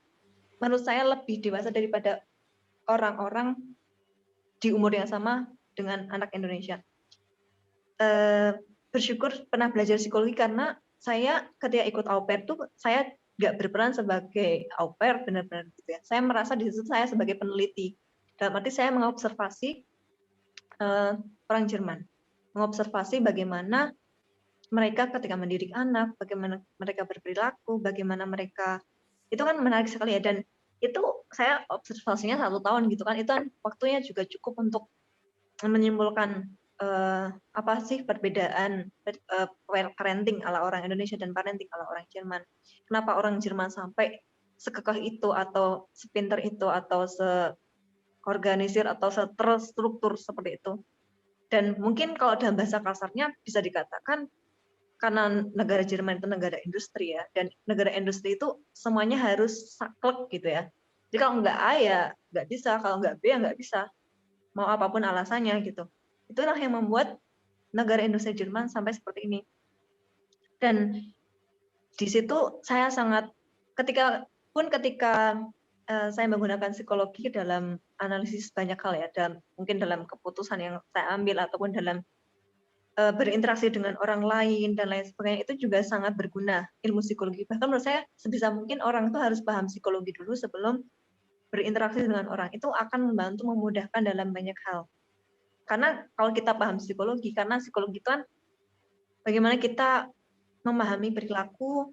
menurut saya lebih dewasa daripada orang-orang di umur yang sama dengan anak Indonesia. Bersyukur pernah belajar psikologi karena saya ketika ikut au pair tuh saya nggak berperan sebagai au pair benar-benar gitu ya. Saya merasa di situ saya sebagai peneliti. Dalam arti saya mengobservasi orang Jerman, mengobservasi bagaimana mereka ketika mendidik anak, bagaimana mereka berperilaku, bagaimana mereka, itu kan menarik sekali ya. Dan itu saya observasinya 1 tahun gitu kan, itu kan waktunya juga cukup untuk menyimpulkan apa sih perbedaan parenting ala orang Indonesia dan parenting ala orang Jerman. Kenapa orang Jerman sampai sekekeh itu atau sepinter itu atau seorganisir atau terstruktur seperti itu. Dan mungkin kalau dalam bahasa kasarnya bisa dikatakan karena negara Jerman itu negara industri ya, dan negara industri itu semuanya harus saklek gitu ya. Jadi kalau nggak A ya nggak bisa, kalau nggak B ya nggak bisa, mau apapun alasannya gitu. Itulah yang membuat negara industri Jerman sampai seperti ini. Dan di situ saya sangat, ketika saya menggunakan psikologi dalam analisis banyak hal ya, mungkin dalam keputusan yang saya ambil ataupun dalam berinteraksi dengan orang lain dan lain sebagainya, itu juga sangat berguna ilmu psikologi. Bahkan menurut saya sebisa mungkin orang itu harus paham psikologi dulu sebelum berinteraksi dengan orang. Itu akan membantu memudahkan dalam banyak hal. Karena kalau kita paham psikologi, karena psikologi itu kan bagaimana kita memahami perilaku,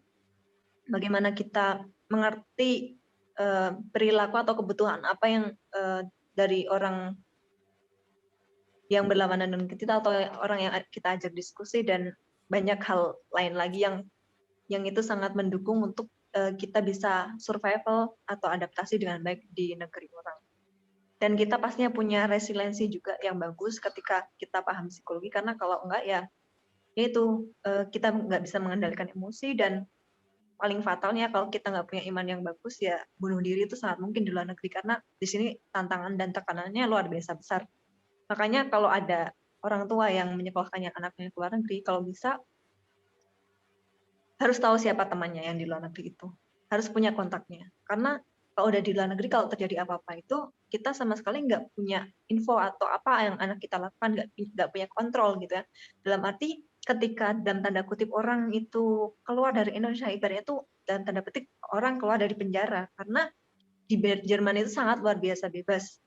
bagaimana kita mengerti perilaku atau kebutuhan apa yang dari orang yang berlawanan dengan kita atau orang yang kita ajak diskusi, dan banyak hal lain lagi yang itu sangat mendukung untuk kita bisa survival atau adaptasi dengan baik di negeri orang. Dan kita pastinya punya resiliensi juga yang bagus ketika kita paham psikologi, karena kalau enggak ya itu kita nggak bisa mengendalikan emosi, dan paling fatalnya kalau kita nggak punya iman yang bagus ya bunuh diri itu sangat mungkin di luar negeri, karena di sini tantangan dan tekanannya luar biasa besar. Makanya kalau ada orang tua yang menyekolahkannya anaknya ke luar negeri, kalau bisa harus tahu siapa temannya yang di luar negeri itu. Harus punya kontaknya. Karena kalau udah di luar negeri, kalau terjadi apa-apa itu, kita sama sekali nggak punya info atau apa yang anak kita lakukan, nggak punya kontrol gitu ya. Dalam arti ketika dalam tanda kutip orang itu keluar dari Indonesia, ibaratnya itu dalam tanda petik orang keluar dari penjara. Karena di Jerman itu sangat luar biasa bebas.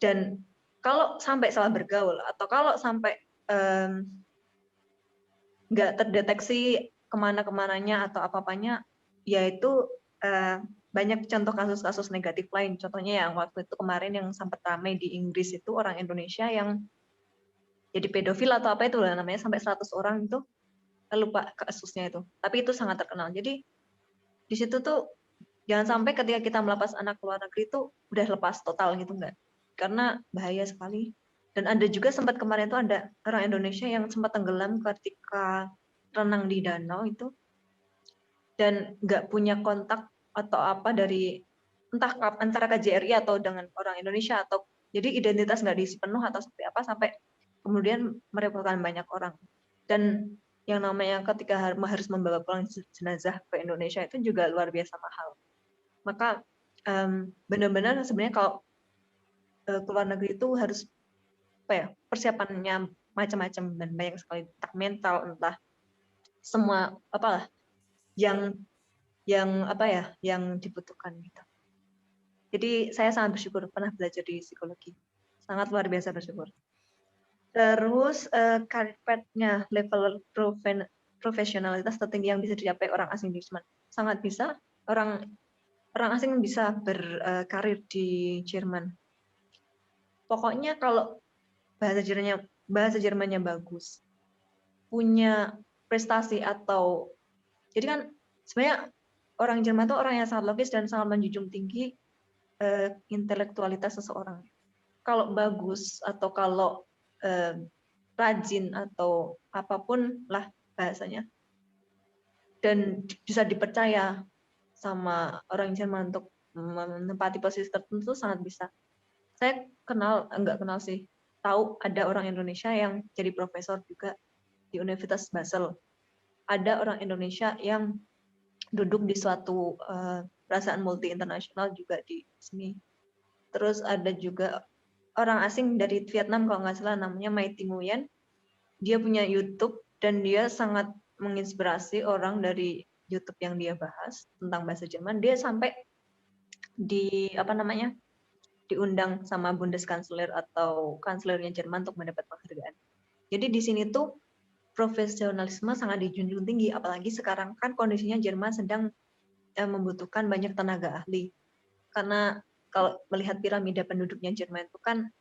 Dan kalau sampai salah bergaul atau kalau sampai nggak terdeteksi kemana-kemananya atau apa-apanya, yaitu banyak contoh kasus-kasus negatif lain. Contohnya yang waktu itu kemarin yang sempat ramai di Inggris itu orang Indonesia yang jadi pedofil atau apa itu namanya, sampai 100 orang itu, lupa kasusnya itu. Tapi itu sangat terkenal. Jadi di situ tuh jangan sampai ketika kita melepas anak ke luar negeri itu udah lepas total gitu, enggak. Karena bahaya sekali. Dan ada juga sempat kemarin itu ada orang Indonesia yang sempat tenggelam ketika renang di danau itu, dan nggak punya kontak atau apa dari entah antara KJRI atau dengan orang Indonesia atau Jadi identitas nggak diisi penuh atau seperti apa sampai kemudian merepotkan banyak orang. Dan yang namanya ketika harus membawa pulang jenazah ke Indonesia itu juga luar biasa mahal. Maka benar-benar sebenarnya kalau ke luar negeri itu harus persiapannya macam-macam dan banyak sekali, entah mental, entah semua apalah yang dibutuhkan gitu. Jadi saya sangat bersyukur pernah belajar di psikologi, sangat luar biasa bersyukur. Terus karir path-nya level profesionalitas tertinggi yang bisa dicapai orang asing di Jerman, sangat bisa. Orang asing bisa berkarir di Jerman. Pokoknya kalau bahasa Jermannya bagus, punya prestasi atau jadi kan sebenarnya orang Jerman itu orang yang sangat logis dan sangat menjunjung tinggi intelektualitas seseorang. Kalau bagus atau kalau rajin atau apapun lah bahasanya, dan bisa dipercaya sama orang Jerman untuk menempati posisi tertentu sangat bisa. Saya nggak kenal sih, tahu ada orang Indonesia yang jadi profesor juga di Universitas Basel. Ada orang Indonesia yang duduk di suatu perusahaan multi internasional juga di sini. Terus ada juga orang asing dari Vietnam kalau nggak salah, namanya Mai Ting Nguyen. Dia punya YouTube dan dia sangat menginspirasi orang dari YouTube yang dia bahas tentang bahasa Jerman. Dia sampai diundang sama Bundeskanzler atau kanselernya Jerman untuk mendapat penghargaan. Jadi di sini tuh profesionalisme sangat dijunjung tinggi, apalagi sekarang kan kondisinya Jerman sedang membutuhkan banyak tenaga ahli. Karena kalau melihat piramida penduduknya Jerman itu kan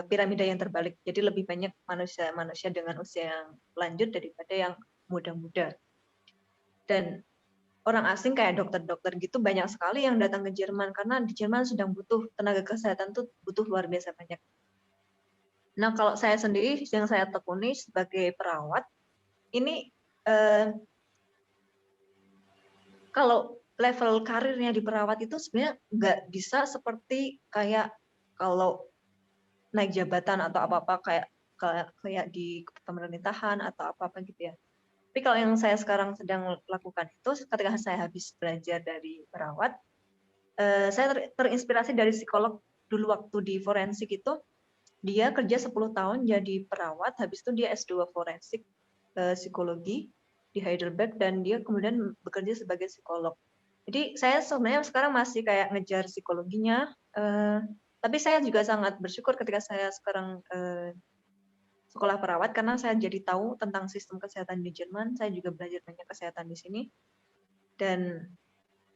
piramida yang terbalik. Jadi lebih banyak manusia dengan usia yang lanjut daripada yang muda-muda. Dan orang asing kayak dokter-dokter gitu banyak sekali yang datang ke Jerman karena di Jerman sedang butuh tenaga kesehatan tuh butuh luar biasa banyak. Nah, kalau saya sendiri yang saya tekuni sebagai perawat, ini kalau level karirnya di perawat itu sebenarnya nggak bisa seperti kayak kalau naik jabatan atau apa-apa kayak di pemerintahan atau apa-apa gitu ya. Tapi kalau yang saya sekarang sedang lakukan itu, ketika saya habis belajar dari perawat, saya terinspirasi dari psikolog dulu waktu di forensik itu. Dia kerja 10 tahun jadi perawat, habis itu dia S2 forensik psikologi di Heidelberg, dan dia kemudian bekerja sebagai psikolog. Jadi saya sebenarnya sekarang masih kayak ngejar psikologinya, tapi saya juga sangat bersyukur ketika saya sekarang sekolah perawat karena saya jadi tahu tentang sistem kesehatan di Jerman. Saya juga belajar banyak kesehatan di sini. Dan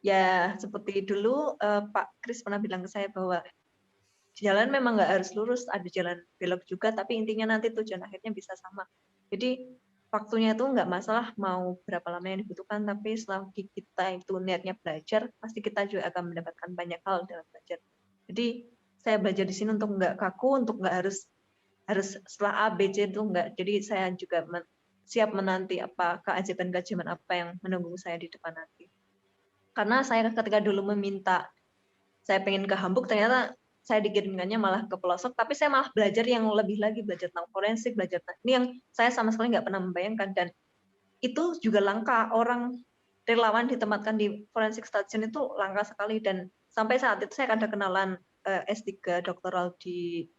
ya seperti dulu Pak Kris pernah bilang ke saya bahwa jalan memang nggak harus lurus, ada jalan belok juga, tapi intinya nanti tujuan akhirnya bisa sama. Jadi waktunya itu nggak masalah mau berapa lama yang dibutuhkan, tapi selagi kita itu niatnya belajar, pasti kita juga akan mendapatkan banyak hal dalam belajar. Jadi saya belajar di sini untuk nggak kaku, untuk nggak harus setelah A, B, C itu nggak. Jadi saya juga siap menanti apa keajaiban-keajaiban apa yang menunggu saya di depan nanti. Karena saya ketika dulu meminta, saya pengen ke Hamburg, ternyata saya dikirimkannya malah ke pelosok, tapi saya malah belajar yang lebih lagi, belajar tentang forensik, ini yang saya sama sekali nggak pernah membayangkan, dan itu juga langka. Orang relawan ditempatkan di forensik station itu langka sekali, dan sampai saat itu saya ada kenalan S3 doktoral di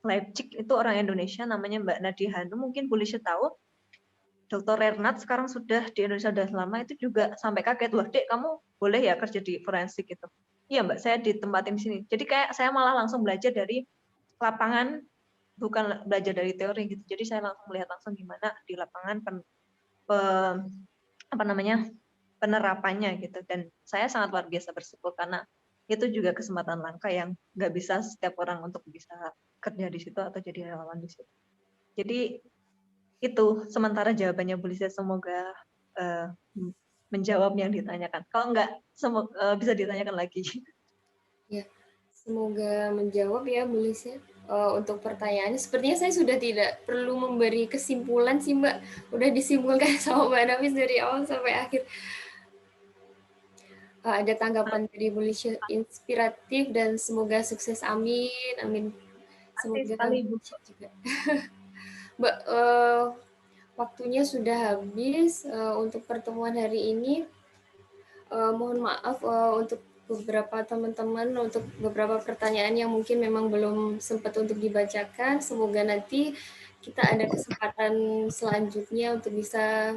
Leipzig, itu orang Indonesia namanya Mbak Nadia Hanum, mungkin Polisi tahu. Dr. Renat sekarang sudah di Indonesia sudah lama, itu juga sampai kaget, wah Dek kamu boleh ya kerja di forensik gitu. Iya Mbak, saya ditempatin di sini. Jadi kayak saya malah langsung belajar dari lapangan, bukan belajar dari teori gitu. Jadi saya langsung melihat langsung gimana di lapangan penerapannya gitu. Dan saya sangat luar biasa bersyukur karena itu juga kesempatan langka yang nggak bisa setiap orang untuk bisa kerja di situ atau jadi relawan di situ. Jadi itu sementara jawabannya Bu Lisa, semoga menjawab yang ditanyakan. Kalau enggak, bisa ditanyakan lagi. Ya, semoga menjawab ya Bu Lisa. Untuk pertanyaannya, sepertinya saya sudah tidak perlu memberi kesimpulan sih Mbak. Udah disimpulkan sama Mbak Nafis dari awal sampai akhir. ada tanggapan dari Bu Lisha inspiratif dan semoga sukses, amin, amin. Terima kasih Semoga sekali, Bu Bu. Lisha juga. Mbak, waktunya sudah habis untuk pertemuan hari ini. Mohon maaf untuk beberapa teman-teman, untuk beberapa pertanyaan yang mungkin memang belum sempat untuk dibacakan. Semoga nanti kita ada kesempatan selanjutnya untuk bisa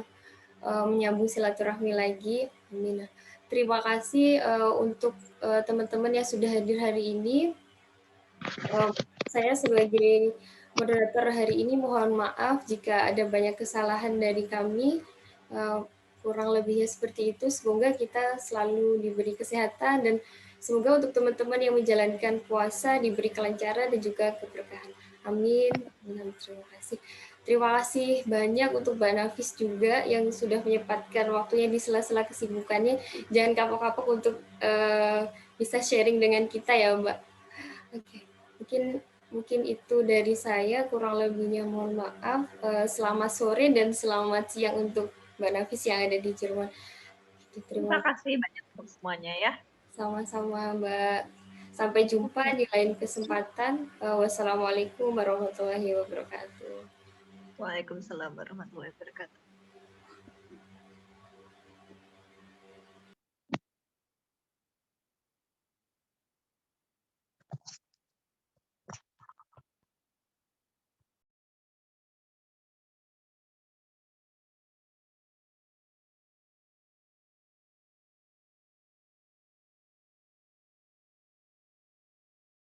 menyambung silaturahmi lagi. Amin. Terima kasih untuk teman-teman yang sudah hadir hari ini. Saya sebagai moderator hari ini mohon maaf jika ada banyak kesalahan dari kami. Kurang lebihnya seperti itu. Semoga kita selalu diberi kesehatan dan semoga untuk teman-teman yang menjalankan puasa diberi kelancaran dan juga keberkahan. Amin. Terima kasih. Terima kasih banyak untuk Mbak Nafis juga yang sudah menyempatkan waktunya di sela-sela kesibukannya. Jangan kapok-kapok untuk bisa sharing dengan kita ya, Mbak. Oke. Mungkin itu dari saya, kurang lebihnya mohon maaf. Selamat sore dan selamat siang untuk Mbak Nafis yang ada di Jerman. Terima kasih banyak untuk semuanya ya. Sama-sama Mbak. Sampai jumpa di lain kesempatan. Wassalamualaikum warahmatullahi wabarakatuh. Waalaikumsalam warahmatullahi wabarakatuh.